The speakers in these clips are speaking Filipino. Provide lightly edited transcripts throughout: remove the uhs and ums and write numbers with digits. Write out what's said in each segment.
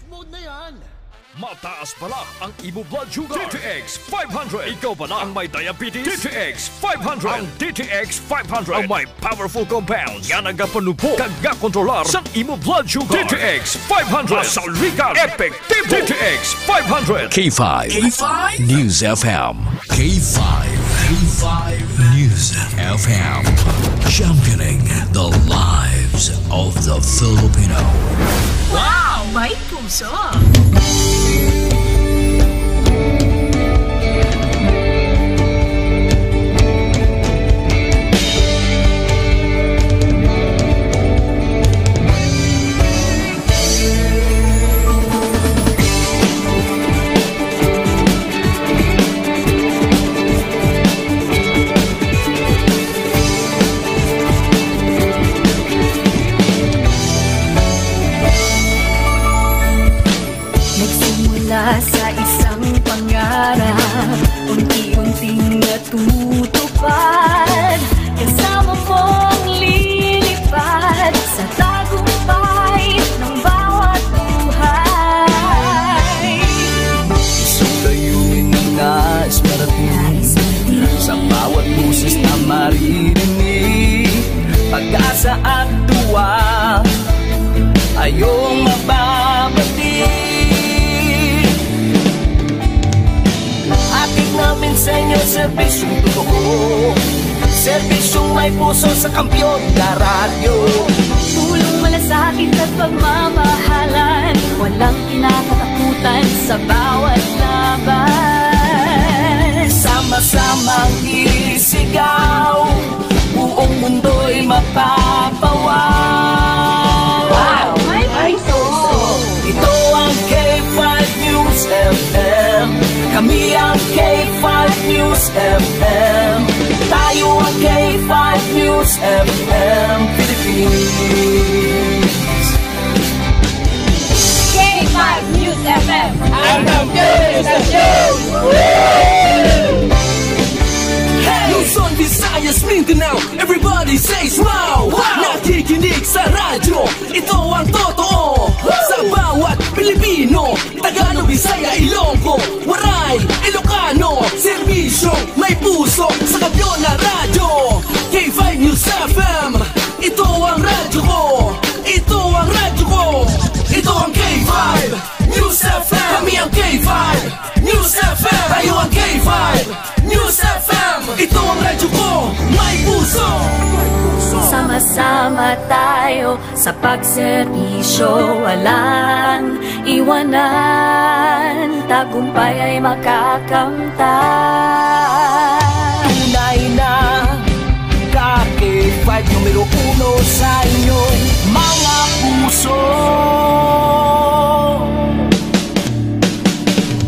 mode na yan. Mataas pala ang imo blood sugar. DTX 500. Ikaw pala ang may diabetes. DTX 500. Ang DTX 500 ang may powerful compounds. Yan ang gapanupo kag kontrolar sa imo blood sugar. DTX 500. Masaligan. Epektibo. DTX 500. K5. K5 News FM. K5. K5 News FM. Championing the lives of the Filipino. Wow! May puso! Sa isang pangarap, unti-unting natutupad. Kasama mong lilipad sa tagumpay ng bawat buhay. Isang layunin ng nais marating sa bawat busis na maririnig. Pag-asa at tuwa ayong mababati. Ating namin sa inyo, serbisyong totoo, serbisyong may puso sa kampyon na radyo. Tulong malasakit at pagmamahalan, walang kinakatakutan sa bawat laban. Sama-samang isigaw, buong mundo'y mapapawaw. Wow! May puso! Ito ang K5 News FM. Kami ang K5 News FM. Tayo ang K5 News FM Philippines. K5 News FM! Ang News FM! Luzon, Visayas, Mindanao, everybody say smile! Nakikinig sa radyo, ito ang totoo. Sa bawat Pilipino, Tagalog, Bisaya, Ilonggo, Waray, Ilocano, serbisyong may puso sa kampyon na radyo. K5 News FM, ito ang radyo ko, ito ang radyo ko, ito ang K5 News FM. Kami ang K5 News FM, tayo ang K5 News FM. Ito ang radyo ko, may puso. Sama-sama tayo sa pagserbisyo, walang iwanan, tagumpay ay makakamtan. Tunay na K5 numero 1 sa inyong mga puso.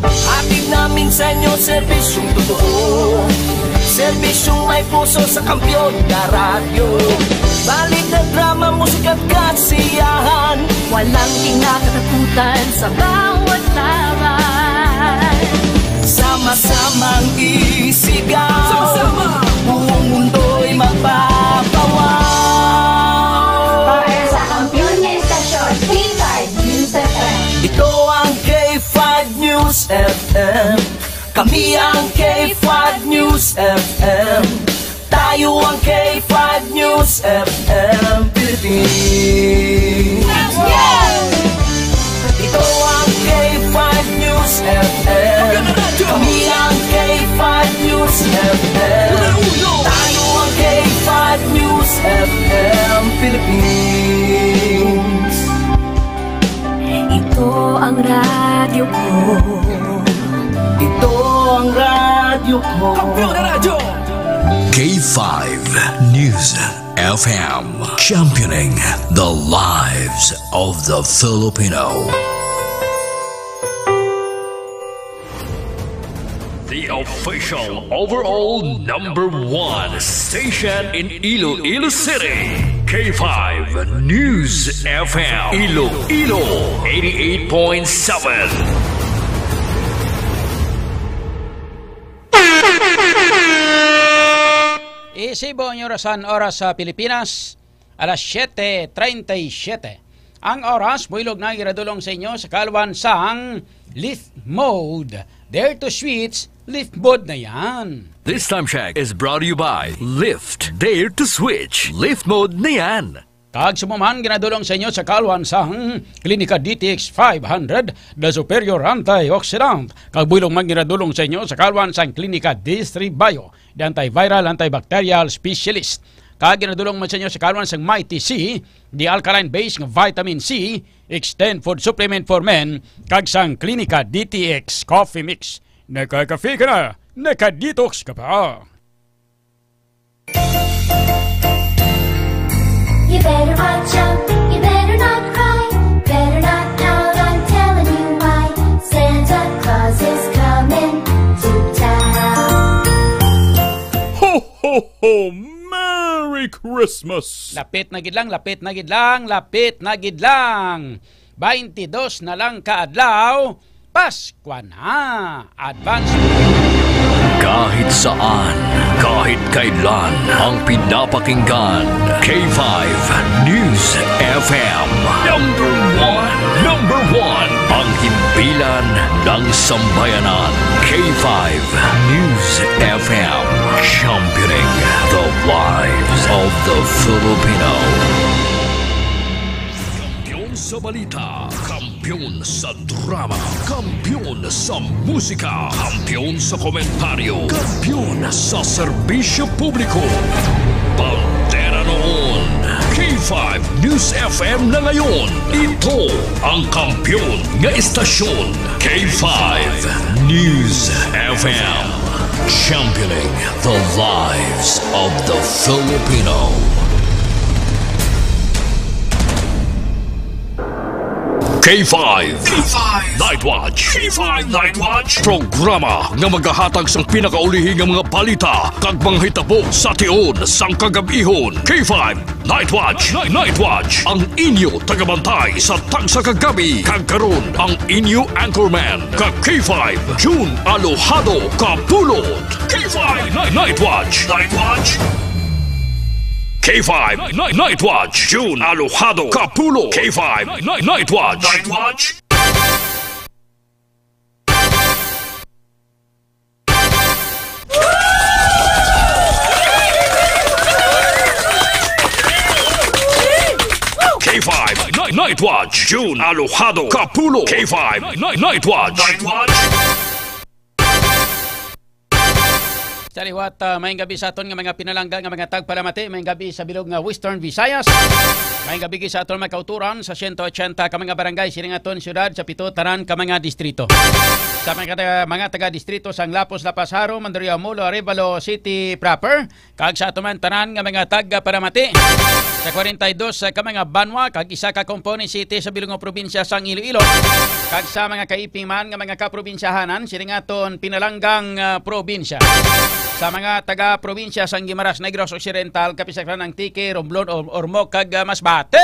Hatid namin sa inyo, serbisyong totoo, serbisyong may puso sa kampyon na radyo. Balik na drama, musika at kasiyahan, walang kinakatakutan sa bawat laban. Sama-samang isigaw, sama-sama, buong mundo'y magpapawaw. Para sa kampyon na istasyon, K5 News FM. Ito ang K5 News FM. Kami ang K5 News FM. Tayo ang K5 News FM Philippines. Ito ang K5 News FM. Kami ang K5 News FM. Tayo ang K5 News FM Philippines. Ito ang radyo ko, ito ang radyo ko. Kampyon na radyo! K5 News FM. Championing the lives of the Filipino. The official overall #1 station in Iloilo City. K5 News FM. Iloilo 88.7. Isibo ang oras sa Pilipinas, alas 7:37. Ang oras, builog na giradulong sa inyo sa kalwan sang lift mode. Dare to switch, lift mode na yan. This time check is brought to you by Lift. Dare to switch. Lift mode na yan. Kag sumuman ginadulong sa inyo sa kalwan sang Klinika DTX 500 the superior antioxidant. Kag builog man ginadulong sa inyo sa kalwan sang Klinika D3 Bio the antiviral antibacterial specialist. Kag ginadulong man sa inyo sa kalwan sang Mighty C, the alkaline-based ng vitamin C, extend food supplement for men, kag sang Klinika DTX Coffee Mix. Nakakafe ka na, nakadetox ka pa. You better watch out, you better not cry, better not pout, I'm telling you why. Santa Claus is coming to town. Ho, ho, ho! Merry Christmas! Lapit na gidlang, lapit na gidlang, lapit na gidlang. 22 na lang kaadlaw, Pasko na. Advance. Kahit saan, kahit kailan, ang pinapakinggan. K5 News FM. Number one. Ang himpilan ng sambayanan. K5 News FM. Championing the lives of the Filipino. Kampiyon sa balita, kampiyon sa drama, kampiyon sa musika, kampiyon sa komentaryo, kampiyon sa serbisyo publiko. Pantera noon, K5 News FM na ngayon. Ito ang kampiyon nga istasyon, K5 News FM. Championing the lives of the Filipino. K5 Night Watch. K5 Night Watch. Programa nga magahatag sang pinakaulihing nga mga balita kag mga hitabo sa tiyon sang kagabihon. K5 Night Watch. Night Watch. Ang inyo tagabantay sa tagsa kagabi kag karon ang inyo anchorman kag K5 June Alojado Kapulot. K5 Night Watch. Night Watch. K5 Night Watch. June Alojado Capulo. K5 Night Watch. Night Watch. K5 Night Watch. June Alojado Capulo. K5 Night Watch. Night Watch. Saliwat, mayong gabi sa aton nga mga pinalangga nga mga tagpalamati, mayong gabi sa bilog nga Western Visayas. Mayong gabi sa aton mga kauturan sa 180 ka mga barangay sining aton syudad sa pito tanan ka mga distrito. Sa mga taga-distrito sang Lapos, Lapasharo, Mandurria, Mulo, Arevalo City proper, kag sa aton man tanan nga mga tagpalamati. Sa 42 ka mga banwa, kag isa ka component city sa bilog nga probinsya sang Iloilo. Kag sa mga kaiping man nga mga kaprobinsyahanan sining aton pinalanggang probinsya. Sa mga taga-probinsya sang Guimaras, Negros Occidental, kapisakran ng Tiki, Romblon, Ormoc, kag Masbate.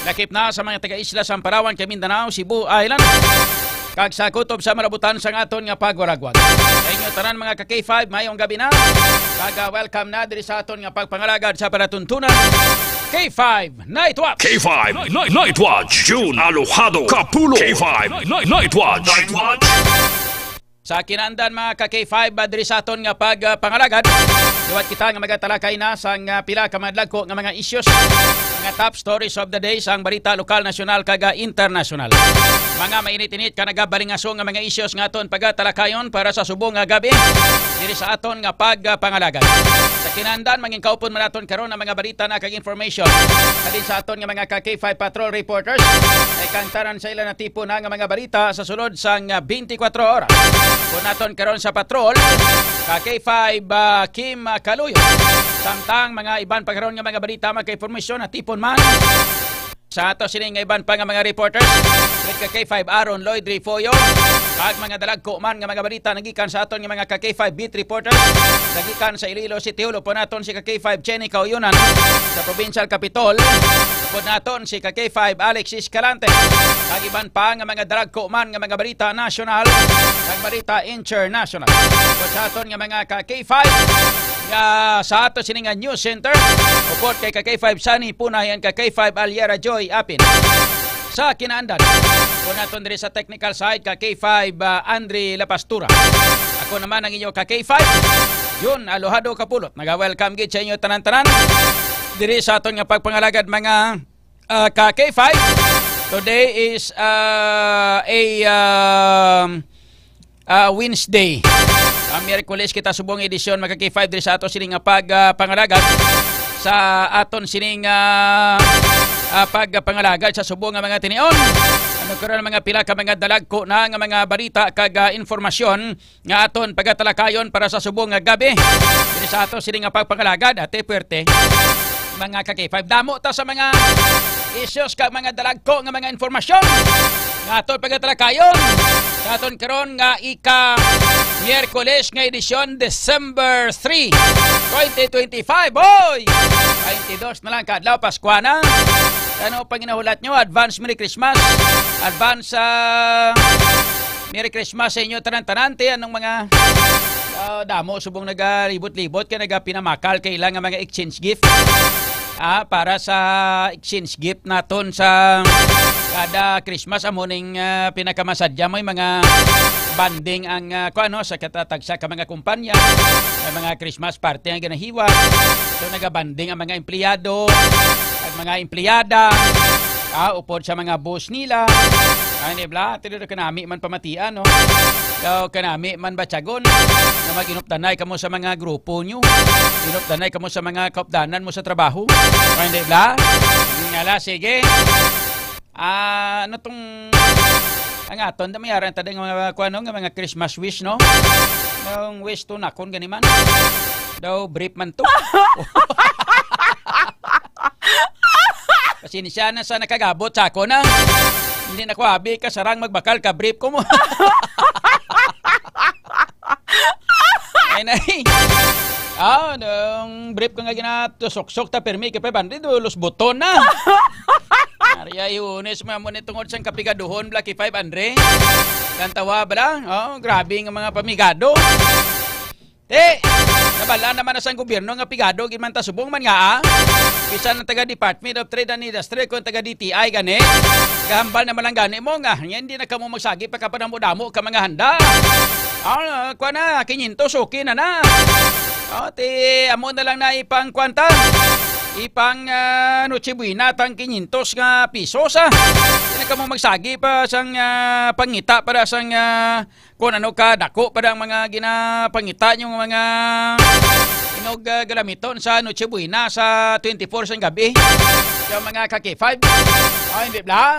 Lakip na sa mga taga-isla sang Palawan, Mindanao, Cebu Island. Kag sa kutob sa malabutan sang aton nga pagwaragwag. Sa inyo tanan mga ka-K5, mayong gabi na. Kag welcome na diri sa aton nga pagpangalagad sa palatuntunan. K5 Night Watch. K5 Night Watch. June Alojado Capulo. K5 Night Watch. Night Watch. Sa kinandan mga ka-K5 diri sa aton nga pagpangalagad, liwat kita nga magatalakay na sa pila ka madlagko nga mga issues, mga top stories of the day sang balita lokal, nasyonal kag international. Mga mainit-init ka nagabalingaso nga mga issues nga aton pagatalakayon para sa subong nga gabi diri sa aton nga pagpangalagad. Sa kinandan mangin kaupon man aton karon ang mga balita na kag information kadin sa aton nga mga ka-K5 patrol reporters ay kantaran sa ila na tipo na nga mga balita sa sulod sang 24 oras. Kung naton karon sa patrol, K5 Kim Kaluyo. Samtang mga iban pagkaroon nga mga balita magka-informasyon at tipon man. Sa ato sining nga iban pa nga mga reporters, with K5 Aaron Lloyd Rifoyo, kag mga dalagko man nga mga balita nagikan sa aton nga mga K5 beat reporters, nagikan sa Iloilo City, ulo po naton si K5 Jenny Kauyunan sa Provincial Capitol. Upod naton si K5 Alexis Calante. Kag iban pa nga mga dalagko man nga mga balita national, kag balita international. Upod sa aton nga mga K5 sa ato sininga News Center. Upot kay K5 Sunny Punayan, kay K5 Aliera Joy Apin. Sa kinaandan, kung natin diri sa technical side, kay K5 Andre Lapastura. Ako naman ang inyo kay K5. Yun, alohado kapulot. Naga-welcome gid sa inyo tanan-tanan. Diri sa aton nga pagpangalagad mga ka K5. Today is Wednesday. Miyerkules kita subong edisyon mga K5 diri sa aton sining nga pagpangalagad sa aton sining pagpangalagad sa subong nga mga tinion. Ano karon mga pila ka mga dalagko na nga mga balita kag informasyon nga aton pagatalakayon para sa subong nga gabi diri sa aton sining nga pagpangalagad. Ate puwerte mga K5, damo ta sa mga issues kag mga dalagko nga mga informasyon nga aton pagatalakayon sa aton karon nga Miyerkules nga edisyon December 3, 2025. Boy! 22 na lang kadlaw Pasko na. Ano pang ginahulat nyo? Advance Merry Christmas. Advance Merry Christmas sa inyo tanan-tanante. Anong mga damo subong nagalibot-libot ka nagapinamakal kailang mga exchange gift. Para sa exchange gift naton sa kada Christmas amuning pinakamasadya mo mga banding ang sa katatagsa ka mga kumpanya sa mga Christmas party ang ginahiwa. So nagabanding ang mga empleyado at mga empleyada upod sa mga boss nila. Nibla, tilo kanami man pamatian, no? Daw kanami man batyagon na mag-inupdanay kamo sa mga grupo nyo. Inupdanay kamo sa mga kaupdanan mo sa trabaho. Nibla, ngala, sige. Ano tong ang aton da mayaran ta nga mga kuano nga mga Christmas wish, no? Nung wish to nakon ganiman. Daw brief man to. Kasi siya na sa nakagabot sa ako na. Hindi na ko abi ka sarang magbakal ka brief ko mo. Ay nay. Nung brief ko nga ginatusok-sok ta permi kay 500 los buton na. Arya Yunes mo nitungod sang kapigaduhon Blacky 500. Dan tawa ba? Grabe nga mga pamigado. Nabala naman na sang gobyerno nga pigado giman ta subong man nga bisan ng taga Department of Trade and Industry kung taga DTI gani. Gahambal naman lang gani mo nga. Hindi na kamo magsagi pagkapadamo-damo ka mga handa. Kuha na, 500 okay na na. Amo na lang na ipang kwanta. Ipang Noche Buena tang 500 nga pisos Hindi na ka mo magsagi pa sang pangita para sang kung ano ka dako para ang mga ginapangita yung mga galamiton sa Noche Buena sa 24 sang gabi. Yung mga K5. Hindi bla.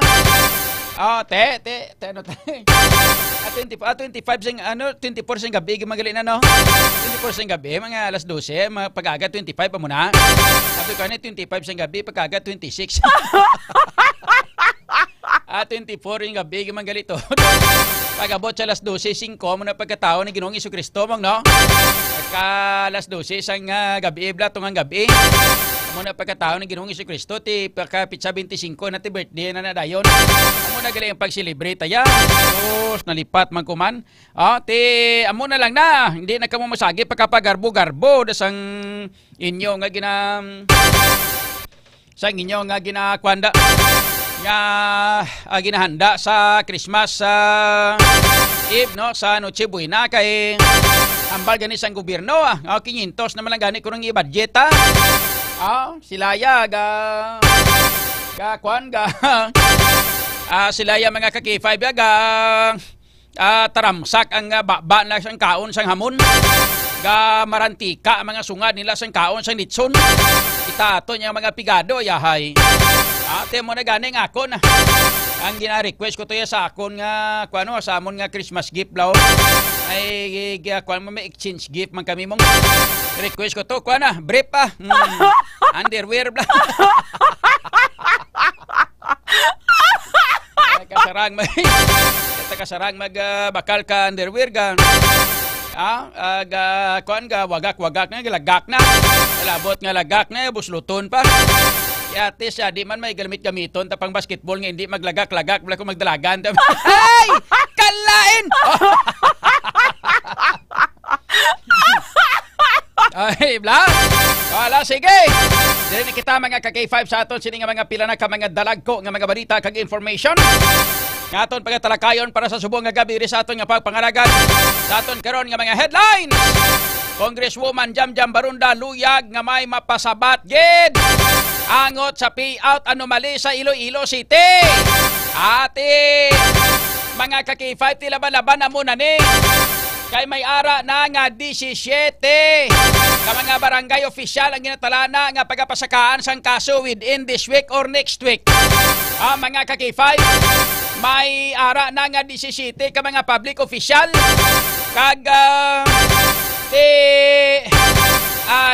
Ano te? 25 sang 24 sang gabi magaling na no. 24 sang gabi mga alas 12, pag-aga 25 pa muna. Sabi ko na 25 sang gabi pag-aga 26. 24 yung gabi magaling to. Pag-abot sa alas 12, 5 muna pagkatao ni Ginoong Jesucristo mong no. Pagka alas 12 sang gabi bla tungang gabi. Muna pagkatao ni Ginoong Jesucristo ti pagka pitsa 25 na ti birthday na nadayon. Amo na gali ang pag-celebrate aya. Tapos nalipat man kuman. Amo na lang na. Hindi na kamo masagi pagkapagarbo-garbo dasang inyo nga sang inyo nga ginakwanda nga ginahanda sa Christmas Eve no sa Noche Buena kay ambal gani sang gobyerno 500 naman lang gani ko nang i-budget silaya silaya mga K5 taramsak ang baba na sang kaon sang hamon marantika mga sungad nila sang kaon sang litson itato niya mga pigado yahay ate mo na ganing ako na ang gina-request ko to sa akon nga sa amon nga Christmas gift law ay mo may exchange gift man kami mong request ko to brief underwear bla kasarang magbakal ka underwear wagak-wagak na lagak na labot nga lagak na busluton pa ate siya di man may gamit-gamiton tapang basketball nga hindi maglagak-lagak wala ko magdalagan ay kalain Ay, bla. Wala, sige. Dili kita mga ka-K5 sa aton sini nga mga pila na ka mga dalagko nga mga balita kag information. Nga aton pagatalakayon para sa subong nga gabi ri sa aton nga pagpangalagan. Sa aton karon nga mga headlines. Congresswoman Jamjam Barunda luyag nga may mapasabat gid. Angot sa payout anomaly sa Iloilo City. Ate, mga ka-K5 tilaban-laban na muna ni. Kay may ara na nga 17 ka mga barangay official ang ginatalana nga pagapasakaan sang kaso within this week or next week. Mga ka-K5, may ara na nga 17 ka mga public official kag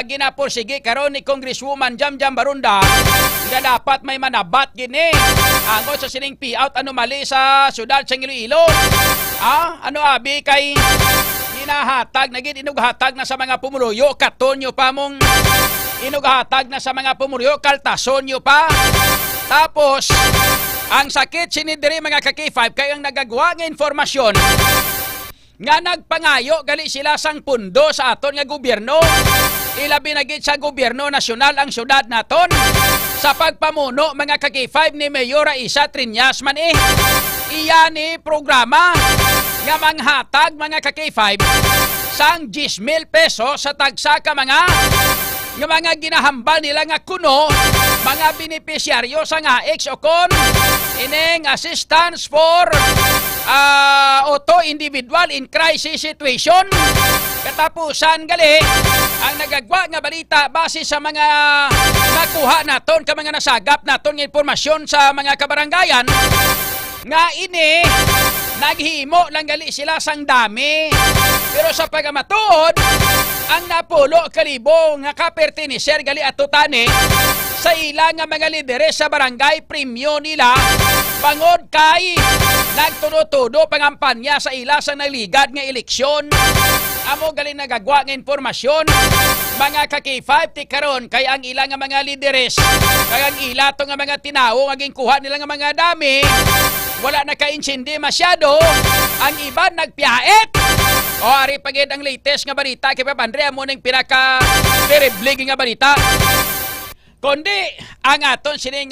ginapursige karon ni Congresswoman Jamjam Barunda nga dapat may manabat gini angot sa sining payout anomaly sa syudad sa Iloilo. Ano abi kay ginahatag na gid inughatag na sa mga pumuluyo katon nyo pa mong inughatag na sa mga pumuluyo kaltason nyo pa. Tapos ang sakit sinidiri mga ka-K5 kay ang nagagawa nga informasyon nga nagpangayo gali sila sang pundo sa aton nga gobyerno. Ilabi na gid sa gobyerno nasyonal ang syudad naton sa pagpamuno mga ka-K5 ni Mayor Isa Triñas man iya ni programa nga manghatag mga ka-K5 sang 10,000 pesos sa tagsa ka mga ginahambal nila nga kuno mga benepisyaryo sa AX o kon ining assistance for auto individual in crisis situation. Katapusan gali ang nagagwa nga balita base sa mga nakuha naton ka mga nasagap naton nga impormasyon sa mga kabarangayan nga ini naghimo lang gali sila sang dami pero sa pagamatuod ang napulo kalibo nga kapertiniser gali atutani sa ilang nga mga lideres sa barangay premyo nila bangod kay nagtuno-tuno pangampanya sa ila sa naligad nga eleksyon. Amo gali nagagwa nga informasyon mga ka-K5 ti karon kay ang ilang nga mga lideres kay ang ila to nga mga tinawo nga ginkuha nila nga mga dami wala na ka-insindi masyado ang iba nagpiait. O ari pagid ang latest nga balita kay Papandre mo ning pinaka terrible nga balita kundi ang aton sining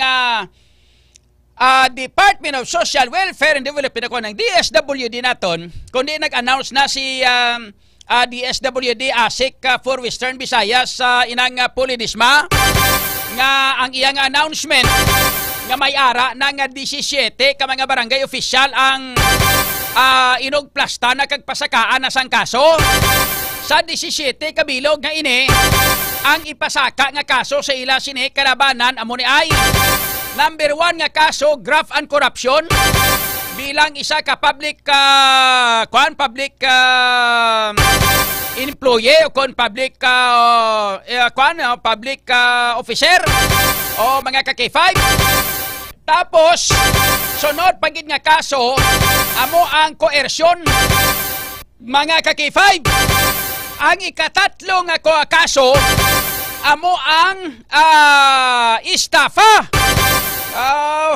Department of Social Welfare and Development ako ng DSWD naton kundi nag-announce na si DSWD ASIC for Western Visayas sa inang Polidisma nga ang iyang announcement nga may ara na nga 17 ka mga barangay official ang inugplasta na kagpasakaan na sang kaso. Sa 17 kabilog nga ini ang ipasaka nga kaso sa ila sini kalabanan amo ni ay number 1 nga kaso graft and corruption bilang isa ka public employee o kon public public officer o mga ka-K5. Tapos sunod pagid nga kaso amo ang coercion mga ka-K5. Ang ikatatlo nga kaso amo ang estafa.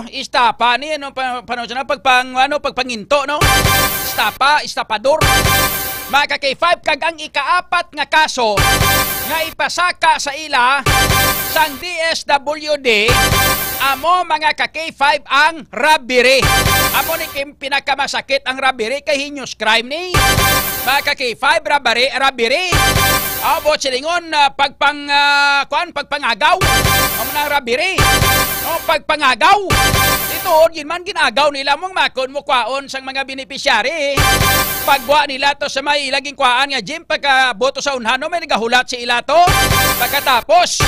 Estafa ni ano paano na pagpanginto no. Estapador. Mga ka-K5 kag ang ikaapat nga kaso nga ipasaka sa ila sang DSWD amo mga ka-K5 ang robbery. Amo ni pinakamasakit ang robbery kay heinous crime ni. Mga ka-K5 robbery. Abo silingon pagpangagaw. Amo na robbery. Pagpangagaw. Ito gin man ginagaw nila mong makon mo kwaon sang mga beneficiary. Pagwa nila to sa may ilaging kwaan nga gym pagkaboto sa unhano may nagahulat si ila to. Pagkatapos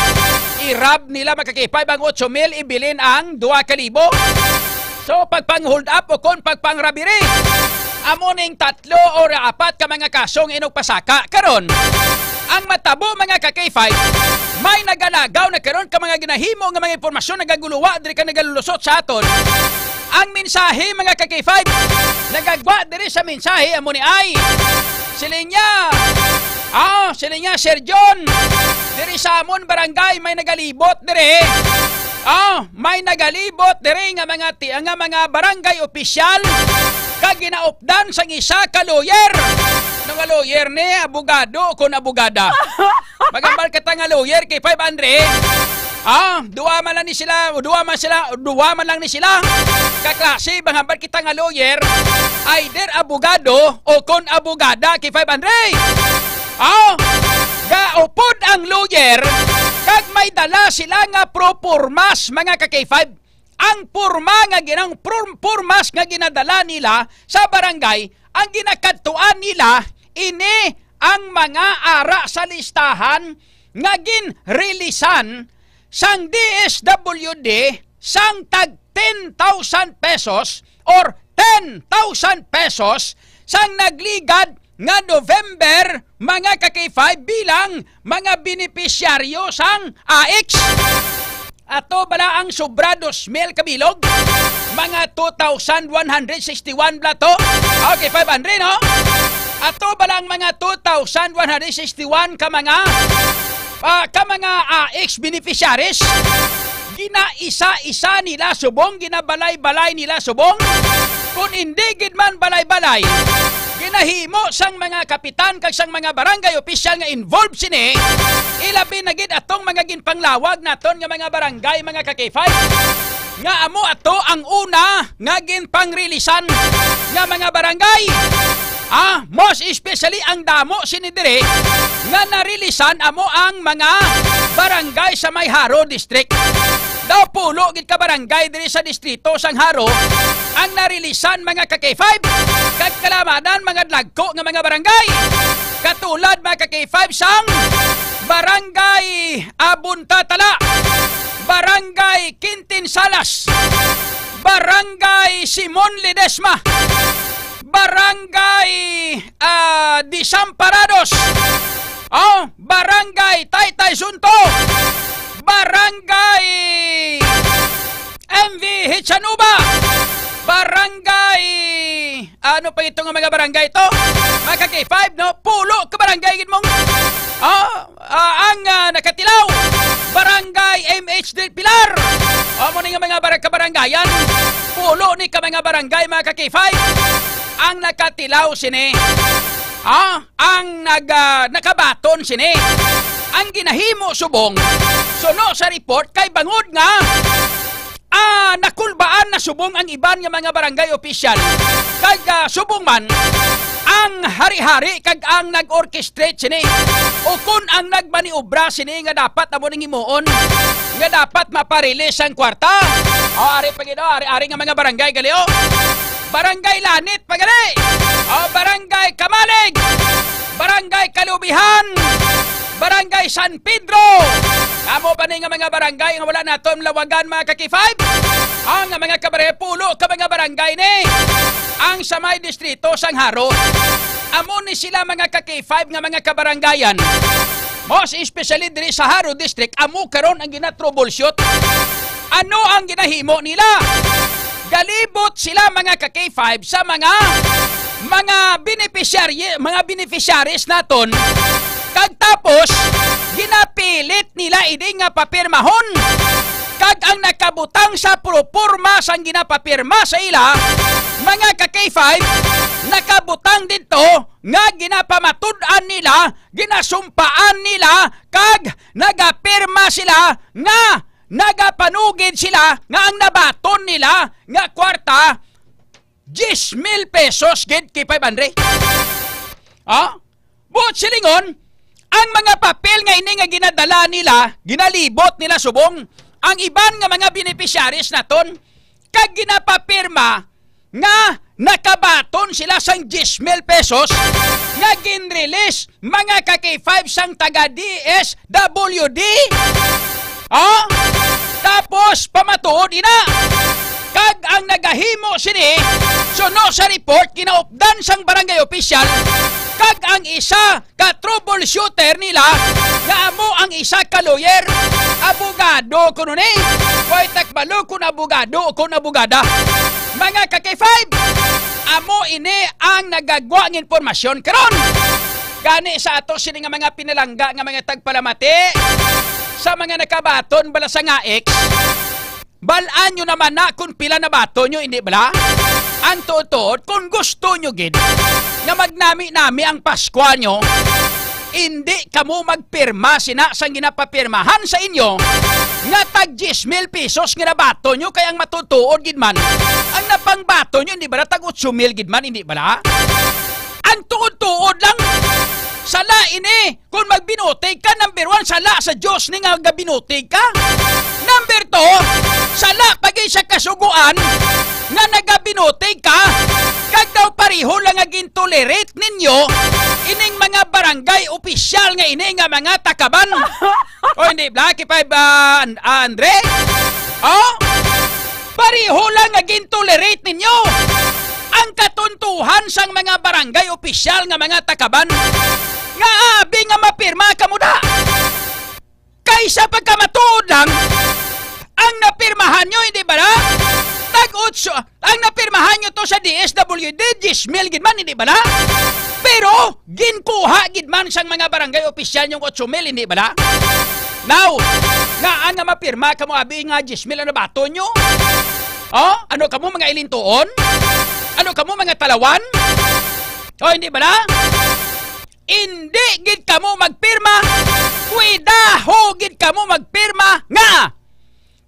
i-rob nila mga K5 ang 8,000 ibilin ang 2,000. So pagpang-hold up o kon pagpang-robbery amo ning 3 o 4 ka mga kasong inugpasaka karon. Ang matabo mga ka-K5 may nagalagaw na karon ka mga ginahimo nga mga impormasyon nagaguluwa diri ka nagalulusot sa aton. Ang mensahe mga ka-K5 nagagwa diri sa mensahe amo ni ay silinya Sir John diri sa amon barangay may nagalibot diri may nagalibot diri nga mga barangay opisyal kag ginaupdan sang isa ka lawyer Ano nga lawyer ni? Abogado o abogada? Magambal ka nga lawyer kay 500. Duwa man lang ni sila, duwa man lang ni sila. Kaklase, magambal kita nga lawyer, either abogado o abogada kay 500. Gaupod ang lawyer, kag may dala sila nga pro-purmas mga ka-K5. Ang purmas nga ginadala nila sa barangay, ang ginakadtuan nila, ini ang mga ara sa listahan nga ginrelisan sang DSWD sang tag 10,000 pesos or 10,000 pesos sang nagligad nga November mga ka-K5 bilang mga benepisyaryo sang AX. Ato bala ang sobra 2,000 kabilog? Mga 2,161 blato? Okay, 500, no? Ato bala ang mga 2,161 ka mga AX beneficiaries? Ginaisa-isa nila subong, ginabalay-balay nila subong? Kung hindi gid man balay-balay, ginahimo sang mga kapitan kag sang mga barangay official nga involved sini, ilabi na gid atong mga ginpanglawag naton nga mga barangay mga ka-K5 nga amo ato ang una nga ginpangrilisan nga mga barangay. Most especially ang damo sini dire nga narilisan amo ang mga barangay sa may Haro District. Daw pulo gid ka barangay diri sa distrito sang Haro ang narilisan mga ka-K5 kag kalamadan mga dagko nga mga barangay. Katulad mga ka-K5 sang Barangay Abuntatala, Barangay Quintin Salas, Barangay Simon Ledesma, Barangay Desamparados, Barangay Taytay Sunto, Barangay MV Hitsanuba, Barangay ano pa ito nga mga barangay ito? Mga K5, no? Pulo ka barangay gid mong ang nakatilaw, Barangay MH Del Pilar. Mo ni nga mga kabarangayan, pulo ni ka mga barangay mga K5 ang nakatilaw sini. Ang nakabaton sini. Ang ginahimo subong. Suno sa report kay bangod nga nakulbaan na subong ang iban nga mga barangay official. Kag subong man ang hari-hari kag ang nag-orchestrate sini. O kun ang nagmaniobra sini nga dapat amo ning himuon nga dapat maparilis ang kwarta. Ari pagido, ari nga mga barangay gali Barangay Lanit pagali. Barangay Kamalig, Barangay Kalubihan, Barangay San Pedro. Amo pa nga mga barangay nga wala naton lawagan mga ka-K5. Ang mga kabarepulo ka mga barangay ni ang sa may distrito sang Haro. Amo ni sila mga ka-K5 nga mga kabarangayan. Most especially diri sa Haro District, amo karon ang gina-troubleshoot. Ano ang ginahimo nila? Galibot sila mga ka-K5 sa mga beneficiaries naton. Kag tapos ginapilit nila idi nga papirmahon. Kag ang nakabutang sa propurma sang ginapapirma sa ila mga ka-K5 nakabutang dito nga ginapamatud-an nila, ginasumpaan nila kag nagapirma sila nga nagapanugid sila nga ang nabaton nila nga kwarta 10,000 pesos gid kay 500. Buot silingon ang mga papel nga ini nga ginadala nila, ginalibot nila subong ang iban nga mga beneficiaries naton kag ginapapirma nga nakabaton sila sang 10,000 pesos nga ginrelease mga ka-K5 sang taga DSWD. Tapos pamatuod ina kag ang nagahimo sini suno sa report kinaupdan sang barangay official kag ang isa ka troubleshooter nila nga amo ang isa ka lawyer, abogado kuno ni koy takbalo kun abogado kun abogada. Mga ka-K5 amo ini ang nagagwa ng impormasyon karon gani sa ato sini nga mga pinalangga nga mga tagpalamati sa mga nakabaton bala sa AX. Balaan nyo naman na kung pila na bato nyo, hindi bala? Ang tuod kung gusto nyo gid nga magnami-nami ang Pasko nyo, hindi kamo magpirma sina sang ginapapirmahan sa inyo nga tag 10,000 pesos nga nabato nyo kayang matutuod gid man. Ang napangbato nyo hindi ba tag 8,000 gid man, hindi ba? Ang tuod-tuod lang. Sala ini, kung magbinutig ka, number 1, sala sa Diyos ni nga gabinutig ka. Number 2, sala pagay sa kasuguan nga nagabinutig ka, kag daw pariho lang nga gintolerate ninyo ining mga barangay opisyal nga ini nga mga takaban. O hindi, Blacky 5, Andre? Oh? Pariho lang nga gintolerate ninyo ang katuntuhan sang mga barangay opisyal nga mga takaban. Nga abi nga mapirma ka mo da. Kaysa pagkamatuod lang, ang napirmahan nyo, hindi ba na? Tag-8, ang napirmahan nyo to sa DSWD, 10,000 gid man, hindi ba na? Pero, ginkuha gid man sang mga barangay opisyal yung 8,000, hindi ba na? Now, nga ang mapirma ka mo, abi nga 10,000 ang nabato nyo? Oh, ano ka mo mga ilintuon? Ano ka mo mga talawan? O, hindi ba na? Hindi gid kamo magpirma, kuidaho gid kamo magpirma nga.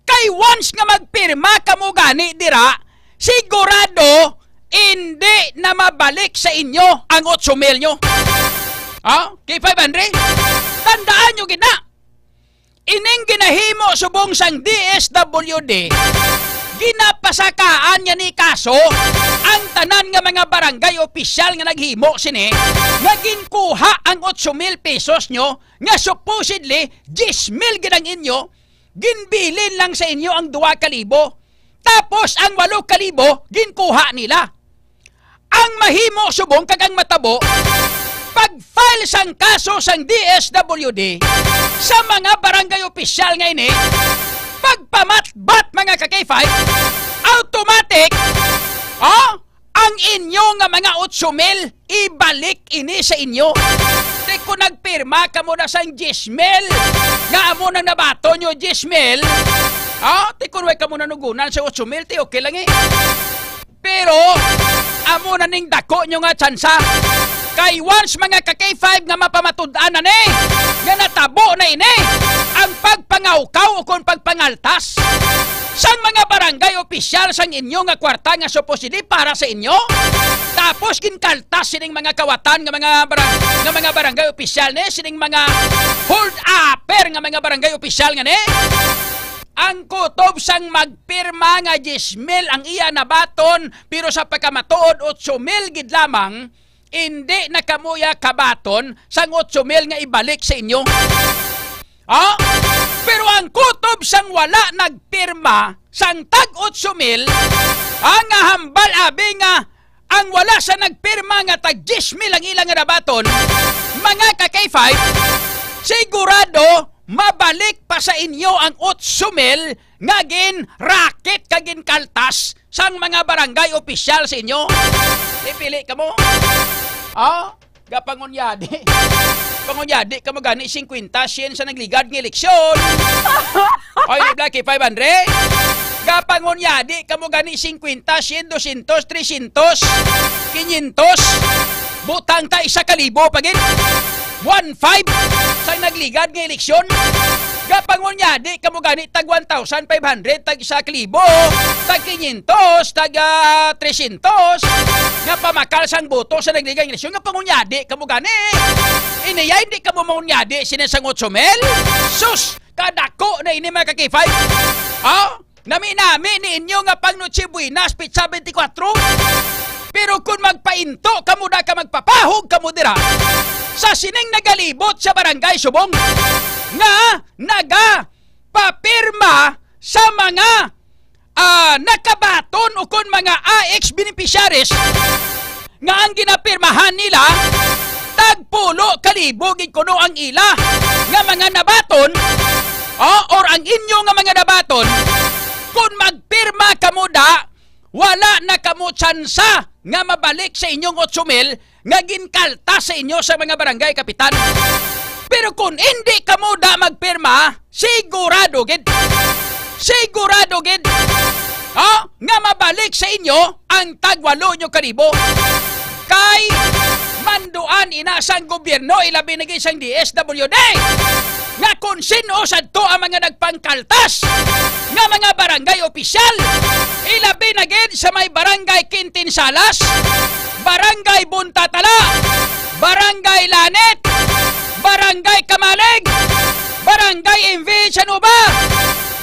Kay once nga magpirma kamo gani dira, sigurado hindi na mabalik sa inyo ang 8,000 nyo. Kay 500? Tandaan nyo gid na. Ining ginahimo subong sang DSWD, ginapasakaan niya ni kaso ang tanan nga mga barangay opisyal nga naghimo sini nga ginkuha ang 8,000 pesos nyo nga supposedly 10,000 ginang inyo, ginbilin lang sa inyo ang 2,000, tapos ang 8,000 ginkuha nila. Ang mahimo subong kag ang matabo, pag-file sang kaso sang DSWD sa mga barangay opisyal nga ini, pagpamatbat mga ka-K5, automatic, ang inyo nga mga 8,000 ibalik ini sa inyo. Di kung nagpirma ka mo na sang 10,000, nga amo nang nabato nyo 10,000, di kung way ka mo nanugunan sa 8,000, ti okay lang eh. Pero, amo na ning dako nyo nga tsansa. Kay once mga ka-K5 nga mapamatud-an na ni, nga natabo na ini, ang pagpangawkaw o kung pagpangaltas sang mga barangay opisyal sang inyo nga kwarta nga supposedly para sa inyo. Tapos ginkaltas sining mga kawatan nga mga barangay opisyal ni, sining mga hold upper nga mga barangay opisyal nga ni. Ang kutob sang magpirma nga 10,000 ang iya nabaton, pero sa pagkamatuod 8,000 gid lamang, hindi na kamuya kabaton sang 8,000 nga ibalik sa inyo. Pero ang kutob sang wala nagpirma sang tag 8,000, ang hambal abi nga ang wala sa nagpirma nga tag 10,000 ang ilang nga nabaton, mga ka-K5, sigurado mabalik pa sa inyo ang 8,000 nga gin racket kagin kaltas sang mga barangay opisyal sa inyo. Ipili ka mo? Gapangunyadi. Pangunyadi ka mo gani 50 siyen sa nagligad ng eleksyon. Oy, Blacky 500. Gapangunyadi ka mo gani 50 siyen 200, 300, 500. Butang ta 1,000 pagin. 1,500 sa nagligad ng eleksyon. Gapangunyadi ka mo gani tag 1,500, tag 1,000, tag 500, tag 300. Nga pamakal sang boto sa nagligad ng eleksyon. Gapangunyadi ka mo gani. Iniya hindi ka mo mangunyadi sinesang 8,000. Sus! Kadako na ini mga ka-K5. Nami-nami ni inyo nga pang Noche Buenas, Pizza 24. Pero kung magpainto kamo na ka magpapahog kamo dira sa sining nagalibot sa barangay subong nga nagapapirma sa mga nakabaton o kung mga AX beneficiaries nga ang ginapirmahan nila tagpulo kalibog kuno ang ila nga mga nabaton or ang inyo nga mga nabaton, kung magpirma kamo da, wala na kamo tsansa nga mabalik sa inyong 8,000 nga ginkalta sa inyo sa mga barangay kapitan. Pero kung hindi kamo da magpirma, sigurado gid nga mabalik sa inyo ang tag 8,000 kalibo. Kay manduan inasang gobyerno ilabi na isang DSWD nga kung sino sad to ang mga nagpangkaltas nga mga barangay opisyal ilabi na gid sa may barangay Quintinsalas, barangay Buntatala, barangay Lanet, barangay Kamalig, barangay MV Sanuba,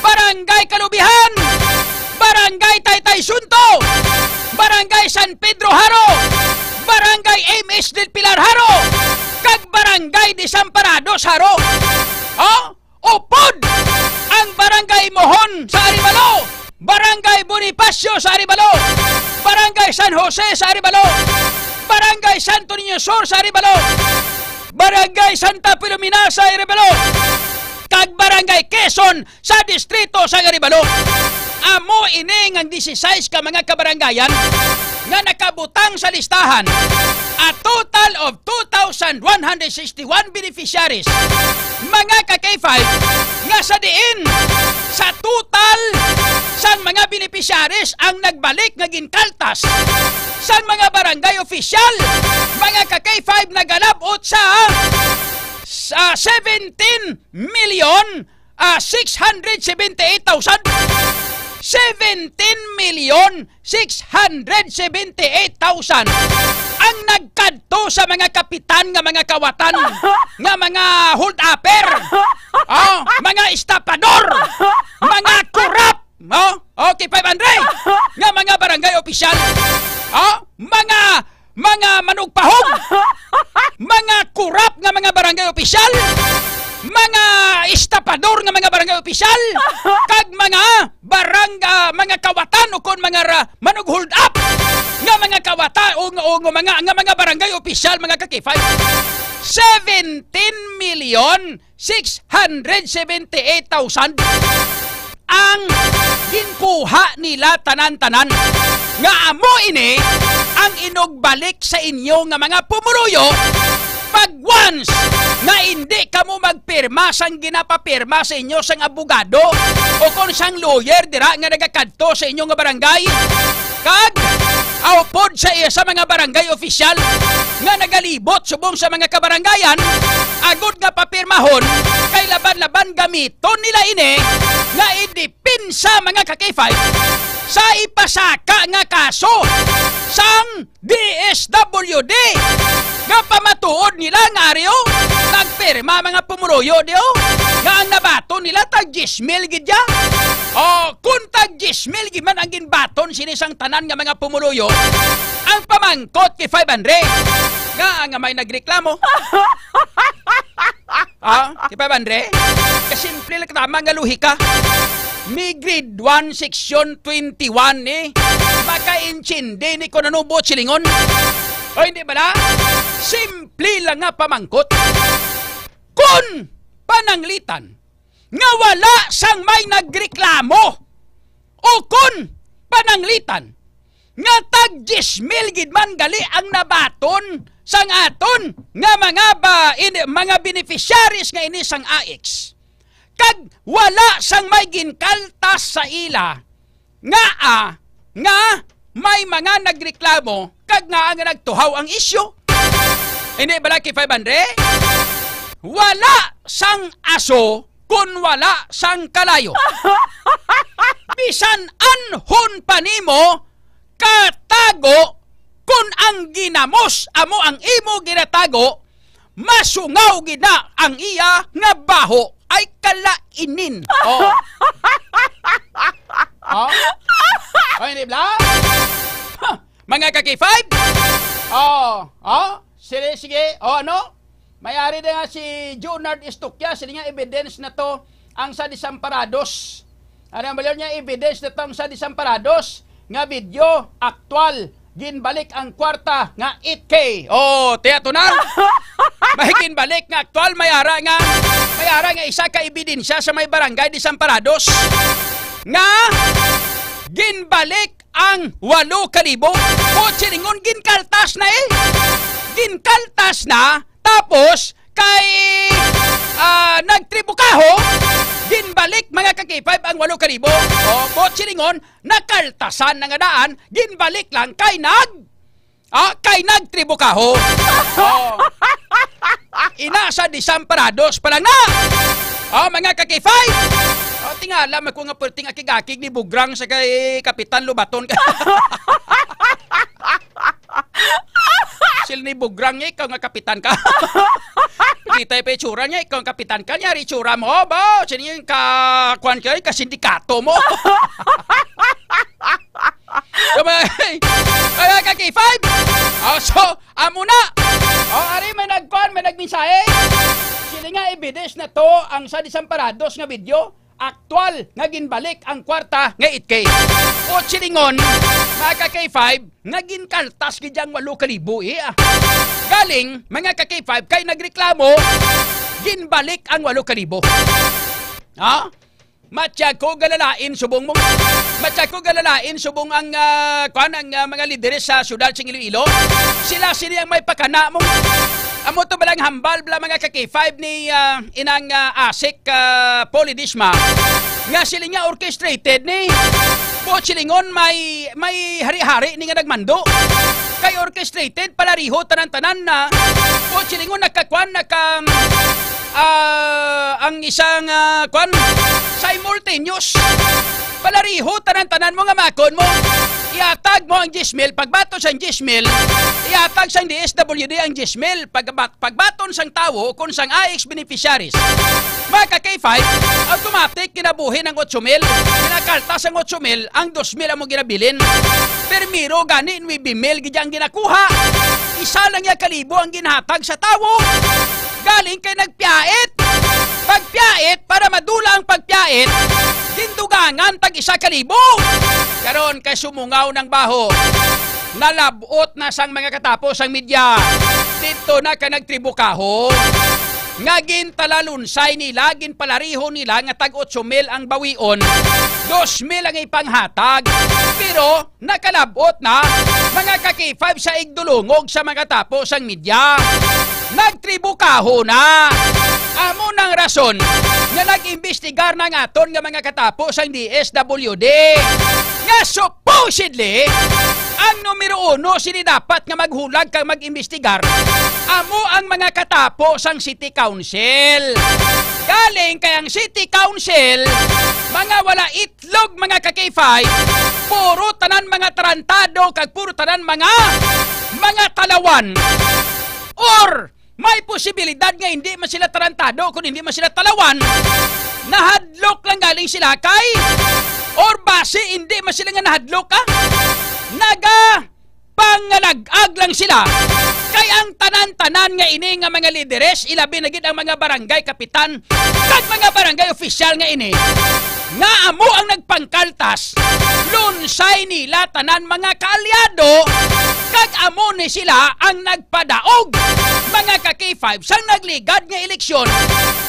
barangay Kalubihan, barangay Taytay Sunto, barangay San Pedro Haro, barangay MS del Pilar Haro, kag barangay Desamparados Haro. Upod ang barangay Mohon sa Aribalo, barangay Bonifacio sa Aribalo, barangay San Jose sa Aribalo, barangay Santo Niño Sur sa Aribalo, barangay Santa Filomena sa Aribalo, kag barangay Quezon sa distrito sa Aribalo. Amo ini ang 16 ka mga kabarangayan nga nakabutang sa listahan. A total of 2,161 beneficiaries. Mga ka-K5 nga sa diin sa total sang mga beneficiaries ang nagbalik nga ginkaltas sang mga barangay official. Mga ka-K5 nagalabot sa 17,678,000. 17,678,000 ang nagkadto sa mga kapitan nga mga kawatan nga mga hold-upper, mga estapador, mga kurap, okay, 500 nga mga barangay opisyal, mga manugpahog, mga kurap nga mga barangay opisyal, mga estapador nga mga barangay opisyal, kag mga mga kawatan o kon mga manug hold up nga mga kawatan o mga barangay opisyal mga ka-K5. 17,678,000 ang ginkuha nila tanan-tanan nga amo ini ang inugbalik sa inyo nga mga pumuruyo pag once nga hindi kamo magpirma sang ginapapirma sa inyo sang abogado o kung sang lawyer dira nga nagakadto sa inyo nga barangay kag aupod sa iya sa mga barangay opisyal nga nagalibot subong sa mga kabarangayan agud nga papirmahon kay laban-laban gamiton nila ini nga idipinsa mga ka-K5 sa ipasaka nga kaso sang DSWD nga pamatuod nila nga ariyo nagpirma mga pumuruyo diyo nga ang nabaton nila tag 10,000 gidya. Kung tag 10,000 gid man ang ginbaton sinisang tanan nga mga pumuruyo ang pamangkot kay 500 nga may nagreklamo. Kay 500 kasimple lang tama nga luhi ka. May grade 1 section 21 maka-inchindi ni ko nanubot silingon. O hindi ba na? Simple lang nga pamangkot. Kung pananglitan nga wala sang may nagreklamo o kung pananglitan nga tag 10,000 gid man gali ang nabaton sang aton nga mga beneficiaries nga ini sang AX kag wala sang may ginkaltas sa ila nga may mga nagreklamo kag nga ang nagtuhaw ang isyu. Hindi ba laki 500? Wala sang aso kung wala sang kalayo. Bisan anhon pa nimo katago kung ang ginamos amo ang imo ginatago masungaw gina ang iya nga baho ay kalainin. Hindi ba? Mga ka-K5? Sige. Ano? Mayari na nga si Junard Istokya, sila nga evidence na to ang sa Desamparados. Ano ba niya evidence na to ang sa Desamparados? Nga video, aktual, ginbalik ang kwarta nga 8K. Tiyato na? Mahigin balik nga aktual, mayara nga isa ka ebidensya sa may barangay Desamparados. Nga ginbalik ang 8,000 o silingon ginkaltas na ginkaltas na tapos kay nagtribukaho ginbalik mga ka-K5 ang 8,000 o silingon nakaltasan na nga daan ginbalik lang kay Kay nagtribukaho. Ina sa Desamparados pa lang na. Mga ka-K5. Tingala, ko nga perting akigakig ni Bugrang sa kay Kapitan Lubaton. Sil ni Bugrang niya, ikaw nga kapitan ka. Kita pa itsura niya, ikaw ang kapitan ka. Nyari itsura mo, ba? Sino yung kakuan ka, kasindikato mo? Kaya ka K5. So, amo na. Ari, may nagkuan, may nagminsahe. Sili nga evidence na to ang sa Desamparados nga video. Aktual nga ginbalik ang kwarta nga 8K. O silingon, mga ka-K5, nga ginkaltas gidyang 8,000 Galing, mga ka-K5, kay nagreklamo, ginbalik ang 8,000. Matiyag ko galalain subong mong. Matiyag ko galalain subong ang mga lideres sa syudad sa Iloilo. Sila ang may pakana mong. Amo to balang hambal bla mga ka-K5 ni inang Asik Polidisma. Nga sila nga orchestrated ni. Po silingon may hari-hari ni nga nagmando. Kay orchestrated palariho tanan-tanan na. Po silingon nakakwan ang isang kwan simultaneous. Palariho tanan-tanan mo nga makon mo. Iatag mo ang 10,000, pagbaton sang 10,000, iatag sang DSWD ang 10,000, pagbaton sang tawo kung sang AX beneficiaries. Mga ka-K5, automatic kinabuhin ang 8,000, kinakaltas ang 8,000, ang 2,000 ang mo ginabilin. Permiro gani 9,000 gidyang ginakuha. Isa lang ya kalibo ang ginhatag sa tawo. Galing kay nagpiait. Pagpiait, para madula ang pagpiait, dindugangan tag 1,000. Karon kay sumungaw ng baho. Nalabot na sang mga katapos ang media. Dito na ka nagtribukaho. Nga gintalalunsay nila, ginpalariho nila nga tag 8,000 ang bawion, 2,000 ang ipanghatag. Pero nakalabot na mga ka-K5 sa igdulungog sa mga katapos ang media. Nagtribukaho na. Amo ng rason nga nag-imbestigar na nga aton nga mga katapos ang DSWD. Nga supposedly, ang numero 1 sini dapat nga maghulag kang mag-imbestigar. Amo ang mga katapos ang City Council. Galing kay ang City Council, mga wala itlog mga ka-K5, puro tanan mga tarantado, kag puro tanan mga talawan. Or may posibilidad nga hindi man sila tarantado kung hindi man sila talawan. Nahadlok lang galing sila kay or base hindi man sila nga nahadlok naga pangalag-ag lang sila. Kay ang tanan-tanan nga ini nga mga lideres, ilabi na gid ang mga barangay kapitan kag mga barangay official nga ini nga amo ang nagpangkaltas. Lunsay nila tanan mga kaalyado kag amo ni sila ang nagpadaog mga ka-K5 sang nagligad nga eleksyon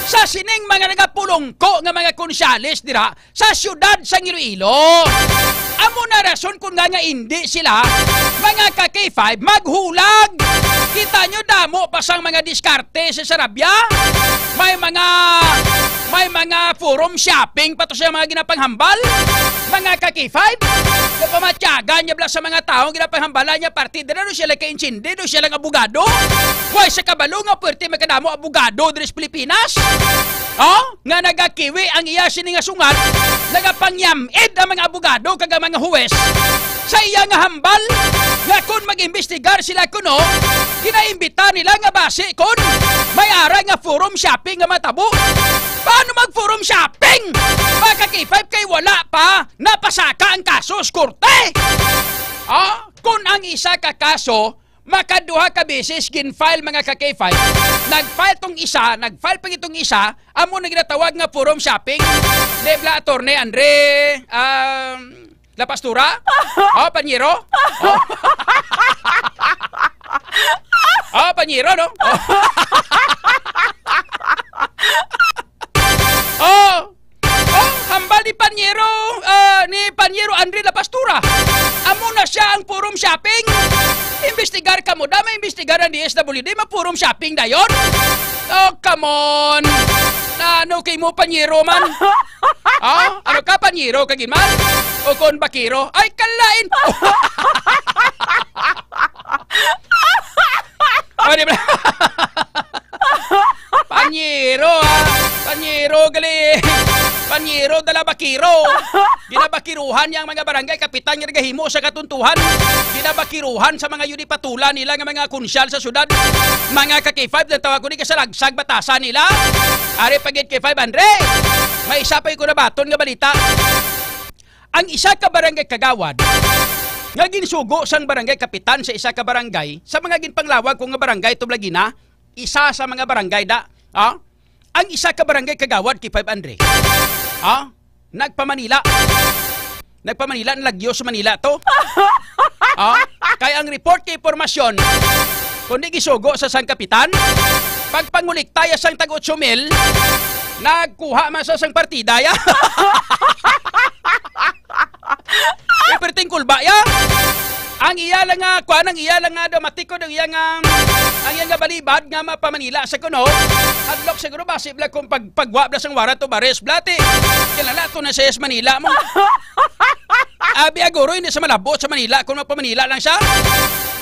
sa sining mga nagapulongko nga mga konsyales dira sa syudad sa Iloilo. Amo na rason kung nga hindi sila mga ka-K5 maghulag. Kita nyo damo pa sang mga diskarte sa Sarabia. May mga forum shopping pa to sa mga ginapanghambal. Mga ka-K5 pamatyagan niya bla sa mga taong ginapanghambalan niya partida na siya lang ka-insindi, siya lang abogado. Why sa kabalo nga pwerte magkadamo abogado diri sa Pilipinas? Nga nagakiwi ang iya sini nga sungat, nagapangyamid ang mga abogado kag ang mga huwes sa iya nga hambal nga kung mag-imbestigar sila kuno, ginaimbita nila nga base kon may ara nga forum shopping nga matabo. Paano mag-forum shopping? Baka K5 kay wala pa napasaka ang kaso sa korte. Kung ang isa ka kaso makaduha ka beses gin-file mga ka-K5. Nag-file tong isa, nag-file pang itong isa, amo na ginatawag nga forum shopping. Debla Attorney Andre La Pastura? Panyero? Panyero, no? Hambal ni Panyero Andre La Pastura. Amo na siya ang forum shopping. Investigar ka mo, dama investigar ang DSWD, ma-forum shopping na yun? Come on. Ano kay mo Panyero man? Ano ka Panyero kagin man? O kon bakiro? Ay kalain. O, di ba? Panyero, ha? Panyero, gali. Panyero, dalabakiro. Ginabakiruhan yang mga barangay kapitan nga nagahimo sa katuntuhan. Ginabakiruhan sa mga yunipatula nila nga mga kunsyal sa syudad. Mga ka-K5 na tawag ko ni kasalagsag batasan nila. Ari pagit K5, Andre. May isa pa yung kunabaton nga balita. Ang isa ka barangay kagawad nga ginsugo sang barangay kapitan sa isa ka barangay sa mga ginpanglawag kung nga barangay tublagina, isa sa mga barangay da. Ang isa ka barangay kagawad K5 Andre. Nagpamanila. Nagpamanila, nalagyo sa Manila to. Kaya ang report kay impormasyon, kundi gisugo sa sang kapitan, pagpangulik tayo sang tag 8,000, nagkuha man sa sang partida ya. Iperting kulba ya. Ang iya lang nga kuan, ang iya lang nga domatiko ang iya nga balibad nga mapamanila sa kuno. Adlok siguro basi bla kung pagwa bla sang warat to bares blate. Kilala to na sa Manila mo. Abi aguro hindi sa malabot sa Manila kung mapamanila lang siya.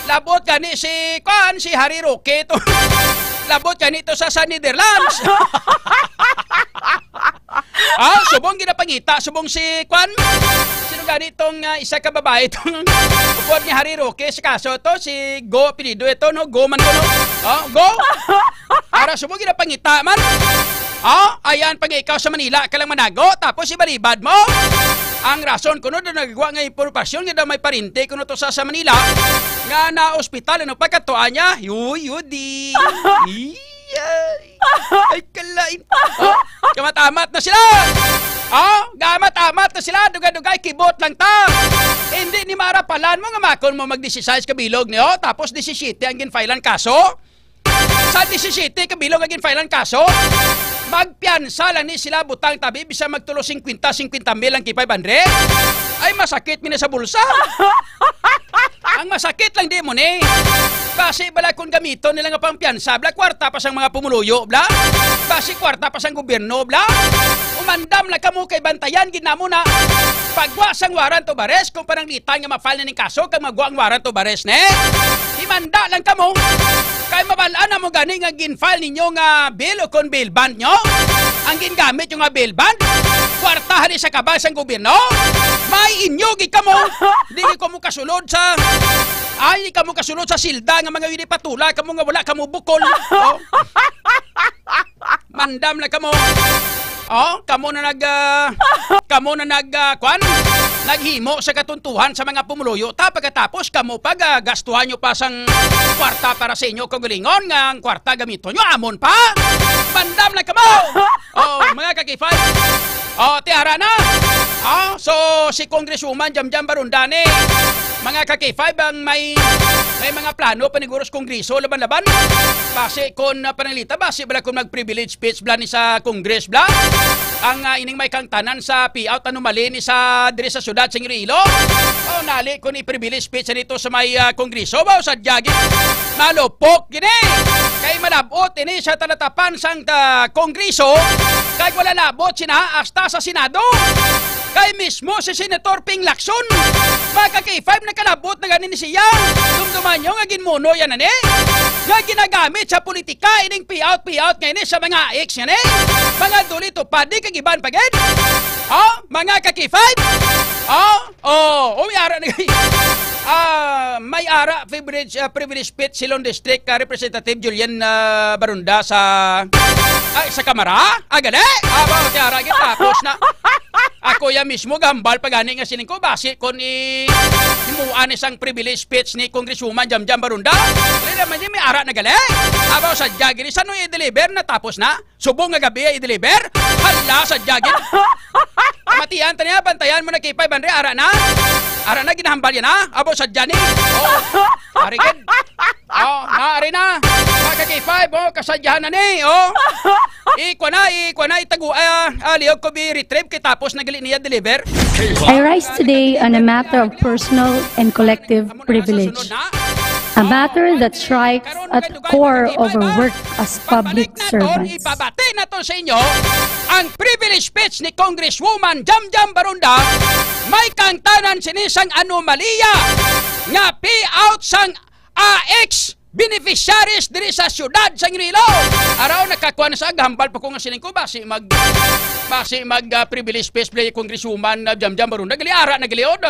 Labot gani si kuan si Harry Roque to. Labot gani to sa Netherlands. Subong ginapangita, subong si kuan. Sino gani itong isa ka babae itong upod ni Harry Roque sa kaso to si Go pinido ito no Go man ko no. Go. Para subong ginapangita man. Ayan pag ikaw sa Manila ka lang manago tapos ibalibad mo. Ang rason kuno do nagagawa nga impormasyon nga daw may parinte kuno to sa Manila nga na ospital ano pagkatuan niya. Yudi. Ay kalain. Gamatamat na sila. Gamatamat na sila. Dugay-dugay kibot lang ta. Hindi ni marapalan mo nga makon mo mag-16 kabilog niyo tapos 17 ang ginfilean kaso. Sa 17 kabilog ang ginfilean kaso. Magpiansa lang ni sila butang tabi bisa magtulo 50,000 ang K5 Andre. Ay masakit mi na sa bulsa. Ang masakit lang di mo ni. Kasi bala kung gamito nila nga pang piyansa, bla kwarta pa sang mga pumuluyo, bla. Kasi kwarta pa sang gobyerno, bla. Umandam lang kamo kay bantayan ginamo na. Pagwa sang warrant o bares kung parang litan nga ma-file na ning kaso kag magwa ang warrant o bares ne. Imanda lang kamo. Kay mabalaan na mo gani nga gin-file ninyo nga bill o kon bail bond nyo. Ang gingamit yung nga bail bond, kwartahan ni sa kabal sang gobyerno. May inyo gid kamo. Di ko mo kasulod sa ay kamo kasulod sa silda nga mga yunipatula kamo nga wala kamo bukol. Mandam na kamo. Kamo na kwan naghimo sa katuntuhan sa mga pumuluyo ta pagkatapos kamo gastuhan nyo pa sang kwarta para sa inyo kagalingon nga ang kwarta gamito nyo amon pa. Mandam na kamo. Mga ka-K5. Tiara na. So si Congresswoman Jamjam Barundane mga ka-K5 ang may mga plano paniguros kongreso laban-laban. Base kon panalita base bala kung mag-privilege speech bla ni sa Congress bla. Ang ining may kang tanan sa payout anomaly ni sa diri sa syudad sa Iloilo. Nali ko ni privilege speech nito sa may kongreso ba sa jagi. Malupok gini. Kay malabot ini sa talatapan sang kongreso kay wala labot sina hasta sa Senado. Kay mismo si Senator Ping Lacson. Mga K5 nakalabot na ganin siya. Dumduman nyo nga ginmuno yan ane. Nga ginagamit sa politika ining payout ngayon sa mga ex yan eh. Mga dulito padi kagiban pagid. Mga K5. May ara na may ara privilege speech Silon District Representative Julian Barunda sa Kamara. Agad eh. Tiara tapos na. Ako ya mismo gambal pagani nga sining ko base kon himuan isang privilege speech ni Congresswoman Jamjam Barunda. Dili naman may ara na gali. Abaw sa jagin sa no i-deliver na tapos na. Subong nga gabi i-deliver. Hala sa jagin. Matian taniya bantayan mo na K5 Andre ara na. Ara na ginahambal yan ha. Abaw sa jani. Arigid. Naari na. Mga K5 kasadyahan na ni. Iko na itagu aliyog ko bi retrieve kay tapos nagali niya deliver. I rise today on a matter of personal and collective privilege. A matter that strikes at the core of our work as public servants. Ipabati na to sa inyo ang privilege speech ni Congresswoman Jamjam Barunda may kangtanan sinisang anomalya nga payout sang AX beneficiaries diri sa syudad sa Iloilo. Araw nakakuha na sa gahambal pa ko nga sining ko basi mag privilege space play congresswoman Jamjam Barunda gali-ara na gali-od.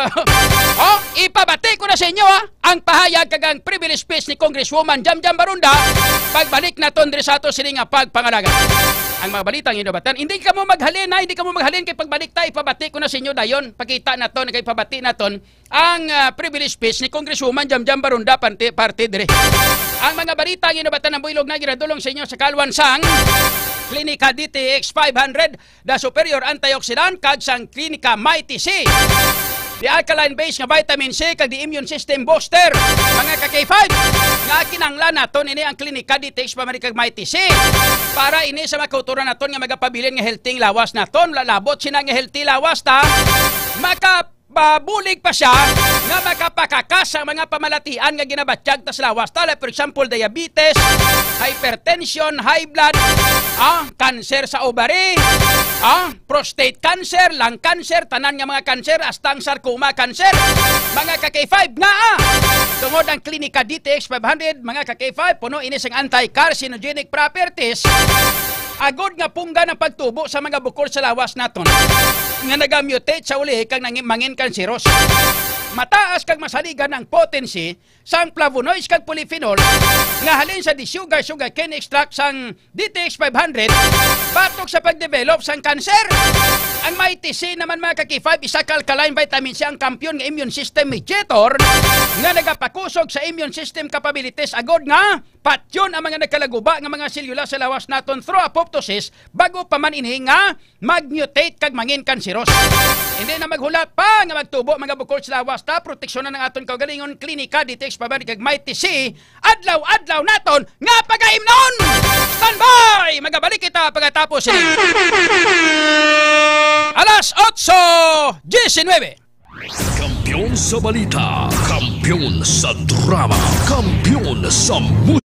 Oh, ipabati ko na sa inyo ang pahayag kagang privilege space ni congresswoman Jamjam Barunda pagbalik naton diri sa ato sining pagpangalaga. Ang mga balitang inobatan, hindi ka mo maghalin kay pagbalik tayo, ipabati ko na sa inyo dayon. Pakita naton kay pabati naton ang privilege speech ni Congresswoman Jamjam Barunda parte dire. Ang mga balitang inobatan ng builog na ginadulong sa inyo sa kalwansang Klinika DTX 500, the superior antioxidant kag sang Klinika Mighty C. The alkaline base nga vitamin C kag the immune system booster. Mga ka-K5 nga kinahanglan naton ini ang Klinika DTX kag Mighty C para ini sa makauturan naton nga magapabilin nga healthy lawas naton. Lalabot sina nga healthy lawas ta makapabulig pa siya nga makapakakas ang mga pamalatian nga ginabatyag ta sa lawas ta. For example, diabetes, hypertension, high blood, cancer sa ovary, prostate cancer, lung cancer, tanan nga mga cancer, hasta ang sarcoma cancer. Mga ka-K5 nga tungod ang Klinika DTX 500, mga ka-K5, puno inis ang anti-carcinogenic properties. Agod nga pungga ng pagtubo sa mga bukol sa lawas naton nga nagamutate sa uli kag mangin kanseros. Mataas kag masaligan ang potency sang flavonoids kag polyphenol nga halin sa sugar cane extract sang DTX 500 batok sa pagdevelop sang cancer. Ang Mighty C naman mga ka-K5 isa ka alkaline vitamin C ang kampiyon nga immune system mediator nga nagapakusog sa immune system capabilities agod nga patyon ang mga nagkalaguba nga mga selula sa lawas naton through apoptosis bago pa man ini nga magmutate kag mangin kanseros. Hindi na maghula pa nga magtubo mga bukol sa lawas ta proteksyonan ng aton kaugalingon Klinika DTX 500 kag Mighty C adlaw-adlaw naton nga pagaimnon. Standby! Magabalik kita pagkatapos ini. Alas 8:19. Kampiyon sa balita, kampiyon sa drama, kampiyon sa musika.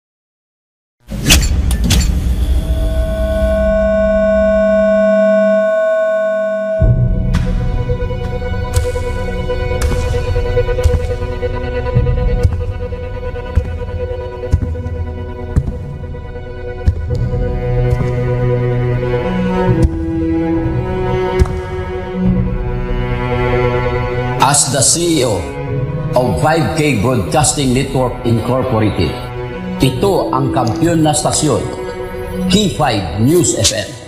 As the CEO of 5K Broadcasting Network Incorporated, ito ang kampiyon na stasyon, K5 News FM.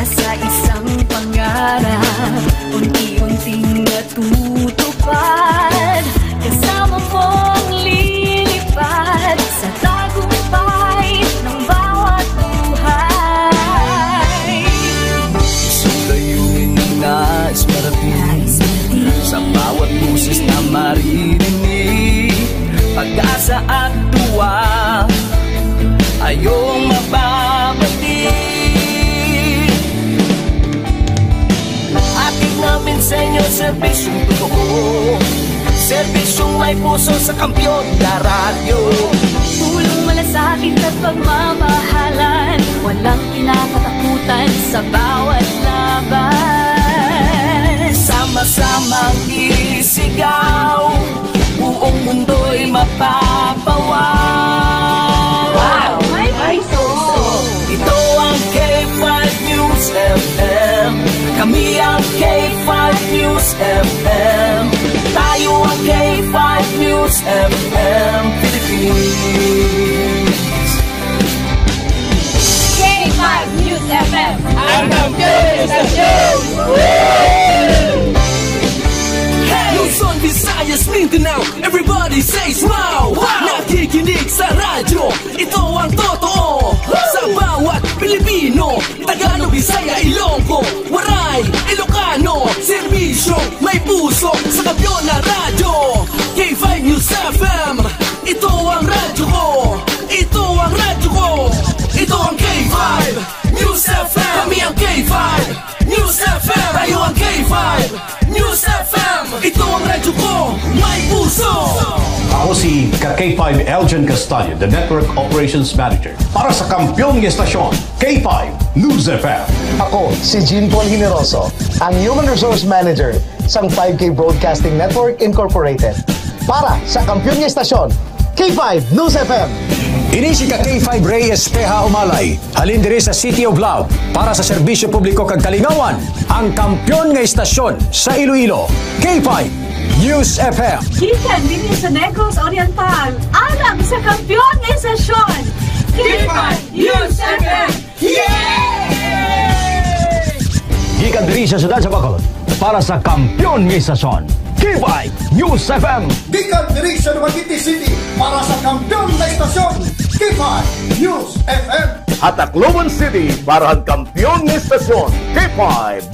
Sa isang pangarap, unti-unting natutupad, kasama mong lilipad sa tagumpay ng bawat buhay. Isang layunin ng nais marating sa bawat busis na maririnig, pag-asa at tuwa ayong mababati. Namin sa inyo, serbisyong totoo, serbisyong may puso sa kampiyon na radyo. Tulong malasakit at pagmamahalan, walang kinakatakutan sa bawat laban. Sama-samang isigaw, buong mundo'y mapapawaw. Wow! May puso! Ito ang K5 News FM. Kami ang K5 News FM. Tayo ang K5 News FM Philippines. K5 News FM. Ang kampiyon sa news! Luzon, Visayas, Mindanao, everybody say smile! Nakikinig sa radyo, ito ang totoo. Sa bawat Pilipino, Tagalog, Bisaya, Ilonggo, Waray, Ilocano, serbisyo may puso sa kampiyon na radyo. K5 News K5 News FM. Ito ang radyo ko, may puso. Ako si K5 Eljan Castallo, the Network Operations Manager para sa kampyong estasyon, K5 News FM. Ako si Jean Paul Generoso, ang Human Resource Manager sa 5K Broadcasting Network Incorporated para sa kampyong estasyon, K5 News FM. Ini si K5 Ray Espeja Umalay, halin diri sa City of Love para sa serbisyo publiko kag kalingawan, ang kampyon nga estasyon sa Iloilo, K5 News FM. Gikan din sa Negros Oriental, alam sa kampyon nga estasyon, K5 News FM. Gikan diri sa siyudad sa Bacolod para sa kampyon nga estasyon, K5 News FM. Gikan diri sa Dumaguete City para sa kampyon na estasyon, K5 News FM. At Tacloban City para ang kampyon na estasyon, K5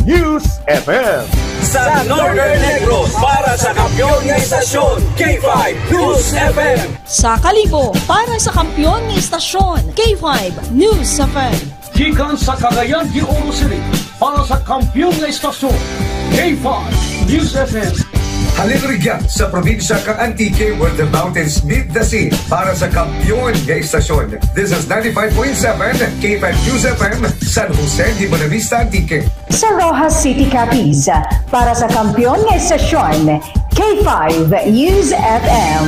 News FM. Sa Northern Negros para sa kampyon na estasyon, K5 News FM. Sa Calibo para sa kampyon na estasyon, K5 News FM. Gikan sa Cagayan de Oro City para sa kampyon na estasyon, K5 News FM. Halin rigyan sa probinsya kang Antique where the mountains meet the sea para sa kampyon nga estasyon. This is 95.7 K5 News FM, San Jose de Buenavista, Antique. Sa Rojas City, Capiz para sa kampyon nga estasyon, K5 News FM.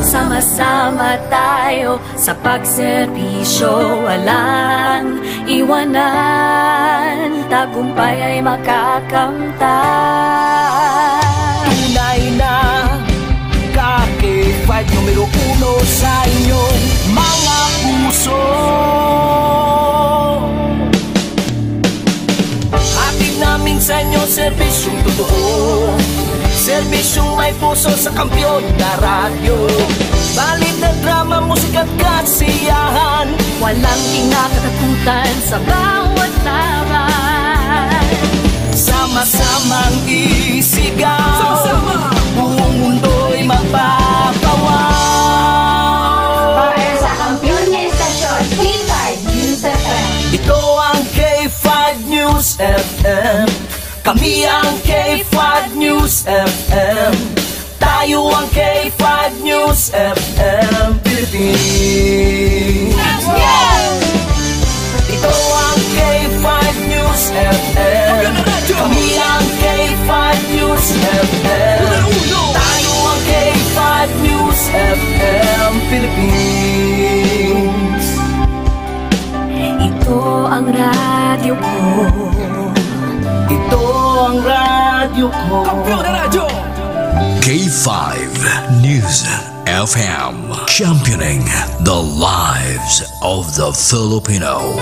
Sama-sama tayo sa pagserbisyo, walang iwanan, tagumpay ay makakamtan. Tunay na K5 numero 1 sa inyong mga puso. Hatid namin sa inyo serbisyong totoo, serbisyong may puso sa kampyon na radyo. Balit na drama, musika at kasiyahan, walang kinakatakutan sa bawat laban. Sama-samang isigaw, sama-sama, buong mundo'y magpapawaw. Para sa kampyon na estasyon, K5 News FM. Ito ang K5 News FM. Kami ang K5 News FM. Tayo ang K5 News FM Philippines. Ito ang K5 News FM. Kami ang K5 News FM. Tayo ang K5 News FM Philippines. Ito ang radyo ko. Ito ang radyo ko. Kampyon na radyo! K5 News FM, championing the lives of the Filipino.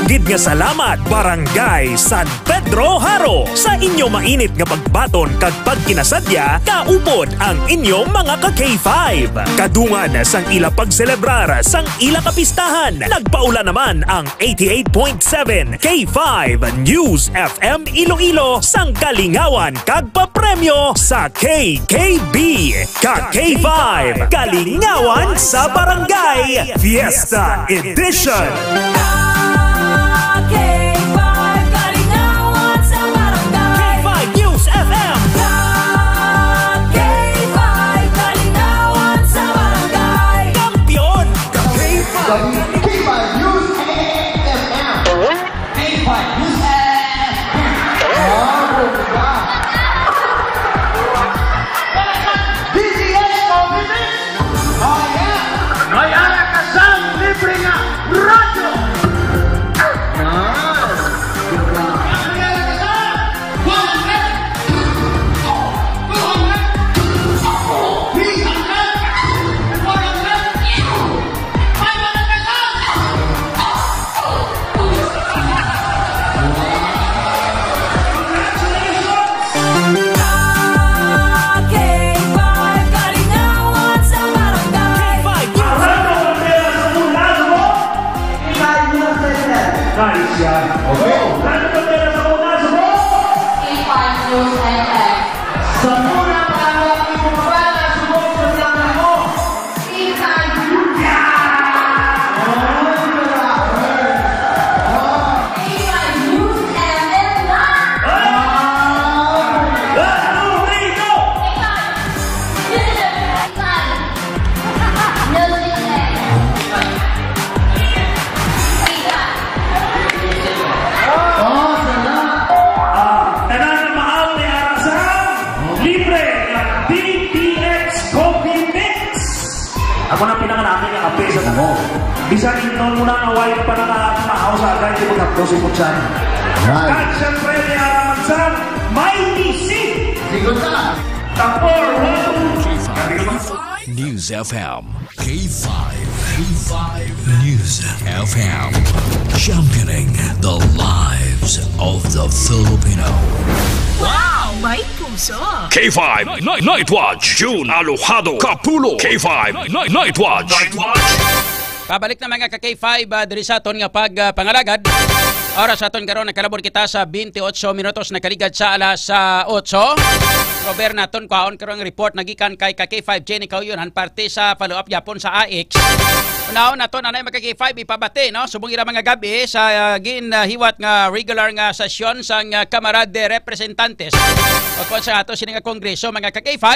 Gid nga salamat Barangay San Pedro Haro sa inyo mainit nga pagbaton kag pagkinasadya kaupod ang inyong mga ka-K5. Kadungan sang ila pagselebrar sang ila kapistahan. Nagpaula naman ang 88.7 K5 News FM Iloilo sang kalingawan kag papremyo sa KKB. Ka-K5 Kalingawan sa Barangay Fiesta Edition. K5 Kalingawan sa Barangay. K5 News FM. K5 Kalingawan sa Barangay. Kampyon. K5 News FM. K5 News DTH Committee. Oh yeah. May arakasang libre nga radyo. Nice yan. Okay. News FM. Sa muna pangalawang pumabala, subok sa plana mo. K5 News. K5 News FM Live. Ako na pinangalaki ng kape sa tango. Bisan noon muna na white pa na maaw sa agad yung magkapto si Putsan. At siyempre ni Aramansan, Mighty C! Sigot na! Tapor! News FM. K5. K5 News FM. Championing the lives of the Filipino. Wow! May puso! K5 Night Watch. June Alojado Capulo. K5 Night Watch. Pabalik na mga ka-K5 diri sa aton nga pangalagad. Oras aton karon nakalabor kita sa 28 minutos na kaligad sa alas 8. Robert naton kaon karong report nagikan kay ka-K5 Jenny Kauyunan parte sa follow-up yapon sa AX. Unaon naton anay mga K5 ipabati no subong ira mga gabi sa ginhiwat nga regular nga sesyon sang Kamara de Representantes. O kon sa ato sini nga kongreso mga ka-K5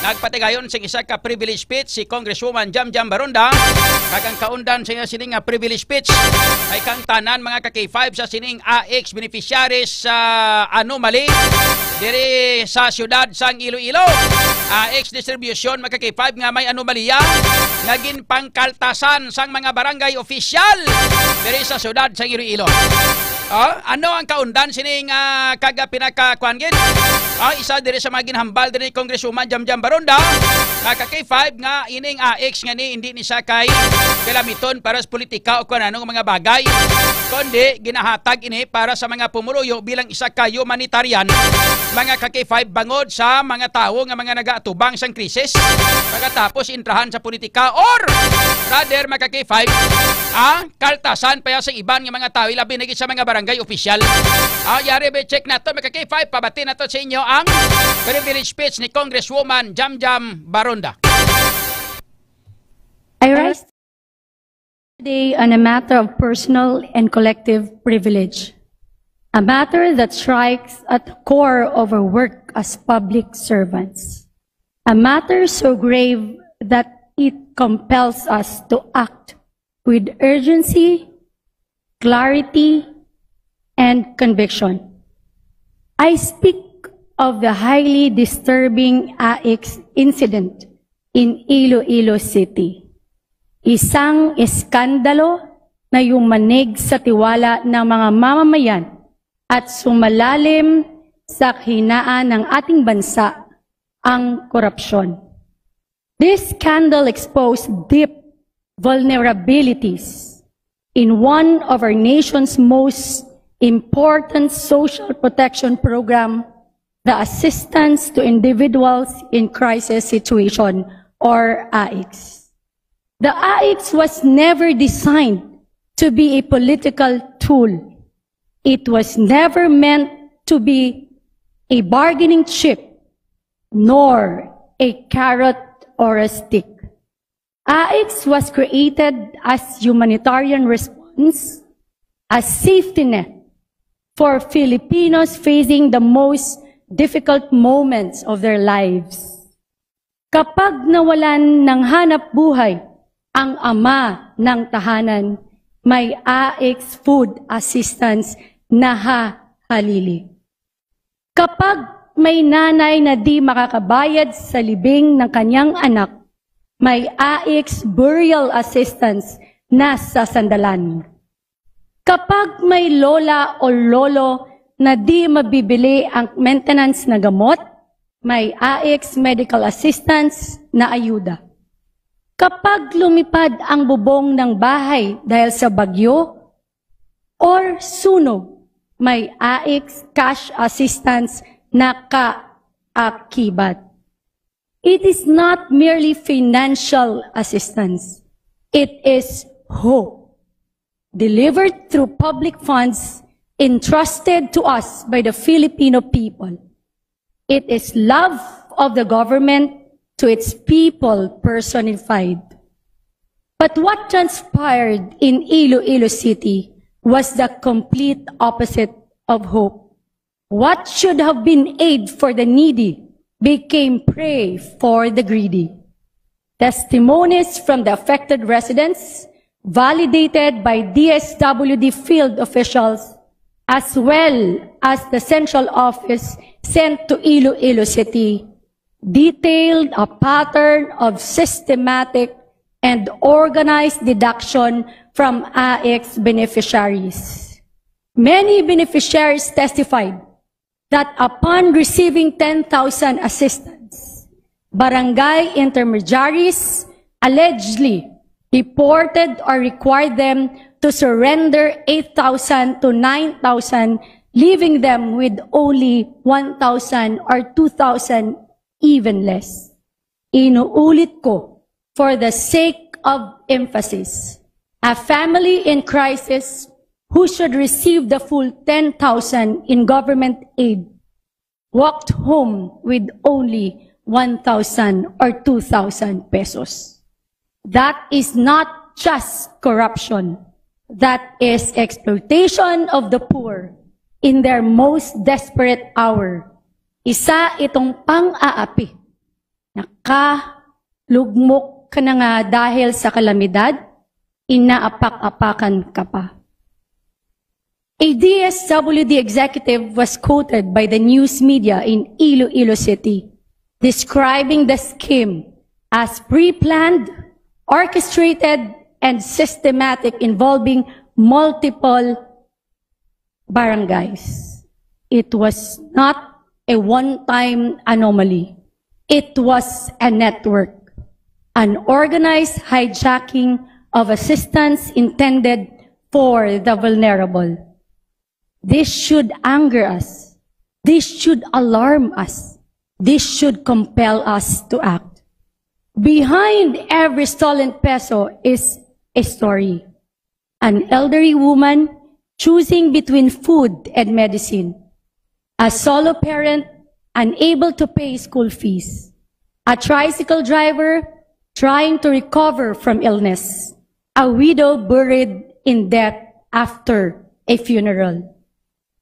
nagpatigayon sing isa ka privilege speech si Congresswoman Jamjam Baronda. Kagang kaundan sa sining privilege speech ay kang tanan mga ka-K5 sa sining AX beneficiaries sa anomaly diri sa siyudad sang Iloilo. AX distribution mga ka-K5 nga may anomalya naging pangkaltasan sang mga barangay official diri sa siyudad sang Iloilo. Ano ang kaundan sining kaga pinakakuan gid? Isa diri sa mga ginhambal diri Congresswoman Jamjam Baronda ka-K5 nga ining AX nga ni hindi ni siya kay kilamiton para sa politika o kung anong mga bagay kundi ginahatag ini para sa mga pumuluyo bilang isa ka humanitarian mga ka-K5 bangod sa mga tao nga mga nagaatubang sang krisis pagkatapos intrahan sa politika or rather mga ka-K5 kaltasan pa sa iban nga mga tao labi na sa mga barangay official. Yari be check nato mga ka-K5 pabati nato sa inyo ang privilege speech ni Congresswoman Jamjam Baronda. I rise today on a matter of personal and collective privilege, a matter that strikes at the core of our work as public servants, a matter so grave that it compels us to act with urgency, clarity, and conviction. I speak of the highly disturbing AX incident in Iloilo City. Isang eskandalo na yumanig sa tiwala ng mga mamamayan at sumalalim sa kahinaan ng ating bansa ang korupsyon. This scandal exposed deep vulnerabilities in one of our nation's most important social protection program, the Assistance to Individuals in Crisis Situation, or AICS. The AICS was never designed to be a political tool. It was never meant to be a bargaining chip, nor a carrot or a stick. AICS was created as humanitarian response, as safety net for Filipinos facing the most difficult moments of their lives. Kapag nawalan ng hanap buhay ang ama ng tahanan, may AICS food assistance na hahalili. Kapag may nanay na di makakabayad sa libing ng kanyang anak, may AICS burial assistance na sasandalan. Kapag may lola o lolo na di mabibili ang maintenance na gamot, may AICS medical assistance na ayuda. Kapag lumipad ang bubong ng bahay dahil sa bagyo or sunog, may AICS cash assistance na kaakibat. It is not merely financial assistance. It is hope, delivered through public funds entrusted to us by the Filipino people. It is love of the government to its people personified. But what transpired in Iloilo City was the complete opposite of hope. What should have been aid for the needy became prey for the greedy. Testimonies from the affected residents, validated by DSWD field officials, as well as the central office sent to Iloilo City, detailed a pattern of systematic and organized deduction from AX beneficiaries. Many beneficiaries testified that upon receiving 10,000 assistance, barangay intermediaries allegedly reported or required them to surrender 8,000 to 9,000, leaving them with only 1,000 or 2,000, even less. Inuulit ko for the sake of emphasis. A family in crisis who should receive the full 10,000 in government aid walked home with only 1,000 or 2,000 pesos. That is not just corruption. That is exploitation of the poor in their most desperate hour. Isa itong pang-aapi. Nakalugmok ka na nga dahil sa kalamidad, inaapak-apakan ka pa. A DSWD executive was quoted by the news media in Iloilo City, describing the scheme as pre-planned, orchestrated, and systematic, involving multiple barangays. It was not a one-time anomaly. It was a network, an organized hijacking of assistance intended for the vulnerable. This should anger us. This should alarm us. This should compel us to act. Behind every stolen peso is a story. An elderly woman choosing between food and medicine. A solo parent unable to pay school fees. A tricycle driver trying to recover from illness. A widow buried in debt after a funeral.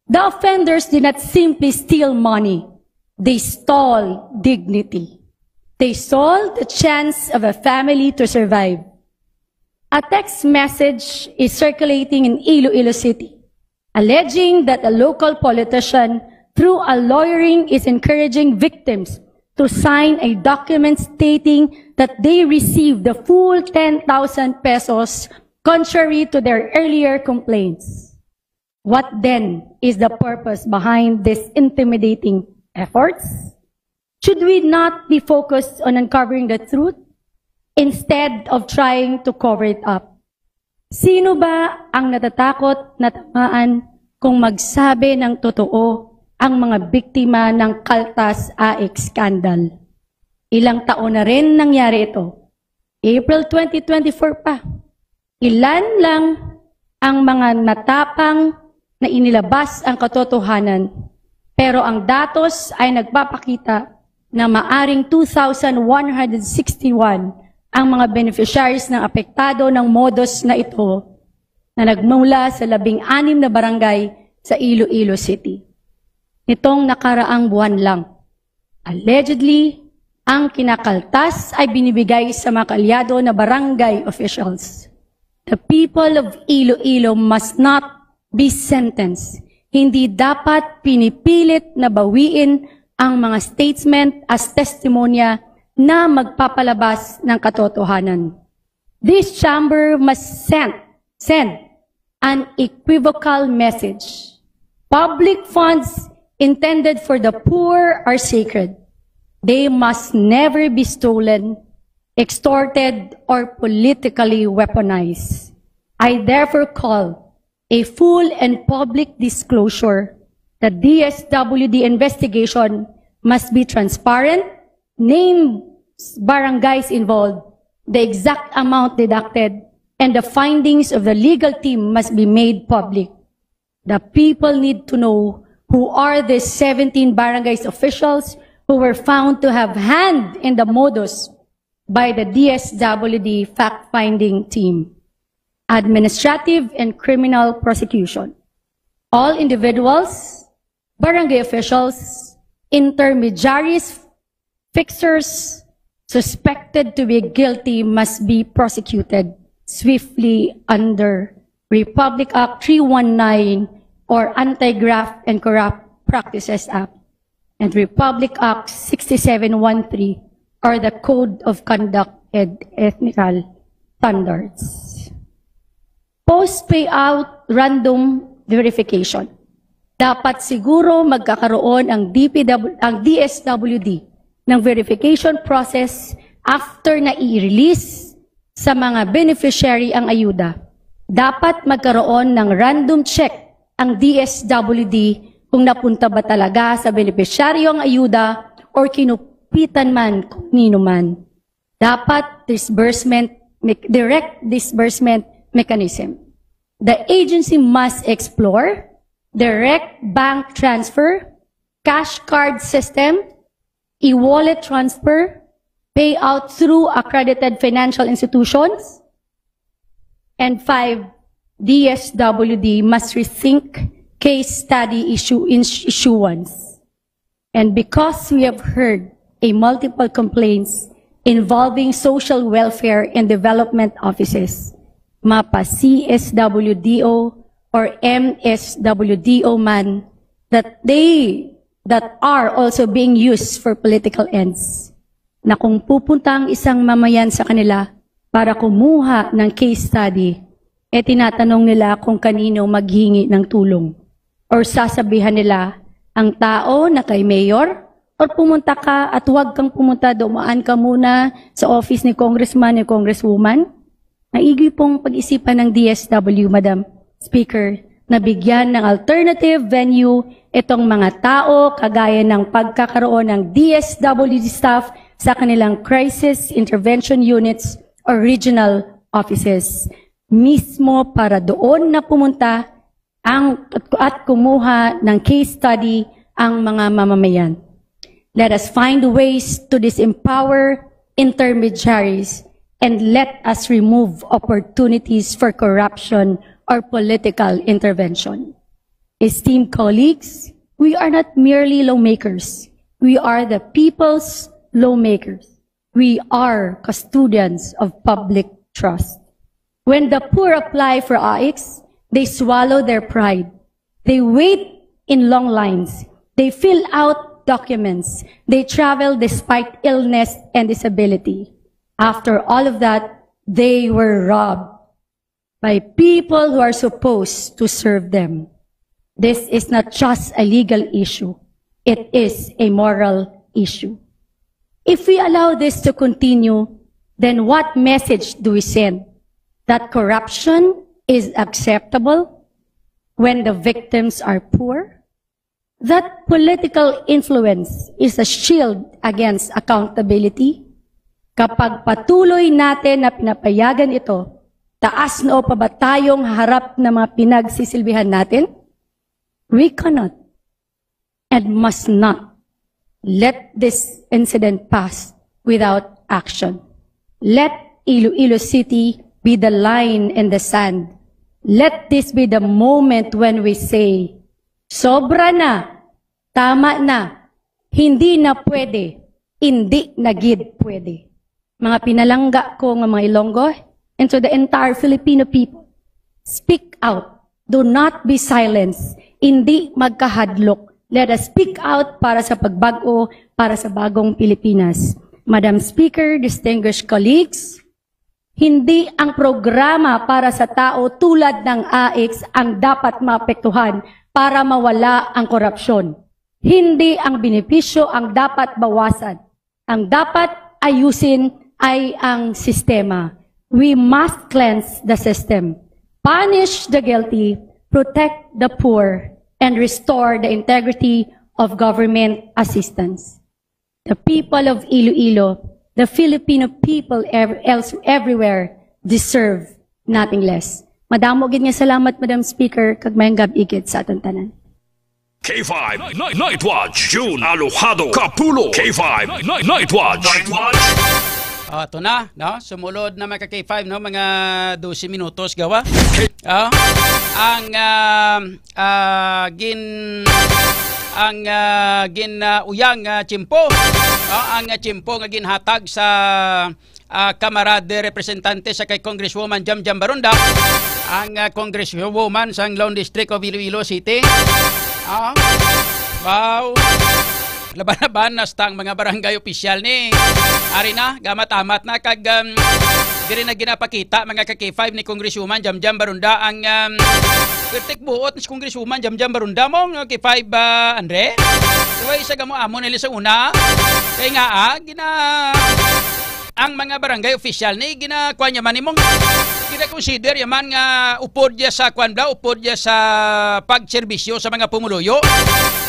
The offenders did not simply steal money. They stole dignity. They stole the chance of a family to survive. A text message is circulating in Iloilo City, alleging that a local politician, through a lawyering, is encouraging victims to sign a document stating that they received the full 10,000 pesos, contrary to their earlier complaints. What then is the purpose behind these intimidating efforts? Should we not be focused on uncovering the truth instead of trying to cover it up? Sino ba ang natatakot na tamaan kung magsabi ng totoo ang mga biktima ng Kaltas AX scandal? Ilang taon na rin nangyari ito. April 2024 pa. Ilan lang ang mga natapang na inilabas ang katotohanan, pero ang datos ay nagpapakita na maaring 2,161 ang mga beneficiaries ng apektado ng modus na ito na nagmula sa 16 na barangay sa Iloilo City. Nitong nakaraang buwan lang, allegedly, ang kinakaltas ay binibigay sa mga kaalyado na barangay officials. The people of Iloilo must not be sentenced. Hindi dapat pinipilit na bawiin ang mga statement as testimonya na magpapalabas ng katotohanan. This chamber must send an equivocal message. Public funds intended for the poor are sacred. They must never be stolen, extorted, or politically weaponized. I therefore call a full and public disclosure. The DSWD investigation must be transparent, name barangays involved, the exact amount deducted, and the findings of the legal team must be made public. The people need to know Who are the 17 barangays officials who were found to have hand in the modus by the DSWD fact-finding team? Administrative and criminal prosecution. All individuals, barangay officials, intermediaries, fixers, suspected to be guilty must be prosecuted swiftly under Republic Act 319 or Anti-Graft and Corrupt Practices Act and Republic Act 6713 or the Code of Conduct and Ethical Standards. Post-payout random verification. Dapat siguro magkakaroon ang DSWD ng verification process after na i-release sa mga beneficiary ang ayuda. Dapat magkaroon ng random check ang DSWD kung napunta ba talaga sa beneficiary ang ayuda or kinupitan man kung nino man. Dapat direct disbursement mechanism. The agency must explore direct bank transfer, cash card system, e-wallet transfer, payout through accredited financial institutions. And 5, DSWD must rethink case study issuance. And because we have heard multiple complaints involving social welfare and development offices, MAPA CSWDO or MSWDO man, that are also being used for political ends, na kung pupunta ang isang mamayan sa kanila para kumuha ng case study, tinatanong nila kung kanino maghingi ng tulong. Or sasabihan nila ang tao na kay mayor, or pumunta ka at huwag kang pumunta, dumaan ka muna sa office ni congressman, ni congresswoman. Maigi pong pag-isipan ng DSW, Madam Speaker, na bigyan ng alternative venue itong mga tao kagaya ng pagkakaroon ng DSWD staff sa kanilang crisis intervention units or regional offices. Mismo para doon na pumunta at kumuha ng case study ang mga mamamayan. Let us find ways to disempower intermediaries and let us remove opportunities for corruption or political intervention. Esteemed colleagues, we are not merely lawmakers. We are the people's lawmakers. We are custodians of public trust. When the poor apply for AIX, they swallow their pride. They wait in long lines. They fill out documents. They travel despite illness and disability. After all of that, they were robbed by people who are supposed to serve them. This is not just a legal issue. It is a moral issue. If we allow this to continue, then what message do we send? That corruption is acceptable when the victims are poor? That political influence is a shield against accountability? Kapag patuloy natin na pinapayagan ito, taas na o pa ba tayong harap na mga pinagsisilbihan natin? We cannot and must not let this incident pass without action. Let Iloilo City be the line in the sand. Let this be the moment when we say, sobra na, tama na, hindi na pwede, hindi na gid pwede. Mga pinalangga ko ng mga Ilonggo, and to the entire Filipino people, speak out. Do not be silenced. Hindi magkahadlok. Let us speak out para sa pagbago, para sa bagong Pilipinas. Madam Speaker, distinguished colleagues, hindi ang programa para sa tao tulad ng AIX ang dapat maapektuhan para mawala ang korupsyon. Hindi ang benepisyo ang dapat bawasan. Ang dapat ayusin ay ang sistema. We must cleanse the system, punish the guilty, protect the poor, and restore the integrity of government assistance. The people of Iloilo, the Filipino people everywhere deserve nothing less. Madamo gid nga salamat, Madam Speaker, kag mayong gab-igit sa atong tanan. K5 Night Watch. June Alojado Capulo. K5 Night Watch. Ito na, no? Sumulod na mga K5, no? Mga 12 minutos gawa. Ang uyang chimpo. Ang chimpo nga ginhatag sa kamarade representante sa kay Congresswoman Jamjam Barunda. Ang Congresswoman sa Lone District of Iloilo City. Wow. Laban-laban na stang mga barangay opisyal ni ari na gamat-amat na kag diri na ginapakita mga ka-K5 ni Congresswoman Jamjam Barunda ang kritik buot ni Congresswoman Jamjam Barunda mong K5 Andre way sa gamo amo nila sa una kay nga ang mga barangay opisyal ni ginakuha niya man imong gina-consider yaman nga upod niya sa kwanbla upod niya sa pagserbisyo sa mga pumuluyo.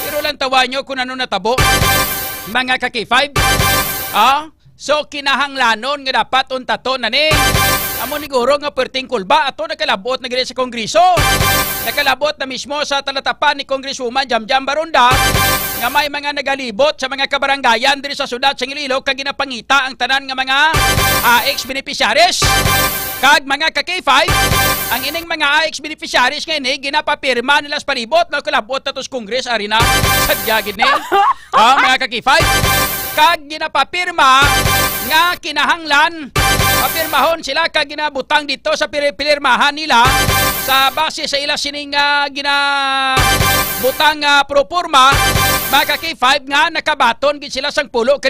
Pero lang tawa nyo kung ano natabo mga ka-K5. So kinahanglanon nga dapat untato na ni amo ni guro nga perting kulba ato nakalabot na gid sa Kongreso. Nakalabot na mismo sa talatapan ni Congresswoman Jamjam Barunda nga may mga nagalibot sa mga kabarangayan diri sa syudad sa Iloilo kag ginapangita ang tanan nga mga AX beneficiaries. Kag mga ka-K5 ang ining mga AX beneficiaries nga ini ginapapirma nila sa palibot na kalabot na tos Kongres arena sadya gid ni mga ka-K5 kag ginapapirma nga kinahanglan papirmahon sila kag ginabutang dito sa pirmahan nila sa base sa ila sining ginabutang proporma mga ka-K5 nga nakabaton gid sila sang 10,000.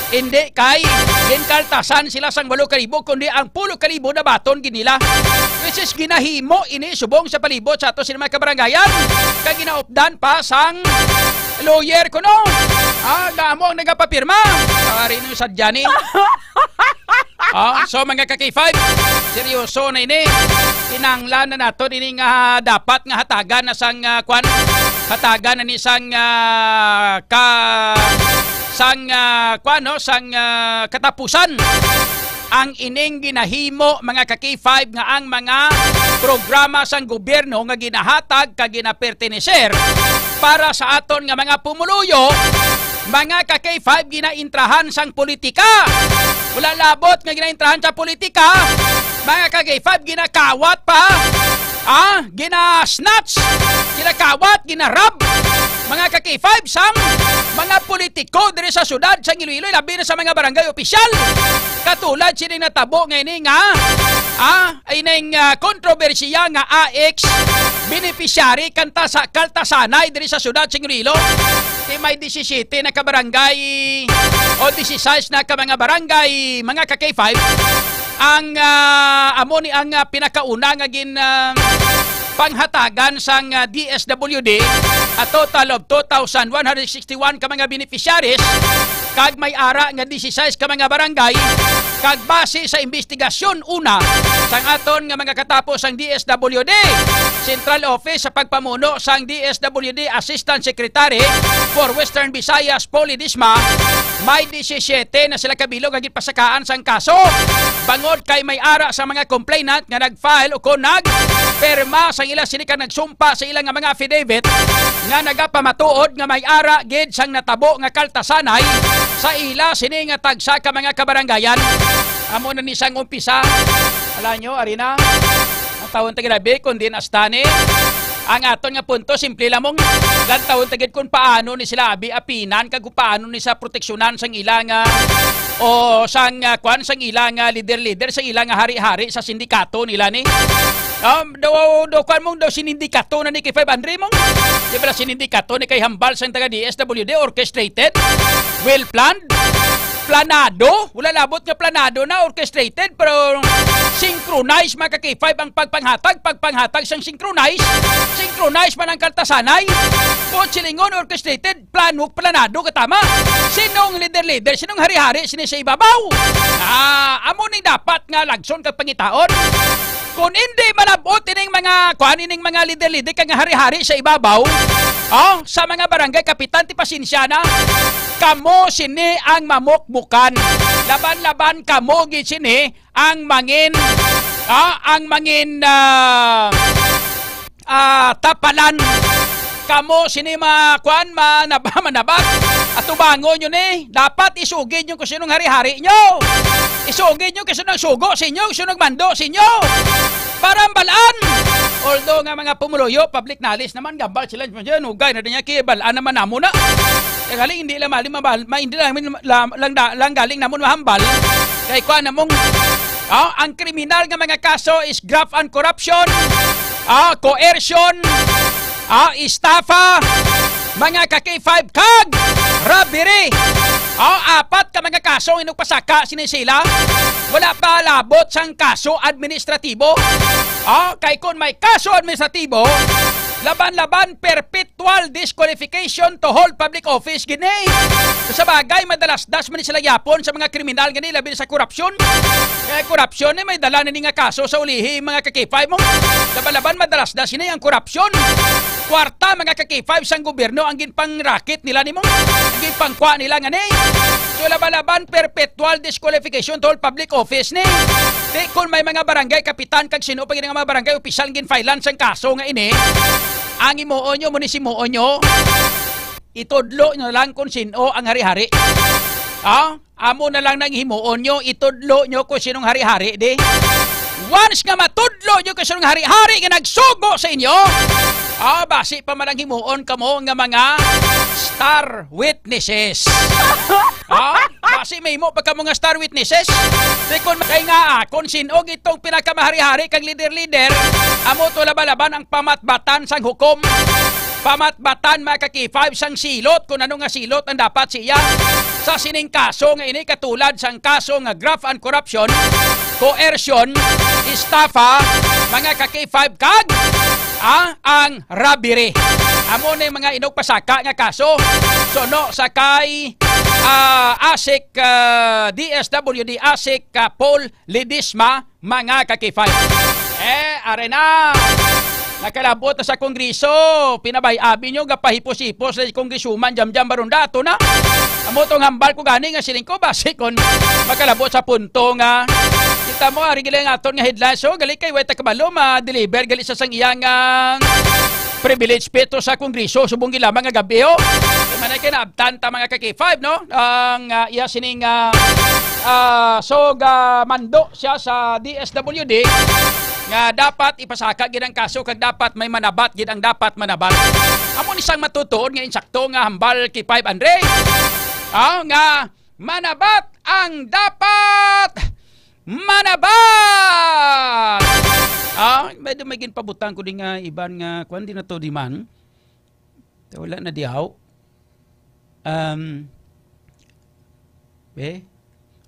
Hindi kay ginkaltasan sila sang 8,000 kundi ang 10,000 na baton ginila. Which is ginahimo ini subong sa palibot sa ato sila mga kabarangayan. Kag ginaupdan pa sang lawyer ko no. Damo ang nagapapirma. Ari no sadya ni. So mga ka-K5, seryoso na ini. Kinanglan na nato ini nga dapat nga hatagan na sang hatagan na ni sang katapusan ang ining ginahimo mga ka-K5 nga ang mga programa sang gobyerno nga ginahatag kag ginaperteneser para sa aton nga mga pumuluyo mga ka-K5 ginaintrahan sang politika. Wala labot nga ginaintrahan sa politika. Mga ka-K5 ginakawat pa. Gina-snatch, ginakawat, ginarab. Mga ka-K5 sang mga politiko diri sa syudad sa Iloilo labi na sa mga barangay opisyal. Katulad sining natabo ngayon nga ining kontrobersiya nga AX beneficiary kanta sa kaltasanay diri sa syudad sa Iloilo. May 17 na kabarangay o 16 na ka mga barangay mga ka-K5 ang amo ni ang pinakauna nga panghatagan sang DSWD a total of 2,161 ka mga beneficiaries kag may ara nga 16 ka mga barangay kag base sa investigasyon una sang aton nga mga katapos ang DSWD Central Office sa pagpamuno sang DSWD Assistant Secretary for Western Visayas Polydisma may 17 na sila kabilog nga gipasakaan sang kaso bangod kay may ara sa mga complainant nga nag-file o kung nag-perma sang ila sini kang nagsumpa sa ilang nga mga affidavit nga nagapamatuod nga may ara gid sang natabo nga kaltasanay sa ila sini nga tagsa ka mga kabarangayan. Amo na ni sang umpisa. Ala nyo, arina. Ang taon tagrabe kundi astane. Ang aton nga punto simple lamong lan taon tagid kun paano ni sila apinan kag paano ni sa proteksyonan sang ilang o sang sang ilang leader sang ilang hari-hari sa sindikato nila ni. Do kwan mong daw sinindikato na ni kay 500 mong. Di ba sinindikato ni kay hambal sang taga DSWD orchestrated, well planned, planado, wala labot nga planado na orchestrated pero synchronize mga ka-K5 ang pagpanghatag sang synchronize man ang kaltasanay o silingon orchestrated planado katama sinong leader sinong hari-hari sini sa ibabaw amo ni dapat nga lagson kag pangitaon kung hindi malabot ining mga leader kag hari-hari sa ibabaw sa mga barangay kapitan ti pasensya na kamo sini ang mamukbukan laban-laban kamo gid sini ang mangin tapalan kamo sinima kuan manabag at tubangon yun dapat isugid nyo kung sinong hari-hari nyo. Isugid nyo kung sinong sugo sa inyo, kung sinong mando sa inyo. Para balaan. Although nga mga pumuluyo, public knowledge naman, gambal sila dyan, hugay na niya, kaya balaan naman namo na. Kaya galing, hindi lang galing namon mahambal. Kaya kuha namong, ang kriminal nga mga kaso is graft and corruption, coercion, estafa, mga ka-K5 kag, robbery. Apat ka mga kaso ang inugpasaka sinisila. Wala pa labot sang kaso administratibo. Kay kung may kaso administratibo, laban-laban perpetual disqualification to hold public office gini. Sa bagay madalas-das man sila yapon sa mga kriminal gini labi sa korupsyon. Kaya korupsyon may dala na nga kaso sa ulihi mga ka-K5 mo. Laban-laban madalas-das ini ang korupsyon. Kwarta mga ka-K5 sang gobyerno ang ginpang-racket nila nimo. Ang ginpangkwa nila nga ni. So laban-laban perpetual disqualification to hold public office ni. Di kung may mga barangay kapitan kag sino pag nga mga barangay opisyal ginfailan sang kaso nga ini. Ang imuon nyo, munisimuon nyo, itudlo nyo lang kung sino ang hari-hari. Amo na lang nang himuon nyo, itudlo nyo kung sinong hari-hari, di. Once nga matudlo nyo kung sinong hari-hari nga nagsugo sa inyo, basi pa man ang himuon kamo nga mga star witnesses. Basi may mo pagka mga star witnesses. Di kung kay nga kung sino itong pinakamahari-hari kang leader-leader, amo to laban-laban ang pamatbatan sang hukom. Pamatbatan mga ka-K5 sang silot kung ano nga silot ang dapat siya. Sa sining kaso nga ini katulad sang kaso nga graft and corruption, coercion, estafa, mga ka-K5 kag ang robbery. Amo na mga inugpasaka nga kaso. So no sakay ASIC DSWD ASIC Paul Ledesma mga ka-K5. Arena nakalabot na sa kongreso, pinabay-abi nyo, gapahipos-hipos sa kongresuman, jam-jam barundato na. Amo tong hambal ko gani nga siling ko, basi kon makalabot sa punto nga. Kita mo, ari gali nga aton nga headline, so gali kay Weta Kabalo, ma-deliver, gali sa sang iyang privilege peto sa kongreso, subong gilamang nga gabi, Manay kay naabtan ta mga ka-K5, no? Ang iya sining mando siya sa DSWD, nga dapat ipasaka gid ang kaso kag dapat may manabat gid ang dapat manabat. Amo ni sang matutuon nga insakto nga hambal K5 Andre. Nga manabat ang dapat manabat. Medyo may ginpabutang ko din nga iban nga kuan din na to di man. Wala na diaw.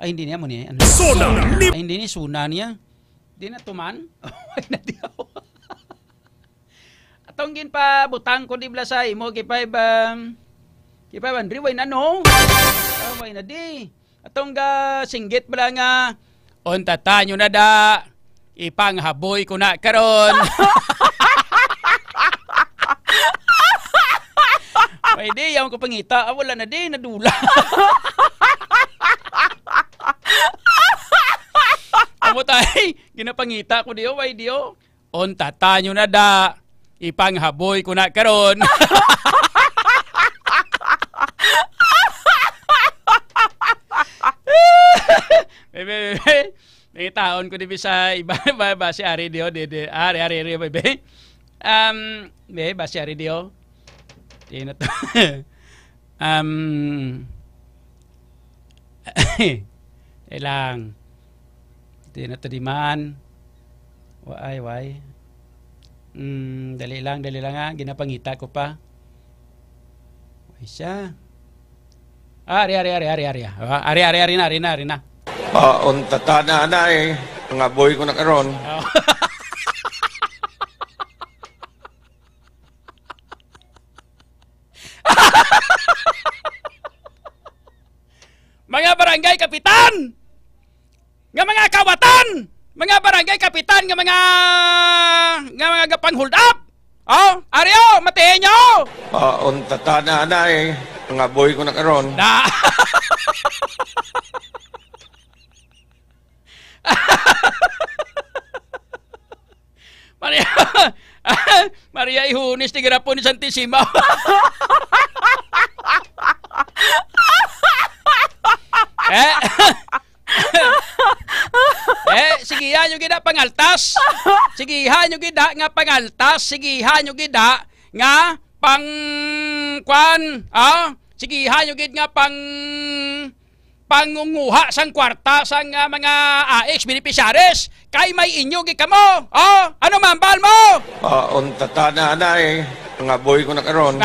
Hindi niya mo niya. Hindi ni suna niya. Di na tuman. Ay na diyaw. Atong gin pa butang ko di blasay mo K5 Andre way na no. Way na di. Atong singgit bala nga untata nyo na da ipanghaboy ko na karon. Way di yaw ko pangita wala na di nadula. Amo tay, ginapangita ko diyo, way diyo. Untata nyo na da, ipanghaboy ko na karon. May taon ko di bisa iba si Ari diyo, Ari, bebe. Ba si Ari diyo. Di na to. Lang. Di na to di man. Why? Dali lang nga. Ginapangita ko pa. Why siya? Ari na. Untata na Nga boy ko na karon. Mga barangay kapitan! Nga mga kawatan, mga barangay kapitan, nga mga gapang hold up. Aryo, matiin nyo. Untata na nga boy ko na karon. Maria Ihunis ni Garapon ni Santissima. Sigihan yung gida pangaltas. Sigihan yung gida nga pangaltas. Sigihan yung gida nga pangkwan. Sigihan yung gida nga pangunguha sang kwarta sang mga AX beneficiaries. Kay may inyo gika mo. Ano mambal mo? Untata na anay. Mga boy ko na karon.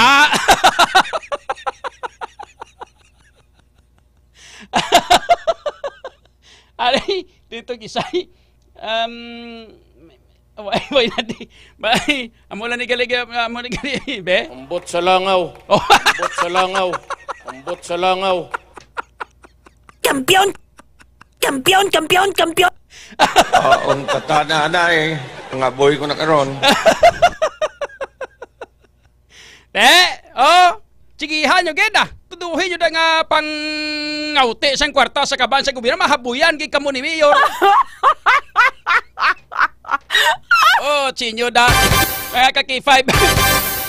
Alay, dito gisay. Wait natin. Amula ni gali, be? Ambot sa langaw. Ambot sa langaw. Ambot sa langaw. Kampiyon! Kampiyon! Kampiyon! Kampiyon! Untata na anay. Mga boy ko na karon. Sigihan nyo geda. Tuduhin nyo na nga pang ngauti sang kwarta sa kaban sa gobyerno. Mahabuyan gid kamo ni Mayor. Sinyo da. Kaya ka K5.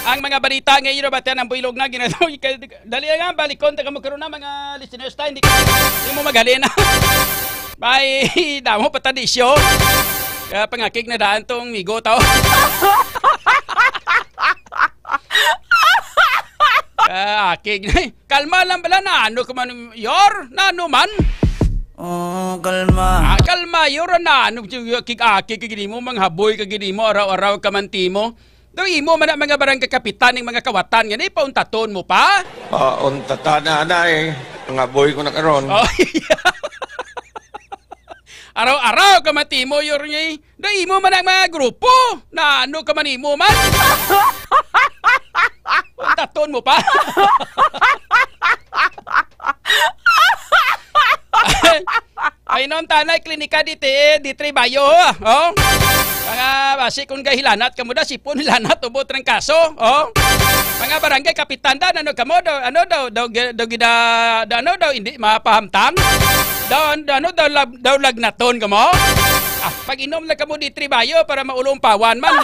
Ang mga balita ngayon ba ang builog na ginagawa. Dali nga balikon ta kamo karon na mga listeners tayo. Hindi mo magalin. Bye. Damo patadisyo. Kaya pangakig na daan tong migo tao. Akig na. Kalma lang bala na ano ka man yor na ano man. Kalma. Kalma yor na ano akig gini mo manghaboy ka gini mo araw-araw ka man timo. Do imo man mga barangay kapitan ng mga kawatan ngani pauntaton mo pa? Untata na anay. Mga boy ko na karon. Araw-araw ka man timo yor ni. Do imo man ang mga grupo na ano ka man imo man. Taton mo pa. Ay non tanay klinika di Bayo. Mga basi kung gahilanat kamo da sipon hilanat ubot ng kaso. Mga barangay kapitan da ano kamo daw hindi mapahamtang. Daw lagnaton kamo. Pag inom lang kamo di Bayo para maulong pawan man.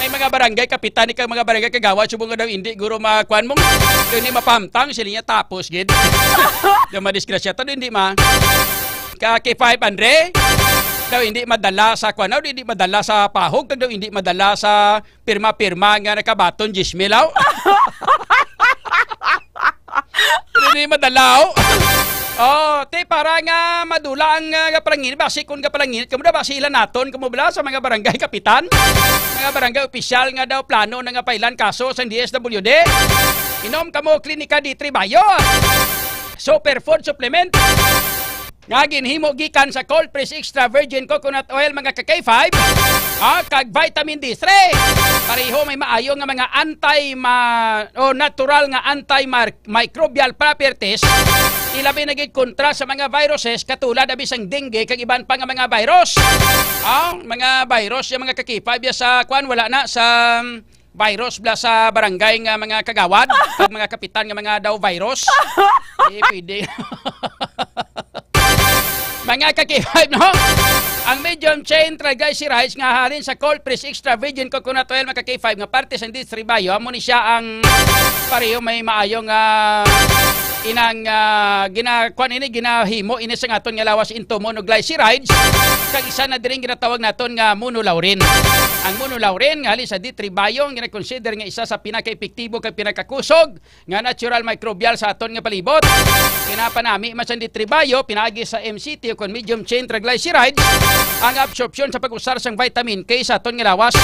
May mga barangay kapitan ikaw mga barangay kagawa subong daw hindi guro makuan mong hindi mapahamtang sila niya tapos gid. Daw madisgrasya to hindi ka K500 daw hindi madala sa kuan daw hindi madala sa pahog daw hindi madala sa pirma-pirma nga nakabaton 10,000 law. Hindi madalaw. Para nga madula ang palangin. Basi kung kapalangin, kamo da basi ilan naton, kamo bala sa mga barangay kapitan, mga barangay opisyal nga daw plano na nga pailan kaso sa DSWD. Inom kamo klinika di Bayo. Superfood supplement. Nga ginhimo gikan sa cold press extra virgin coconut oil mga ka-K5. Kag vitamin D3. Pareho may maayo nga mga natural nga antimicrobial properties. Ilabi naging kontra sa mga viruses katulad abisang dengue kag iban pa nga mga virus. Mga virus yung mga ka-K5 sa kwan wala na sa virus bla sa barangay nga mga kagawad kag mga kapitan nga mga daw virus. Pwede. Mga ka-K5 no? Ang medium chain triglycerides nga halin sa cold press extra virgin coconut oil mga ka-K5 nga parte sa Bayo amo ni siya ang pareho may maayong inang ginahimo ini sa aton nga lawas into monoglycerides kag isa na diring ginatawag naton nga monolaurin. Ang monolaurin nga halin sa Bayo nga consider nga isa sa pinaka-epektibo kag pinakakusog nga natural microbial sa aton nga palibot. Pinapanami man sa Bayo pinaagi sa MCT kon medium chain triglycerides ang absorption sa pag-usar sang vitamin K sa aton nga lawas.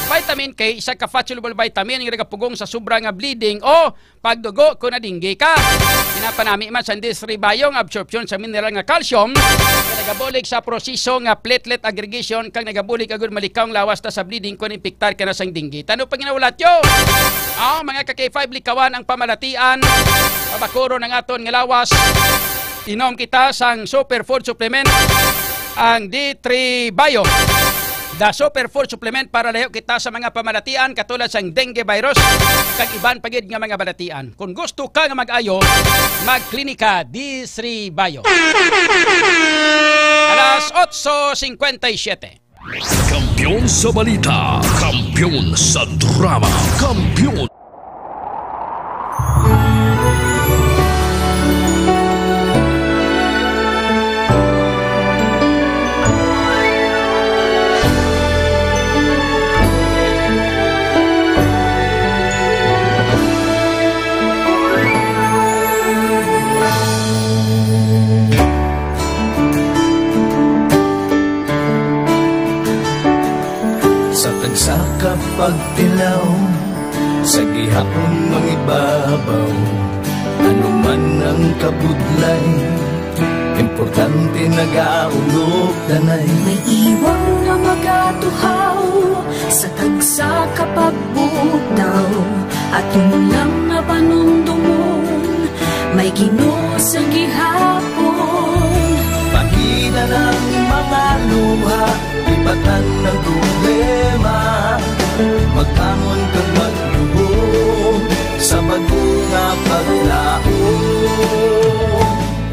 Vitamin K isa ka fat soluble vitamin nga nagapugong sa sobra nga bleeding o pagdugo kung nadinggi ka. Pinapanami man sa Bayo ang absorption sa mineral nga calcium nga nagabulig sa proseso nga platelet aggregation kag nagabulig agud malikaw ang lawas ta sa bleeding kung impektar ka na sang dinggi. Tano pag ginawulat yo? Mga ka-K5 likawan ang pamalatian pabakuro ng aton nga lawas. Inom kita sang superfood supplement ang D3 Bayo. The superfood supplement para layo kita sa mga pamalatian katulad sang dengue virus kag iban pagid nga mga balatian. Kung gusto ka nga mag-ayo, magklinika D3 Bayo. Alas 8:57. Kampiyon sa balita, kampiyon sa drama, kampiyon. Sa kapagtilaw, sa gihapon ng ibabaw, ano man ang kabudlay, importante nagaulog danay. May iwang nga magatuhaw, sa tagsa kapagbutaw, at lang nga panumdumon, may Ginoo sa gihapon. Pahina ng mga luha, lipatan ng problema, magbangon kang magluhod sa bagunga paglaon.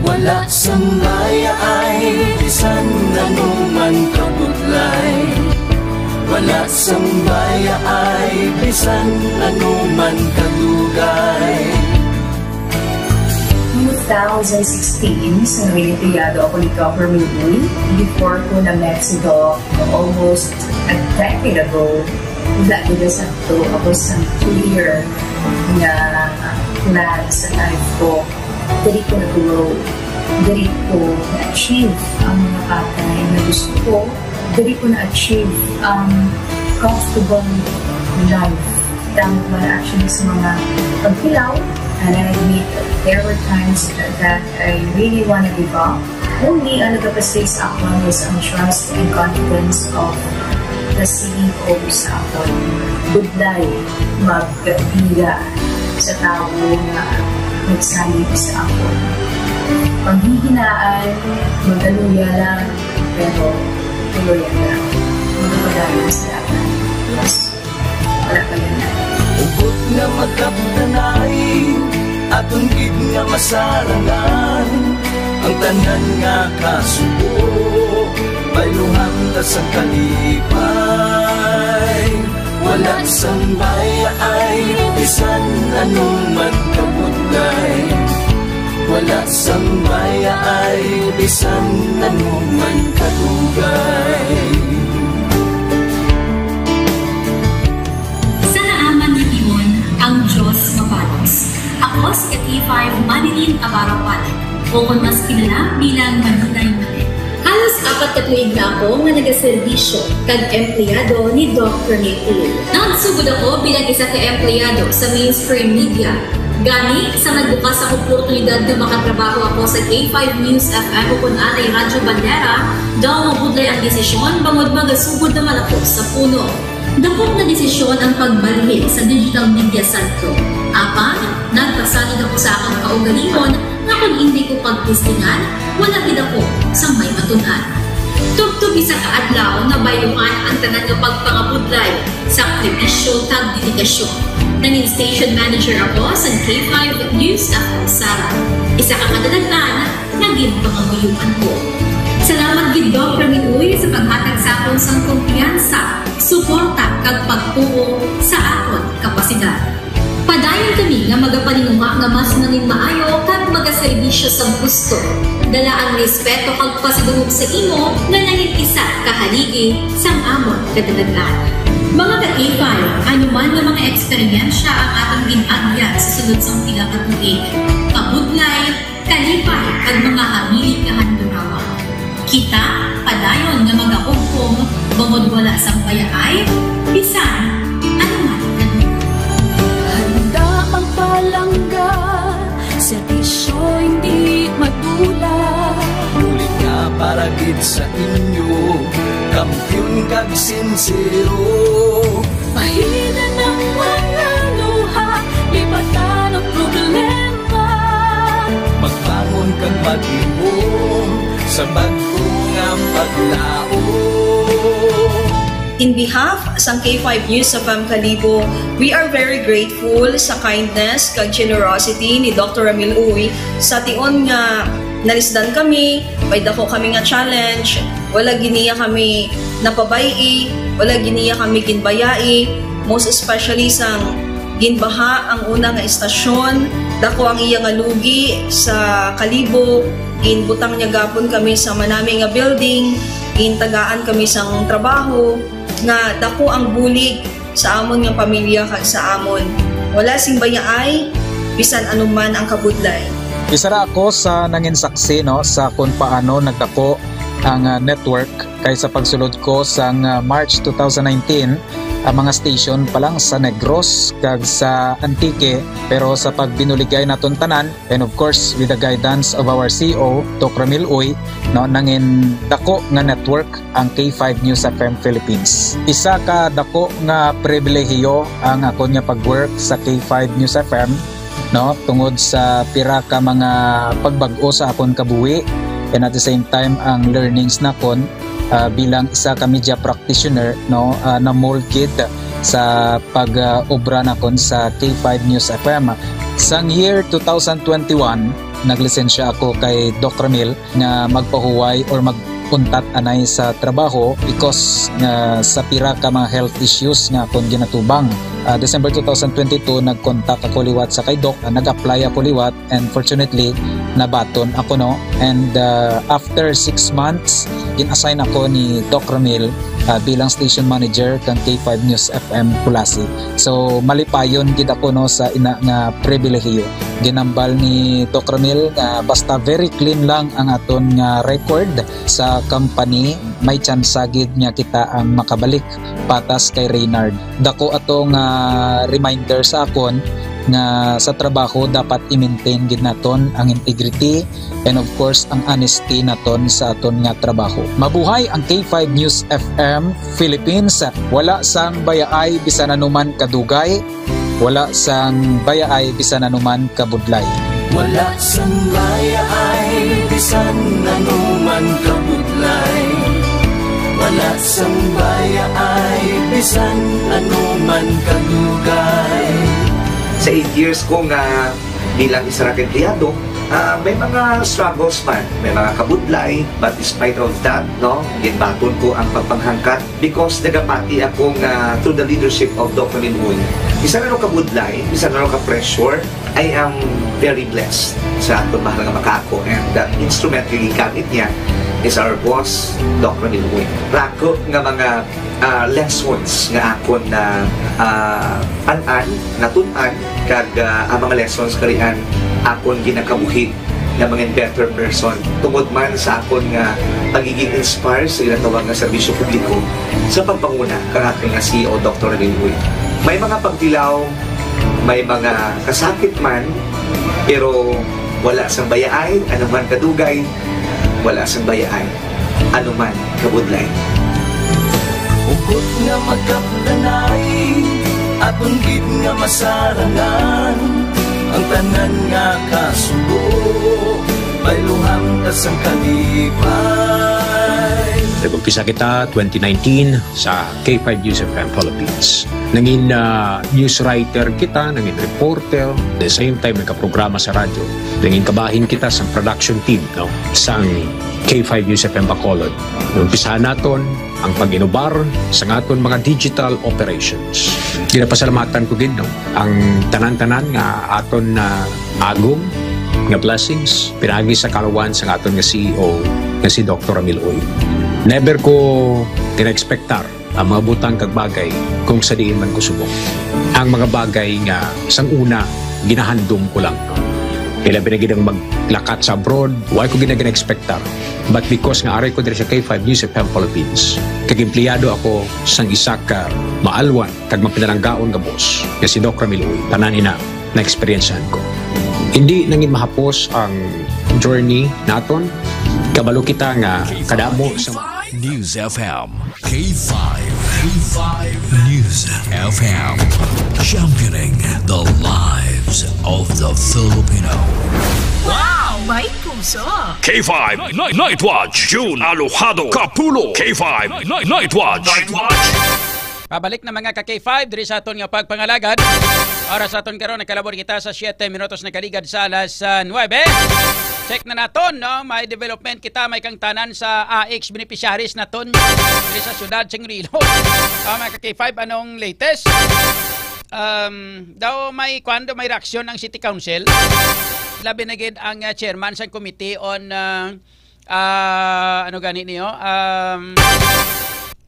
Wala sambaya ay bisan nanuman kabudlay, wala sambaya ay bisan nanuman kadugay. 2016, sa Olimpiado ako ni Government Uy. Before ko na Mexico, almost a decade ago, dahil sa to, ako sa clear na plan sa life ko. Dali ko nag-grow. Dali ko na-achieve ang mga patay na gusto ko. Dali ko na-achieve ang comfortable life. Dahil wala actually sa mga pagkilaw. And I admit there were times that I really want to give up. Only ang nagpapastate sa ako is ang trust and confidence of the CEO sa ako. Budlay, magbiga sa tao na nagsalit sa ako. Panghihinaan, magaluya lang, pero tuloy lang. Magpadayon sa akin. Yes, wala pa yan na. Ubot nga magkaptanay, atong gid nga masarangan, ang tanan nga kasubo, bayluhan ta sa kalipay. Wala sambaya ay bisan anuman kabudlay, wala sambaya ay bisan anuman kadugay. Ang Diyos mapalos. Ako si K5 Manilin Abarapan, o kung mas kilala bilang Manunay Manin. Halos 4 na tuig na ako nga nagaserbisyo kag empleyado ni Dr. Nick. Nagsugod ako bilang isa ka empleyado sa mainstream media. Gani sa nagbukas ang oportunidad na makatrabaho ako sa K5 News FM o kung atay Radyo Bandera, daw mabudlay ang desisyon bangod magasugod naman ako sa puno. Dapot na desisyon ang pagbalhin sa digital media sentro. Apan, nagpasalid ako sa akong kaugalingon na kung hindi ko pagtistingan, wala din ako sa may matunan. Tugtog isa kaadlaw na bayuhan ang tanan ng pagpangabudlay sa aktivisyo tag dedikasyon. Nanging station manager ako sa K5 News FM Sara. Isa ka kadadagnan, naging pangabuyuan ko. Salamat gid Dr. Uy sa paghatag sa akon sang kumpiyansa, suporta kag pagtuo sa akon kapasidad. Padayon kami nga magapaninunga nga mas nanging maayo kag magaserbisyo sa gusto. Dala ang respeto kag pasidungog sa imo nga nanging isa kahaligi sang amon kadadagnan. Mga ka-K5, anuman nga mga eksperyensya ang atong ginagyan sa sunod sang pila ka tuig. Kabudlay, kalipay kag mga hamilig nga handurawa. Kita, padayon nga mag-augpong, bangod wala sang payaay, bisan, anuman ganun. Handa ang palangga, servisyo hindi madula. Ulit nga para gid sa inyo, kampiyon kag sincero. Mahina ng mga luha, lipatan ang problema. Magbangon kag mag-iwong sa bagong nga paglaon. in behalf sa K5 News FM Kalibo, we are very grateful sa kindness kag generosity ni Dr. Ramil Uy sa tion nga nalisdan kami, may dako kami nga challenge, wala giniya kami napabayi, wala giniya kami ginbayai, most especially sang ginbaha ang una nga istasyon, dako ang iya nga lugi sa Kalibo, ginbutang niya gapon kami sa manami nga building, gintagaan kami sang trabaho, nga dako ang bulig sa amon nga pamilya kag sa amon. Wala sing bayaay, bisan anuman ang kabudlay. Isa ra ako sa nangin saksi no sa kung paano nagdako ang network kay sa pagsulod ko sang March 2019 ang mga station pa lang sa Negros kag sa Antique, pero sa pagbinuligay naton tanan and of course with the guidance of our CEO Dr. Ramil Uy no nangin dako nga network ang K5 News FM Philippines. Isa ka dako nga pribilehiyo ang ako nga pagwork sa K5 News FM no tungod sa pira ka mga pagbag-o sa akon kabuhi and at the same time ang learnings nakon bilang isa ka media practitioner no na molded sa pag-obra nakon sa K5 News FM. Sang year 2021 naglisensya ako kay Doc Ramil nga magpahuway or magpuntat anay sa trabaho because sa pira ka mga health issues nga akong ginatubang. December 2022 nag-contact ako liwat sa kay Doc, nag-apply ako liwat and fortunately nabaton ako no, and after 6 months gin-assign ako ni Doc Ramil bilang station manager kang K5 News FM Kulasi. So malipayon gid ako no sa ina nga pribilehiyo. Ginambal ni Doc Ramil basta very clean lang ang aton nga record sa company, may chance gid nga kita ang makabalik patas kay Reynard. Dako atong reminder sa akon nga sa trabaho dapat i-maintain gid naton ang integrity and of course ang honesty naton sa aton nga trabaho. Mabuhay ang K5 News FM Philippines. Wala sang bayaay bisan anuman kadugay, wala sang bayaay bisan anuman kabudlay. Wala sang bayaay bisan anuman kabudlay. Wala sang bayaay bisan anuman kadugay. Sa 8 years ko nga bilang isa ra empleyado, may mga struggles man, may mga kabudlay, but despite of that, no, ginbaton ko ang pagpanghangkat because nagapati ako nga through the leadership of Dr. Ramil Uy. Isa na kabudlay, isa na ka-pressure, I am very blessed sa atong mahal nga makako, and the instrument nga gigamit niya is our boss, Dr. Ramil Uy. Rako nga mga lessons nga akon na natun-an kag ang mga lessons karian akon ginakabuhi na mga better person tungod man sa akon nga pagiging inspired sa ginatawag nga serbisyo publiko sa pagpanguna kang aking nga CEO Dr. Ramil Uy. May mga pagtilaw, may mga kasakit man, pero wala sang bayaay, anuman kadugay, wala sang bayaay, anuman kabudlay. Ukot nga magkapdanay, aton gid nga masarangan, ang tanan nga kasubo, bayluhang kasang kalipay. Nag-umpisa kita 2019 sa K5 News FM Philippines. Nangin news writer kita, nangin reporter, at the same time nagka-programa sa radyo. Nangin kabahin kita sa production team no, sa K5 News FM Bacolod. Umpisahan naton ang pag-inubar sa aton mga digital operations. Ginapasalamatan ko din no, ang tanan-tanan nga aton na agong nga blessings pinagi sa kalawan sa aton nga CEO nga si Dr. Ramil Uy. Never ko tinexpectar ang mga butang kag bagay kung sa diin man ko subok. Ang mga bagay nga sang una ginahandom ko lang no. Kaya binagidang maglakat sa abroad, why ko ginag-expectar. But because nga aray ko din sa K5 News FM Philippines, kag-empleyado ako sang isa ka maalwan kag mapinalanggaon nga boss, nga si Doc Ramil Uy, tanan ina na-experiencehan ko. Hindi nangin mahapos ang journey naton, kabalo kita nga kadamo sa News FM K5 News FM, championing the lives of the Filipino. Wow! may puso. K5 Night Watch. June Alojado Capulo. K5 Night Watch. Pabalik na mga ka-K5 diri sa aton nga pagpangalagad. Oras sa aton karon nakalabor kita sa 7 minutos na kaligad sa alas 9. Check na naton, no? May development kita, may kang tanan sa AX beneficiaries naton diri sa syudad Chengrilo. Mga ka-K5, anong latest? Daw may kwando may reaksyon ang City Council. Labi na gid ang chairman sa committee on ano gani niyo?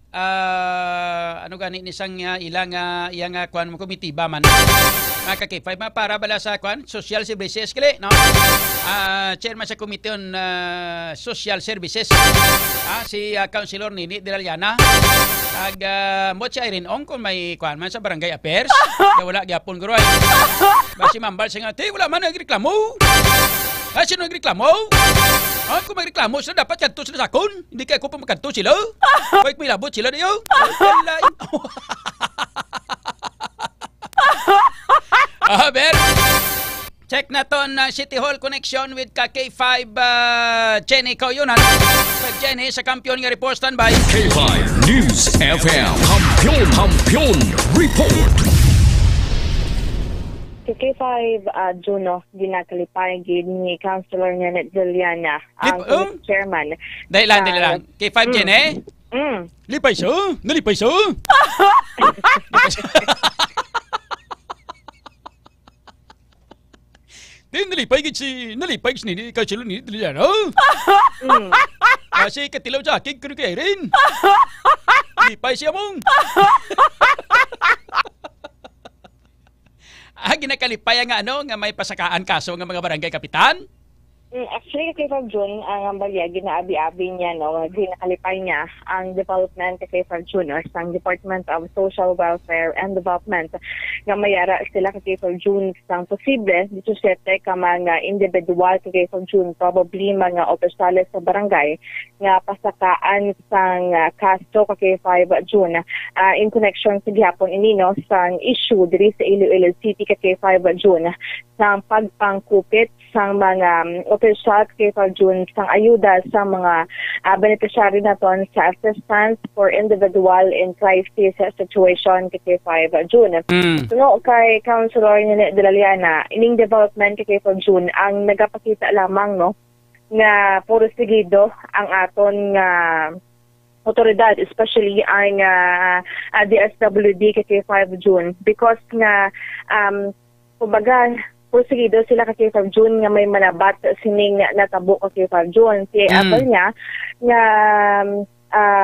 Ano gani ni sang ilang iyang kwan mo komitiba man mga ka-K5 para bala sa kwan social services kali no chairman sa committee on social services si Councilor Nini Dilaliana ag mo siya rin kung may kwan man sa barangay affairs na wala gyapon guroy basi mambal sa nga wala man nagreklamo sino nagreklamo? Kung magreklamo sila, dapat kanto sila sa akon. Hindi kaya ko pa magkanto sila. Wait, may labot sila niyo. Ber, check na to na City Hall connection with K5 Jenny Kauyonan. Jenny sa kampiyon nga report standby. K5 News FM. Kampiyon report. K5 Juno ginakalipay gid ni Councilor Janet Juliana ang chairman. Dahil lang. K5 Jenny? Lipay siya? Nalipay siya? Nalipay si ni Councilor ni Juliana. Kasi katilaw sa akin kung kaya rin. Lipay siya mong. Ginakalipay nga nga may pasakaan kaso ng mga barangay kapitan? Actually, K5 June, ang balya, ginaabi-abi niya, ginakalipay niya ang development K5 June or ang Department of Social Welfare and Development nga mayara sila K5 June sang posible dito sete ka mga individual K5 June, probably mga opisyales sa barangay nga pasakaan sang kaso K5 June in connection sa gihapon inino sang issue diri sa Iloilo City K5 June sang pagpangkupit sang mga opisyal K5 June sang ayuda sa mga beneficiary naton sa assistance for individual in crisis situation K5 June. So kay Councilor Janet Dilaliana, ining development K5 June ang nagapakita lamang nga puro sigido ang aton nga otoridad, especially ang DSWD K5 June because nga kumbaga porsigido sila kay K5 June nga may manabat sining natabo kay K5 June. Si apple niya nga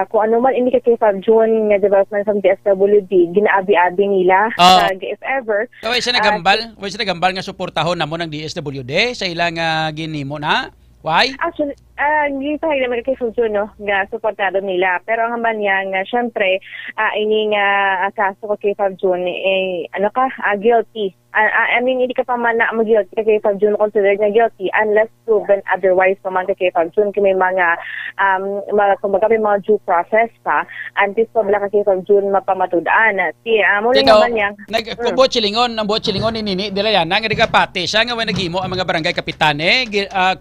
kung ano man hindi kay K5 June nga development ng DSWD, ginaabi-abi nila. If ever. Way siya nagambal nga suportahon namo ng DSWD sa ilang ginimo na. Why? Actually, hindi pa naman kay K5 June nga suportado nila. Pero ang haman niya nga syempre ini nga kaso kay K5 June guilty. I mean, hindi ka pa man na mag-guilty kay K5 June considered na guilty unless proven otherwise pa man kay K5 June kung may mga kumbaga may mga due process pa until pa bala kay K5 June mapamatudaan. Muli naman niya. Ang buot silingon ni Nini Dilaliana nga pati siya nga naghimo ang mga barangay kapitane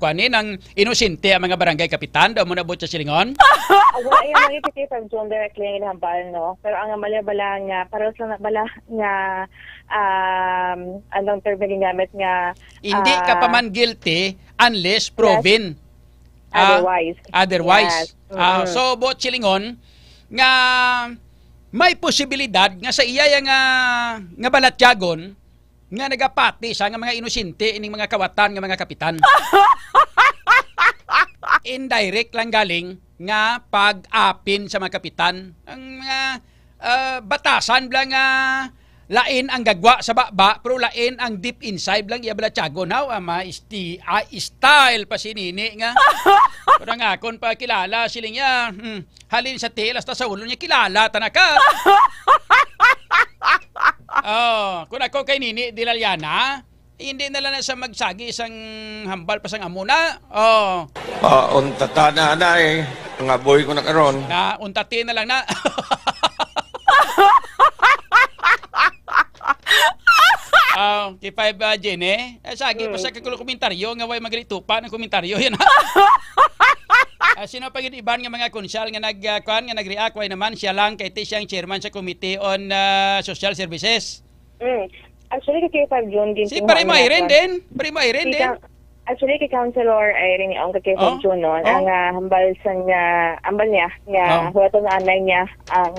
kuanin ang inosente ang mga barangay kapitan daw mo na buot sa silingon. Wala yung mga kay K5 June directly nga hambal pero ang bala nga para sa bala nga anong term na ginamit nga hindi ka pa man guilty unless proven otherwise. Yes. So buot silingon nga may posibilidad nga sa iya nga balatyagon nga nagapati sa nga mga inosente ining mga kawatan nga mga kapitan. Indirect lang galing nga pag-apin sa mga kapitan ang mga batasan lang nga lain ang gagwa sa baba pero lain ang deep inside lang iyabala tiyago now style pa si Nini nga pero nga kon pa kilala siling niya halin sa tilas ta sa ulo niya kilala tanaka. Kung ako kay Nini Dilaliana hindi na lang sa magsagi isang hambal pa sang amuna. Untata na nga boy ko na karon. Na untati na lang na. K5 Jenny. Sagi pa sa kagulo komentaryo nga way magritupa ng komentaryo yan. Sino pa iban nga mga konsyal nga nag-react way naman siya lang kay siyang chairman sa Committee on Social Services. Actually, kay K5 June din. Si Parimo Irene din. Actually, kay Councilor Irene ang kay K5 June noon. Ang hambal niya nga huwato na anay niya ang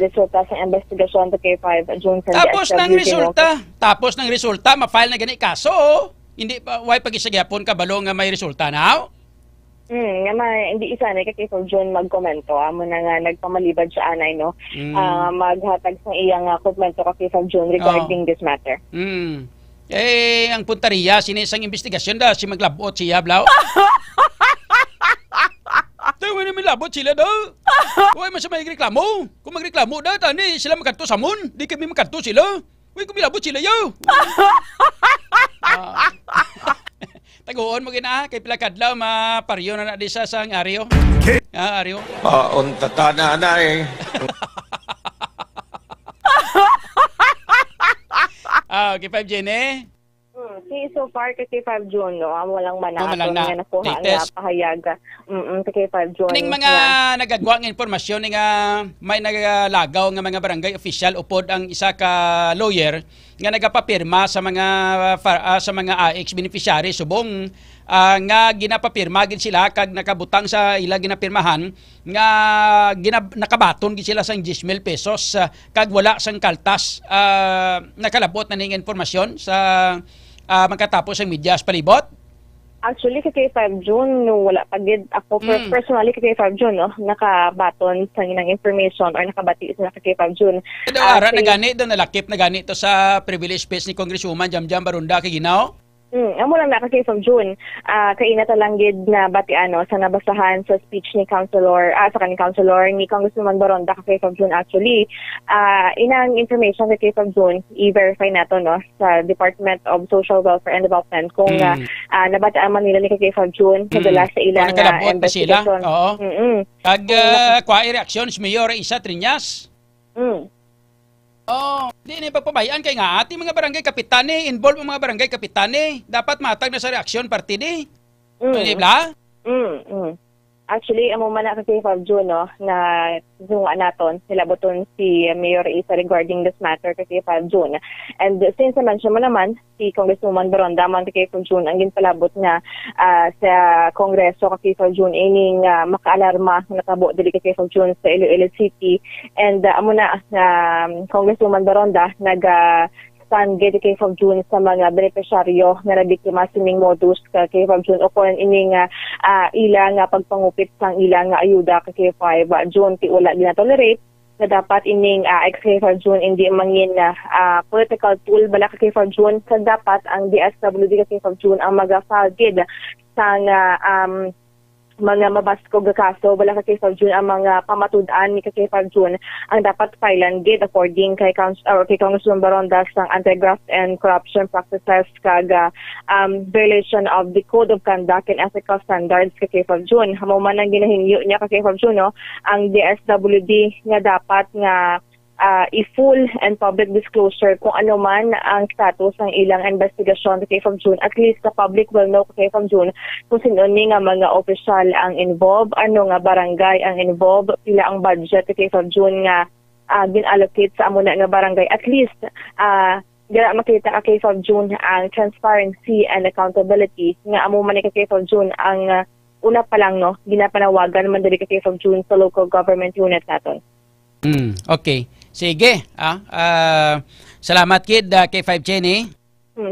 resulta sa investigasyon to K5 June. Tapos ng resulta, ma-file na gani kaso. Hindi pa way pagisagyapon kabalo nga may resulta now. Hindi isa na kay K5 June magkomento. Amo na nga nagpamalibad siya anay no. Maghatag sa iyang komento kay K5 June regarding this matter. Ang punteriya, sinisang investigasyon da, si maglabot siya, blaw. Tayo na may labot sila daw. Huwag man siya magreklamo. Kung magreklamo daw, tani sila magkanto sa moon. Di kami magkanto sila. Huwag kung milabot sila, yo. Taguon mo gina, kay Pilakadlaw, maparyo na di sa sang Aryo. Aryo. Untata na eh. Okay, 5 Jenny. So far, kay 5 June, no? Walang manato nga nakuha nga pahayaga. Kay 5 June. Ning mga nagagwa ng informasyon nga may nagalagaw nga mga barangay official upod ang isa ka lawyer nga nagapapirma sa mga AX beneficiary subong nga ginapapirma gid sila kag nakabutang sa ila ginapirmahan nga nakabaton gid sila sang 10,000 pesos kag wala sang kaltas nakalabot na ning informasyon sa magkatapos ang media palibot. Actually, kay 5 June, wala pagid ako personally kay 5 June, no, nakabaton sa inang information or nakabati sa kay 5 June. Ara na gani do nalakip na gani to sa privilege space ni Congresswoman Jamjam Barunda kay Ginao. Amo lang na kay 5 June. Kaina talanggid na batiano sa nabasahan sa speech ni Councilor ni Congresswoman Baronda kay 5 June actually. Inang information kay 5 June i-verify nato no sa Department of Social Welfare and Development kung nabataan man nila ni kay 5 June kadala sa ilang investigation. Oo. Kag kwa reaction si Mayor Isa Triñas. Di na pagpabayaan kay nga ating mga barangay kapitane, involve ang mga barangay kapitane. Dapat matag na sa reaksyon party di. Di ba? Actually, amo man na kay 5 June no, na zunga naton nilaboton si Mayor Isa regarding this matter kay 5 June. And since na-mention mo naman si Congresswoman Baronda man kay 5 June ang ginpalabot na sa Kongreso kay 5 June ining makaalarma nakabo dili kay 5 June sa Iloilo City. And amo na Congresswoman Baronda stand kay 5 June sa mga benepisyaryo nga nabiktima sining modus kay 5 June o kung ining ilang pagpangupit sang ilang ayuda kay 5 June ti wala ginatolerate na dapat ining kay 5 June hindi mangin political tool bala kay 5 June sa dapat ang DSWD kay 5 June ang magafagid sang mga mabaskog kaso wala kay 5 June ang mga pamatud-an ni kay 5 June ang dapat filean gid according kay Congresswoman Baronda sang anti-graft and corruption practices kag violation of the Code of Conduct and Ethical Standards kay 5 June. Hamo man ang ginahingyo niya kay 5 June no, ang DSWD nga dapat nga i-full and public disclosure kung ano man ang status ng ilang investigasyon kay 5 June. At least the public will know kay 5 June kung sino ni nga mga opisyal ang involved, ano nga barangay ang involved, pila ang budget kay 5 June nga ginallocate sa amo na nga barangay. At least gara makita kay 5 June ang transparency and accountability nga amo man kay 5 June ang una pa lang no, ginapanawagan man diri kay 5 June sa local government unit naton. Okay. Sige. Salamat kid kay 5 Jenny.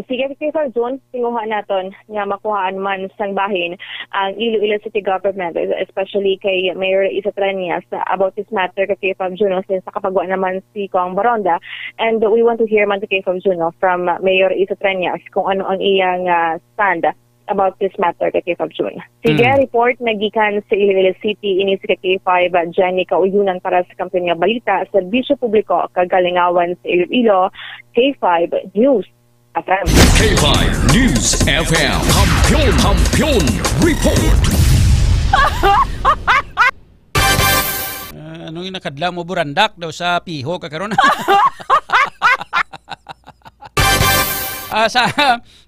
Sige kay 5 June, tinguha naton nga makuhaan man sang bahin ang Iloilo City Government, especially kay Mayor Isa Triñas about this matter kay 5 June since nakapagwa naman si Kong Baronda. And we want to hear man kay 5 June from Mayor Isa Triñas kung ano ang iyang stand about this matter kay 5 June. Sige, report nagikan sa Iloilo City ini si K5 Jenny Kauyunan para sa kampiyon nga balita sa Serbisyo Publiko kagalingawan sa Iloilo. K5 News FM. K5 News FM. Kampiyon Report. Anong nakadla mo burandak daw sa piho kakaroon? Sa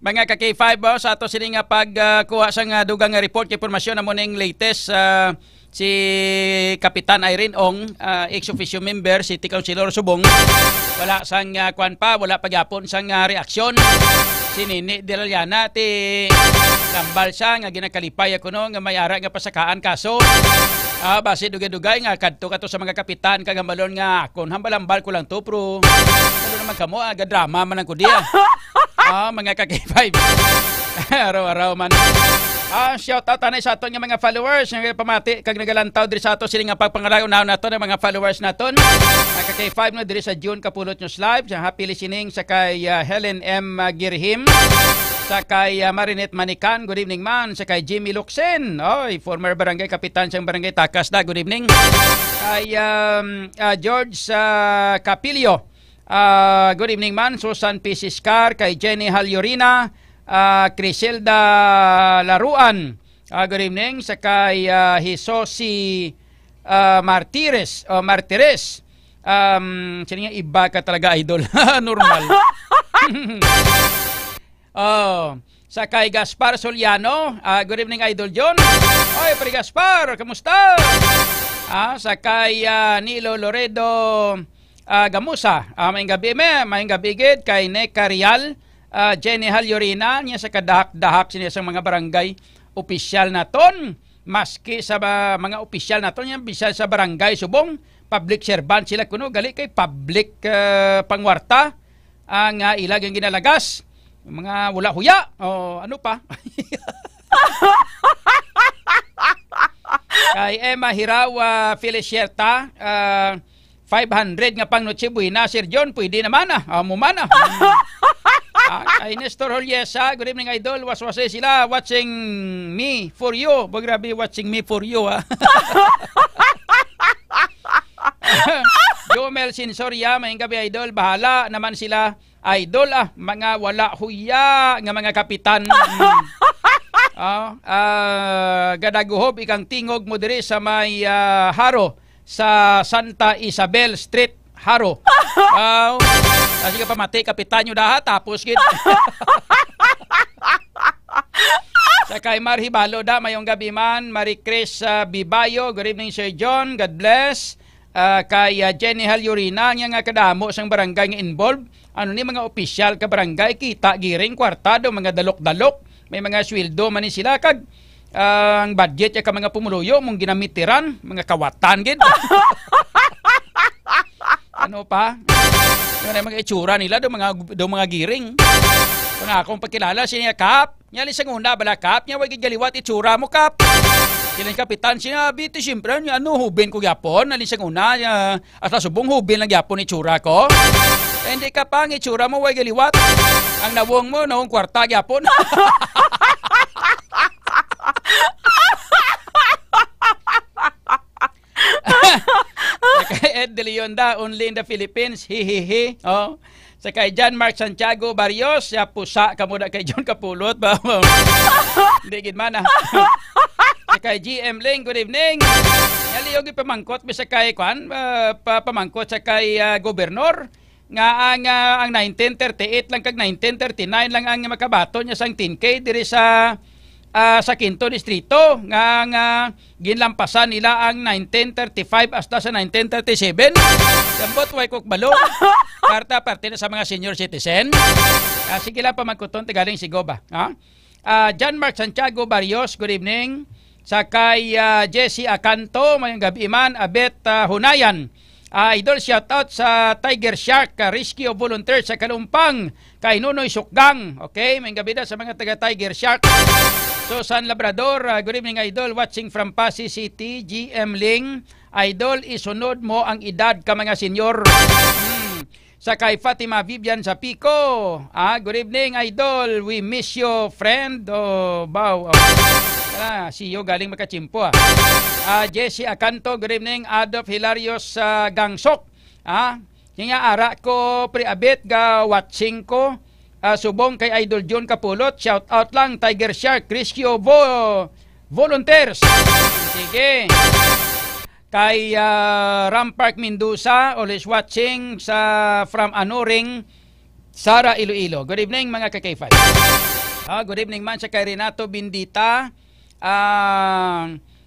mga ka-K5 sa ato sini nga pagkuha sa nga dugang nga report kay impormasyon na mo ning latest si Kapitan Irene Ong, ex-officio member, City Councilor Subong. Wala sang kwan pa, wala pagyapon sang reaksyon. Si Nini Diraliana ti gambal siya nga ginakalipay ako no nga mayara nga pasakaan kaso. Base dugay-dugay nga kadto kato sa mga kapitan kagambalon nga kon hambal-hambal ko lang to pro. Ano naman kamo drama man ang kudiya. Mga ka-K5. Araw-araw man. Shout out tanay sa aton nga mga followers nga pamati kag nagalantaw diri sa ato sila nga pagpangalaw nato ng mga followers naton. Mga ka-K5 nga diri sa June Kapulot News Live. Happy listening sa kay Helen M. Girhim. Sa kay Marinette Manikan, good evening man. Sa kay Jimmy Luxen, former barangay kapitan siyang barangay Takasda, good evening. Kay George Capilio, good evening man. Susan P. Siscar, kay Jenny Halyorina, Criselda Laruan, good evening. Sa kay Hisosi Martires, sino nga iba ka talaga idol, normal. Sa kay Gaspar Soliano, good evening Idol John. Oy, Pre Gaspar, kamusta? Sa kay Nilo Loredo Gamusa, mayong gabi gid kay Neka Rial, Jenny Halyorina, niya sa kadahak-dahak siya sa mga barangay opisyal naton. Maski sa mga opisyal naton, yan bisal sa barangay Subong, public servant sila kuno, gali kay public pangwarta ang ilag ang ginalagas. Mga wala huya o ano pa. Kay Emma Hirawa Felicierta, 500 nga pang Noche Buena, Sir John, pwede naman mumana. Kay Nestor Holyesa, good evening Idol, waswase sila watching me for you. Grabe watching me for you Jomel Sinsoria, maying gabi Idol, bahala naman sila Idol mga wala huya nga mga kapitan. Gadaguhob ikang tingog mo diri sa may Haro sa Santa Isabel Street, Haro. Sige pa mati kapitan nyo tapos gid. Sa kay Marhibalo mayong gabi man, Marie Chris Bibayo, good evening Sir John, God bless. Kay Jenny Halyorina nga kadamo sang barangay nga involved. Ano ni mga opisyal ka barangay, kita giring kwartado, mga dalok-dalok, may mga sweldo man ni sila kag ang budget ka mga pumuluyo mong ginamitiran, mga kawatan gid. Ano pa? Mga itsura nila do mga giring. Kung akong pagkilala siya Kap, nya li sang una bala Kap, nya way galiwat itsura mo Kap. Silang kapitan sinabi ti siyempre hubin ko gyapon, alin sang una at subong hubin lang gyapon itsura ko. Hindi ka pang itsura mo way galiwat. Ang nawong mo nawong kwarta gyapon. Kay Ed De Leon only in the Philippines, hihihi. Sa kay John Mark Santiago Barrios, pusa ka muna kay John Kapulot. Hindi gid man Sa kay GM Ling, good evening. Naliyog pamangkot sa kay pamangkot sa kay gobernador nga ang 1938 lang kag 1939 lang ang makabaton niya sang 10K diri sa Quinto Distrito nga ginlampasan nila ang 1935 hasta sa 1937. Gambot way kukbalo. Parte na sa mga senior citizen. Sige lang pamangkoton tigaling sigoba. John Mark Santiago Barrios, good evening. Sa kay Jesse Acanto, mayong gabi man, Abet Hunayan. Idol, shout out sa Tiger Shark Rescue Volunteer sa Kalumpang, kay Nunoy Sukgang. Okay, may gabi na sa mga taga Tiger Shark. So San Labrador, good evening Idol, watching from Pasig City. GM Ling, Idol, isunod mo ang edad ka mga senyor. Sa kay Fatima Vivian sa Pico, good evening Idol, we miss you friend. See you galing makachimpo. Jesse Acanto, good evening. Adolf Hilarios Gangsok. Yung ara ko pre-abit ga watching ko. Subong kay Idol John Kapulot. Shout out lang Tiger Shark Rescue Volunteers. Sige. Kay Ram Park Mendoza, always watching sa from Anuring Sara Iloilo. Good evening mga ka-K5. Good evening man sa kay Renato Bindita.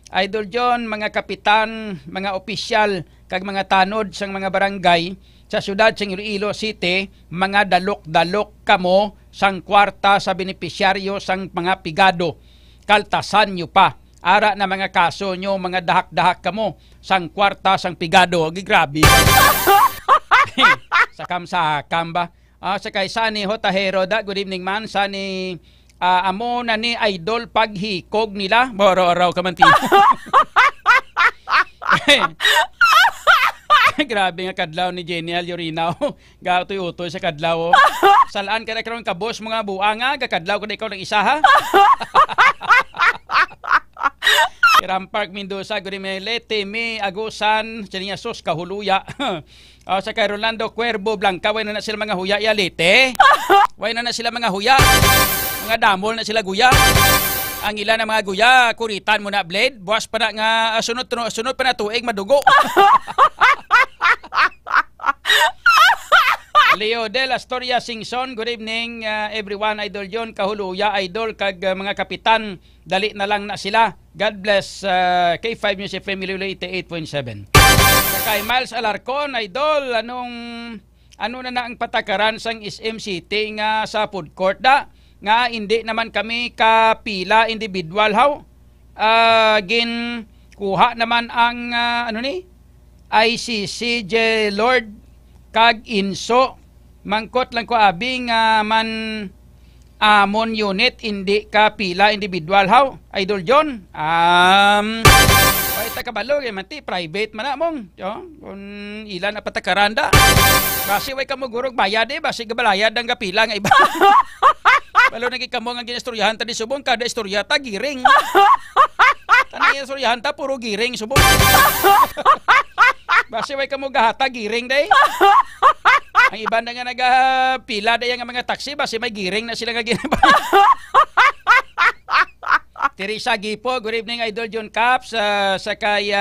Idol John, mga kapitan, mga opisyal, kag mga tanod sang mga barangay sa syudad sang Iloilo City, mga dalok-dalok kamo sang kwarta sa benepisyaryo sang mga pigado. Kaltasan nyo pa. Ara na mga kaso nyo, mga dahak-dahak kamo sang kwarta sang pigado. Grabe. Sakam sa kamba. Sa kay Sani Hotahero da, good evening man. Sani amo na ni idol paghikog nila. Boro-araw ka man Grabe nga kadlaw ni Genial Yorinaw. Gatoy-utoy sa kadlaw. Salaan ka na karon ka boss mga buanga, gakadlaw ko na ikaw ng isa ha. Rampark Mendoza, Gurimele, Temi, Agusan, Chiniasos, Kahuluya. Sa kay Rolando Cuervo Blanca, way na sila mga huya yalite. Way na sila mga huya. Mga damol na sila guya. Ang ilan ng mga guya, kuritan mo na blade. Buwas pa na nga, sunod pa na tuig, madugo. Leo Del Astoria Singson, good evening everyone. Idol John, Kahuluya, Idol, kag mga kapitan, dali na lang na sila. God bless K5 News FM 88.7. Kay Miles Alarcon, Idol, ano na ang patakaran sang SMCT nga sa food court da? Nga hindi naman kami kapila individual how? Gin kuha naman ang ICCJ Lord kag Inso. Mangkot lang ko abing man amon unit hindi kapila individual how? Idol John. Ita kabalo kay manti private man among. Kung ilan na patakaranda. Basi way kamo gurog bayad basi gabalayad ang kapila nga iba. Balo nagi kamo nga ginistoryahan ta di subong kada istorya ta giring. Tanay istoryahan ta puro giring subong. Basi way kamo gahata giring day. Ang iba na nga nagapila day nga mga taxi basi may giring na sila nga ginaba. Teresa Gipo, good evening Idol John Caps, sa kay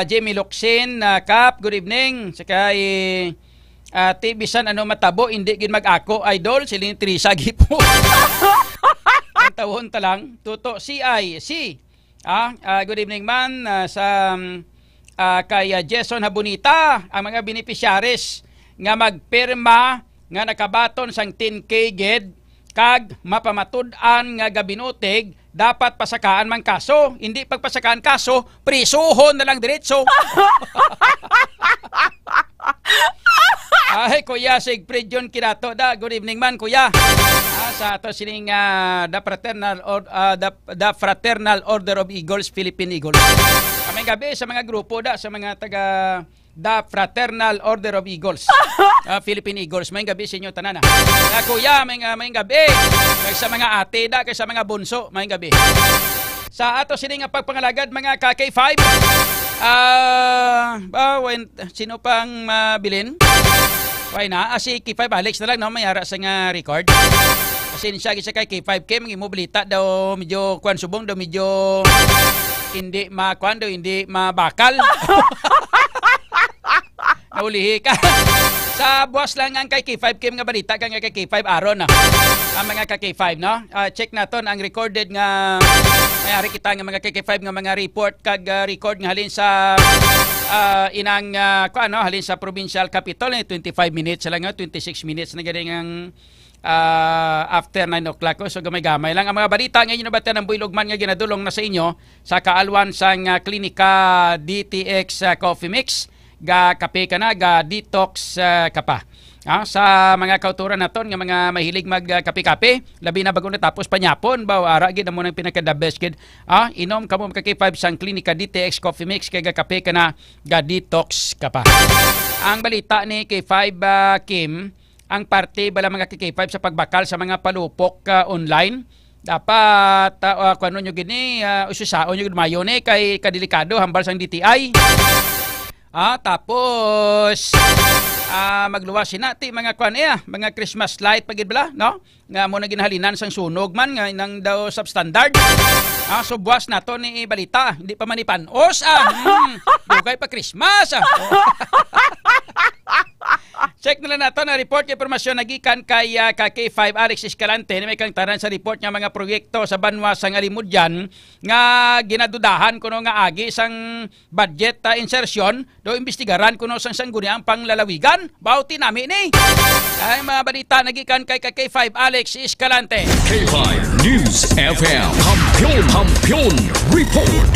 Jamie Luxin, Cap, good evening. Sa kay Tibisan matabo, hindi gin mag-ako Idol, sila ni Teresa Gipo. Ang tawon ta lang, tuto CIC. Good evening man sa kay Jason Habunita, ang mga beneficiaries nga magpirma nga nakabaton sang 10K ged kag mapamatud-an nga gabinutig dapat pasakaan man kaso. Hindi pagpasakaan kaso, prisuhon na lang diretso. Ay, Kuya Sigfrid John Kirato da. Good evening man, Kuya. Sa ato sining the Fraternal Order of Eagles, Philippine Eagles. Kaming gabi sa mga grupo da, sa mga taga the Fraternal Order of Eagles, Philippine Eagles. May gabi sa inyo tanan. Kuya, may gabi. Kay sa mga ate da, kay sa mga bunso, may gabi. Sa ato sining pagpangalagad mga ka-K5. Sino pang mabilin? Why na? Si K5 Alex na lang no, mayara sa nga record. Kasi siya kay K5 Kim, imublita daw medyo kwan subong daw medyo hindi makwan daw, hindi mabakal. Naulihi ka. Sa buwas lang ang kay K5 Kim nga balita kang kay K5 Aron ang mga K5 no. Check naton ang recorded nga mayari kita nga mga K5 nga mga report kag record nga halin sa inang halin sa provincial capital 25 minutes lang 26 minutes na gani ang after 9 o'clock. So gamay-gamay lang ang mga balita ngayon na batan ng Buylogman nga ginadulong na sa inyo sa kaalwan sang klinika DTX Coffee Mix. Ga kape ka na, ga detox ka pa. Sa mga kauturan naton nga mga mahilig mag-kape-kape, labi na bago natapos panyapon, ara gid mo nang pinaka-the best kid. Inom ka mo magka-K5 sang klinika DTX Coffee Mix kay ga kape ka na, ga detox ka pa. Ang balita ni K5 Kim, ang parte bala mga K5 sa pagbakal sa mga palupok online. Dapat kuno nyo gini ususaon nyo mayo ni kay kadelikado hambal sang DTI. Tapos magluwas sinati mga kwan mga Christmas light pagid bala no nga mo na ginhalinan sang sunog man nga nang daw substandard. So buwas nato ni balita hindi pa man ipanos dugay pa Christmas. Check na lang nato na report kay impormasyon nagikan kay K5 Alex Escalante na may kang tanan sa report nga mga proyekto sa banwa sa Alimudyan nga ginadudahan kuno nga agi sang budget insertion do imbestigaran kuno sang sangguniang panglalawigan. Bauti nami ni. Ay mga balita nagikan kay K5 Alex Escalante. K5 News FM Kampiyon Report.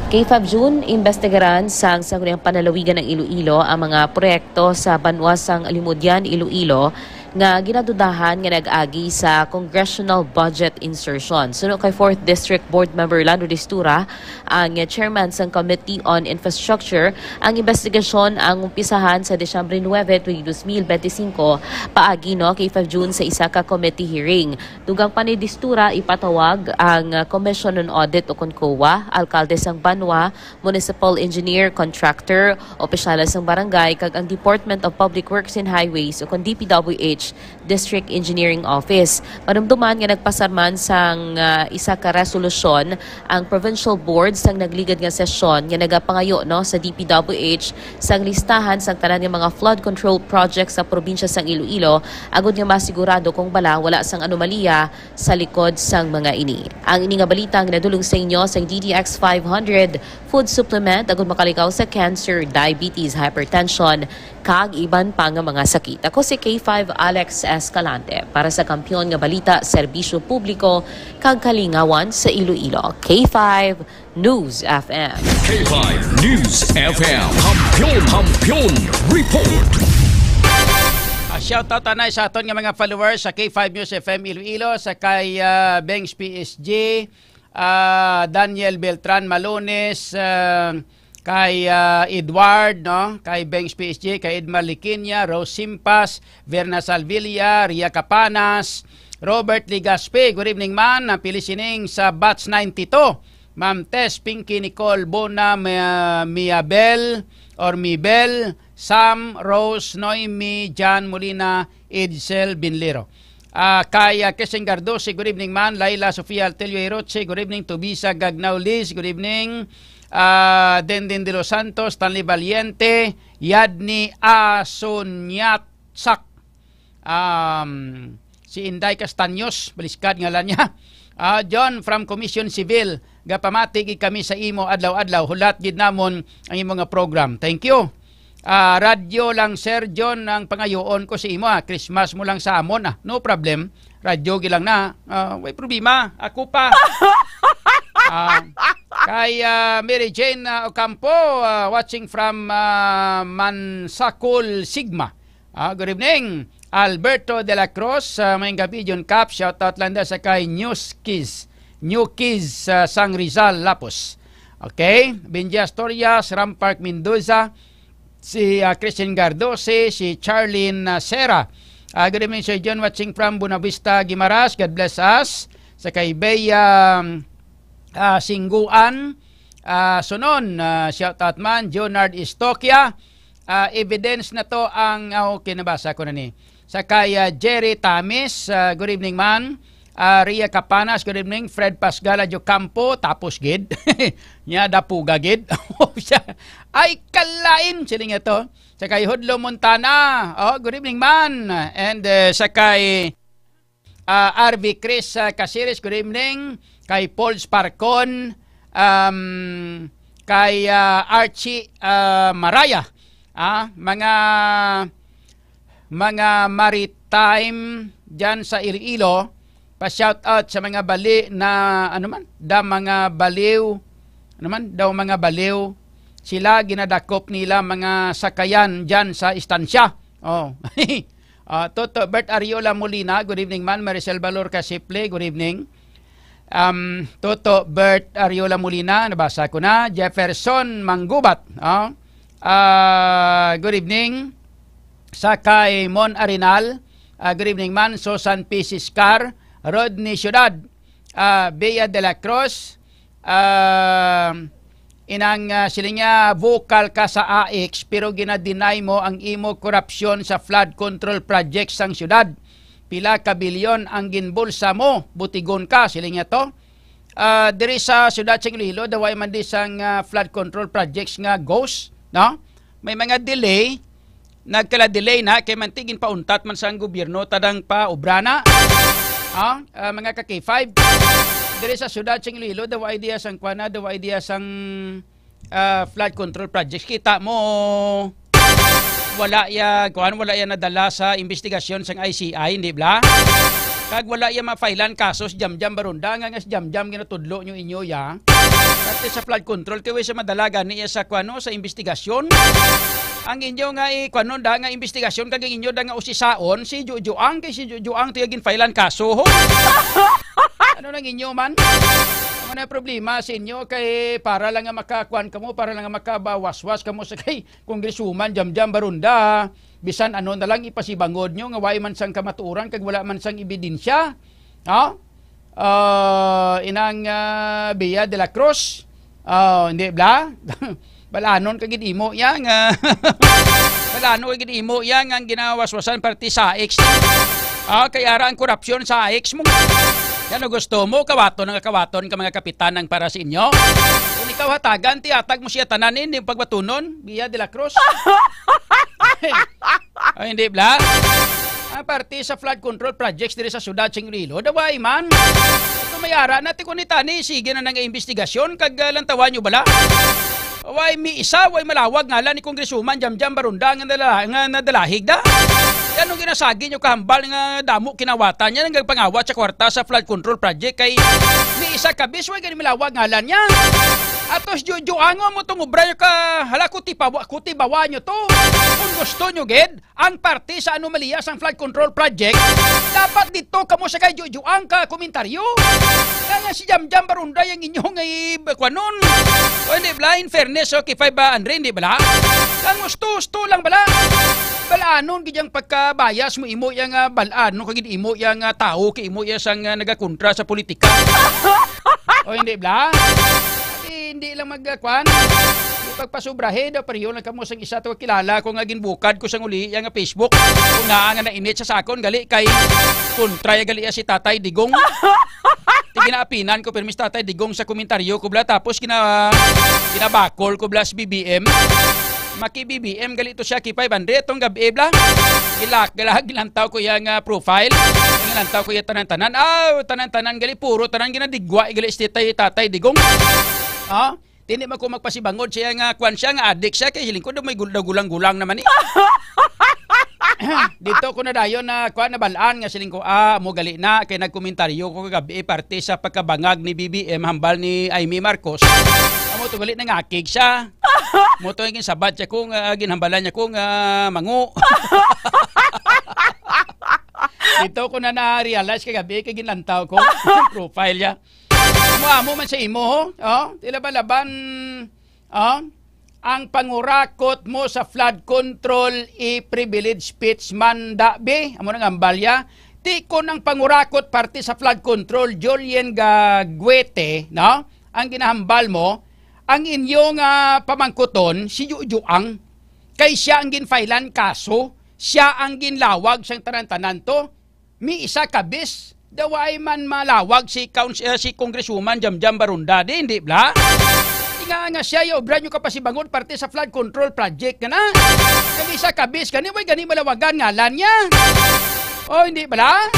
K5 June, imbestigaran sang sangguniang panlalawigan ng Iloilo ang mga proyekto sa banwasang Alimudyan, Iloilo nga ginadudahan nga nag-agi sa congressional budget insertion. Suno kay 4th District Board Member Lando Distura, ang chairman sang Committee on Infrastructure, ang investigasyon ang umpisahan sa Desyembre 9, 2025 paagi no kay 5 June sa isa ka committee hearing. Dugang pa ni Distura ipatawag ang Commission on Audit o CONCOA, alkalde sang Banwa, municipal engineer, contractor, opisyales sang barangay kag ang Department of Public Works and Highways o DPWH District Engineering Office. Manumduman nga nagpasarman sang isa ka resolusyon ang provincial board sang nagligad nga sesyon nga nagapangayo no sa DPWH sang listahan sang tanan nga mga flood control projects sa probinsya sang Iloilo agud nga masigurado kung bala wala sang anomalya sa likod sang mga ini. Ang ini nga balita nga nadulong sa inyo sang DDX 500 food supplement agud makalikaw sa cancer, diabetes, hypertension kag iban pa nga mga sakit. Ako si K5 Alex Escalante para sa Kampiyon nga Balita, Serbisyo Publiko kag Kalingawan sa Iloilo. K5 News FM. K5 News FM Kampiyon Report. Shoutout tanay sa aton nga mga followers sa K5 News FM Iloilo, sa kay Bengs PSG, Daniel Beltran Malones, kay Edward, no? Kay Bengs PSG, kay Edmar Liquinia, Rose Simpas, Verna Salvilla, Ria Capanas, Robert Ligaspe, good evening man, napilisining sa Batch 92, Ma'am Tess, Pinky, Nicole, Bona, Mibel, Sam, Rose, Noemi, Jan Molina, Edsel Binlero. Kay Keseng Gardosi, good evening man, Laila Sofia Altelio Eroche, good evening, Tobisa Gagnaw Liz, good evening, Dendin de los Santos, Stanley Valiente, Yadni Asonyatsak, si Inday Castaños, baliskad ngalan niya, John from Commission Civil, gapamatig kami sa imo adlaw-adlaw, hulat gid namon ang imo nga program. Thank you. Radyo lang Sir John ang pangayoon ko sa imo, Christmas mo lang sa amon, no problem, radyo gilang na, way problema, ako pa. Kay Mary Jane Ocampo, watching from Mansakul Sigma. Good evening. Alberto de la Cruz, may gabi John Cap, shoutout lang sa kay New Kids Sang Rizal Lapos. Okay, Benja Astorias, Rampark Mendoza, si Christian Gardose, si Charlene Serra. Good evening Sir John, watching from Buenavista Guimaras, God bless us. Sa kay Bea Singguan, Sunon, shoutout man, Jonard Istokia, evidence na to ang, okay, nabasa ko na ni. Sa kay Jerry Tamis, good evening man, Ria Capanas, good evening, Fred Pasgala Jocampo, tapos gid, niya dapuga gid, ay kalain, siling ito. Sa kay Hudlo Montana, good evening man, and sa kay RV Chris Casiris, good evening, kay Paul Sparcon, kay Archie Maraya, mga maritime dyan sa Iloilo, pa-shout out sa mga bali na mga baliw, sila ginadakop nila mga sakayan dyan sa istansya. Toto Bert Ariola Molina, good evening man. Maricel Valor Casiple, good evening. Toto Bert Ariola Molina, nabasa ko na. Jefferson Manggubat, good evening. Sakay Mon Arenal, good evening man. Susan P. Siscar, Rodney Ciudad, Bea de la Cruz, inang silinya vocal ka sa AX pero ginadeny mo ang imo korupsyon sa flood control project sang syudad. Pila ka bilyon ang ginbulsa mo, butigon ka, silinya to. Diri sa syudad sa Iloilo, daway man di sang flood control projects nga ghost, no? may mga delay, nagkala-delay na, kay mantigin pauntat man sa gobyerno, tadang pa obrana. Mga ka-K5, diri sa syudad sa Iloilo, daw idea sang kwana, daw idea sang flood control projects. Kita mo, wala ya nadala sa investigasyon sang ICI, hindi ba? Kag wala ya mafailan kasos jam-jam barunda nga jam-jam ginatudlo nyo inyo ya. Kasi sa flood control kay sa madalaga niya sa kwano sa investigasyon. Ang inyo nga kwano da nga investigasyon kag inyo da nga usisaon si Jujuang kay si Jujuang tiyagin failan kaso. Ano nang inyo man? Ano na problema sa inyo kay para lang nga makakwan kamo, para lang nga makabawaswas kamo sa kay kongresuman jam-jam barunda. Bisan ano na lang ipasibangod nyo nga way man sang kamatuoran kag wala man sang ebidensya. Inang Bea de la Cruz. Hindi bla? Balanon kagid imo yang balano kagid imo yang ang ginawaswasan parti sa AX. Kaya ara ang korupsyon sa AX mo. Yan o gusto mo, kawaton ka mga kapitan ng para sa inyo. Kung ikaw hatagan, tiyatag mo siya tananin, yung pagbatunon, Bea de la Cruz. Ay, hindi bla? Ang parte sa flood control projects diri sa syudad sa Iloilo, daway man. Ito mayara natin kung nitani, sige na nga investigasyon, kag lantawan nyo bala. Way mi isa, way malawag nga ni Kongresuman jam-jam barunda nga nadalahig da. Yan ang ginasagi nyo kahambal nga damo kinawatan niya ng pangawat sa kwarta sa flood control project kay mi isa kabis, way ganun malawag ngalan niya. Atos jujuango mo itong ubra nyo ka, hala kuti bawa nyo to. Kung gusto nyo ged, ang parte sa anomalya sa flood control project, dapat dito kamo sa kay jujuang ka komentaryo. Kaya si jam-jam barunda yung inyong kwanon. O hindi bala, in fairness, okay, 500, hindi bala? Kang gusto lang bala. Balaanon gidyang pagkabayas mo imo yang balaan no kagid imo yang tao kay imo yang sang nagakontra sa politika. O hindi bla? Hindi lang magkwan. Pagpasubrahe daw pareho lang kamo sang isa to kilala ko nga ginbukad ko sang uli yang Facebook. Kung nga nainit sa sakon gali kay kontra gali si Tatay Digong. Ginaapinan ko pero Miss Tatay Digong sa komentaryo ko bla tapos ginabakol ko bla sa BBM. Maki BBM galito siya ki 500 tong gabi bla. Gilantaw ko yang profile. Gilantaw ko yung tanan-tanan. Tanan-tanan gali puro tanan ginadigwa gali si Tatay Digong. Hindi man ko magpasibangod siya nga kwan siya nga addict siya kay hiling ko daw may gulang-gulang naman eh. Dito ko na dayon na kwan na balaan nga siling ko mo gali na kay nagkomentaryo ko kagabi parte sa pagkabangag ni BBM hambal ni Amy Marcos. Amo to gali na ngakig siya. Mo to ngin sabat siya kung ginhambalan niya kung mangu. Dito ko na na-realize kagabi kay ginlantaw ko profile niya. Amo man sa imo tila ba laban ang pangurakot mo sa flood control i-privilege speech man dabi amo nang ambalya tikon ang pangurakot parte sa flood control Julian Gagwete no ang ginahambal mo ang inyong pamangkuton si Jujuang kay siya ang ginfailan kaso siya ang ginlawag sang tanan-tanan to mi isa kabis daway man malawag si Kongresuman jam-jam barunda hindi bla? Nga siya yung obra nyo kapasibangon parte sa flood control project ka na. Kami sa kabis kani way gani malawagan ngalan niya. O hindi bala?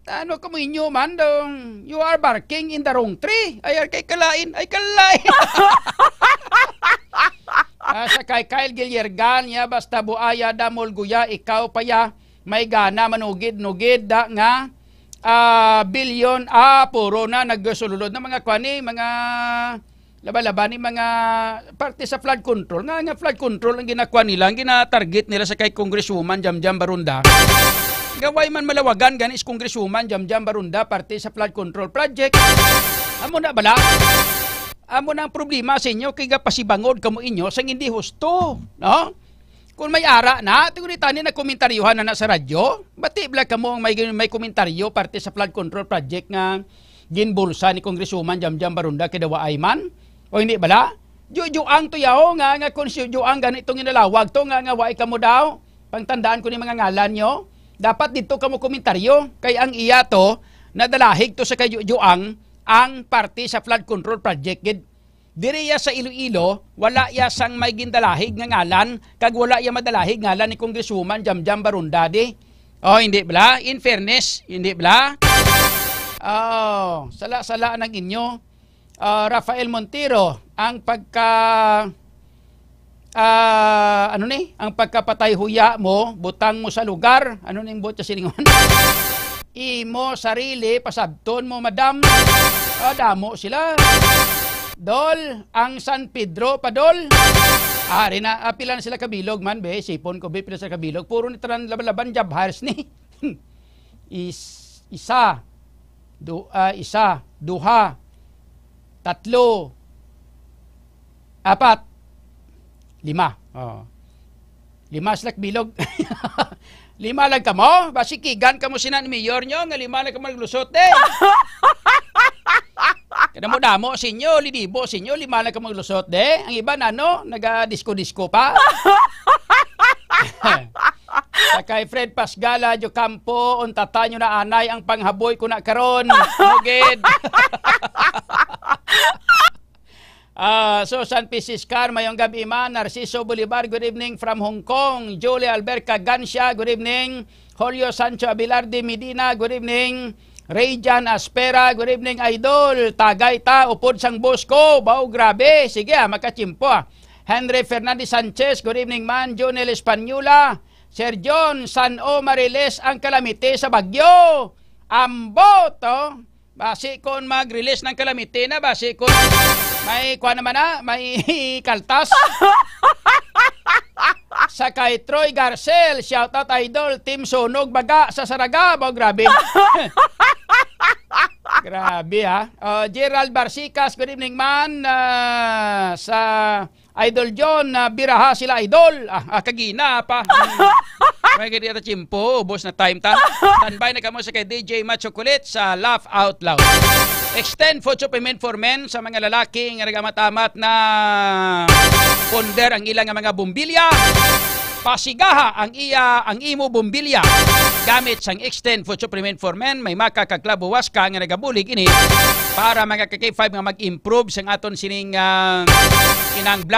Ano ka mo inyo man dong? You are barking in the wrong tree. Ay kay kalain, ay kalain. Sa kay Kyle Giliergan ya basta buaya damol guya ikaw pa ya may gana manugid-nugid da nga bilyon puro na nagsululod na mga kwani mga laban-laban ni mga parte sa flood control nga flood control ang ginakuha nila ang gina-target nila sa kay Kongresuman jam-jam barunda gaway man malawagan ganis Kongresuman jam-jam barunda parte sa flood control project amo na bala amo na ang problema sa inyo kay pasibangod kamo inyo sang hindi husto no. Kung may ara na, tingnan tani na komentaryuhan na sa radyo, bati bla kamo may komentaryo parte sa flood control project nga ginbulsa ni Kongresuman jam-jam barunda kay dawa ayman. O hindi bala? Jujuang to yaho nga kung jujuang ganitong inalawag to nga way kamo daw. Pangtandaan ko ni mga ngalan nyo. Dapat dito kamo komentaryo kay ang iya to nadalahig to sa kay jujuang ang parte sa flood control project. Diriya sa Iloilo, wala ya sang may gindalahig nga ngalan, kag wala ya madalahig ngalan ni Congresswoman Jamjam Barundade. Oh, hindi bala? In fairness, hindi bala? Oh, sala-sala ng inyo. Rafael Montero, ang ang pagkapatay huya mo, butang mo sa lugar, ano ning bot sa silingon? Imo sarili, pasabton mo, madam. Damo sila. Dol, ang San Pedro pa dol. Ari na, pila na sila kabilog man, be. Sipon ko, be, pila sila kabilog. Puro ni tanan laban-laban, job hires ni. Isa, duha, tatlo, apat, lima. Oh. Lima sila kabilog. Lima lang ka mo? Basikigan ka mo sinan mayor nyo, nga lima lang ka mo naglusot, eh. Kada mo damo sinyo, lidibo sinyo, lima lang ka maglusot de. Ang iba na naga-disco-disco pa. Kay Fred Pasgala, Jo Campo, untata nyo na anay ang panghaboy ko na karon. Mugid. So San Francisco, mayong gabi man. Narciso Bolivar, good evening from Hong Kong. Julie Alberca Gancia, good evening. Julio Sancho Abilarde Medina, good evening. Rayjan Aspera, good evening idol. Tagay ta, upod sang boss ko. Bao, grabe. Sige, makachimpo. Henry Fernandez Sanchez, good evening man. Jonel Espanyola. Sir John, San O Mariles ang kalamite sa Bagyo. Ambot, oh. Basi kon mag-release ng kalamite na, basi kon may kuha naman na, may kaltas. Sa kay Troy Garcel, shoutout idol, Team Sunog Baga sa Saraga. Bao, grabe. Grabe ha. Gerald Barsicas, good evening man. Sa Idol John, biraha sila idol. Kagina pa. May ganyan na chimpo, boss na time ta. Tanbay na kamo sa kay DJ Macho Kulit sa Laugh Out Loud. Extend food supplement for men sa mga lalaki nga nagamamat na ponder ang ilang mga bumbilya. Pasigaha ang imo bumbilya gamit sang Extend food supplement for men. May makakaklabuwas ka nga nagabulig ini para mga K5 nga mag-improve sang aton sining inang blood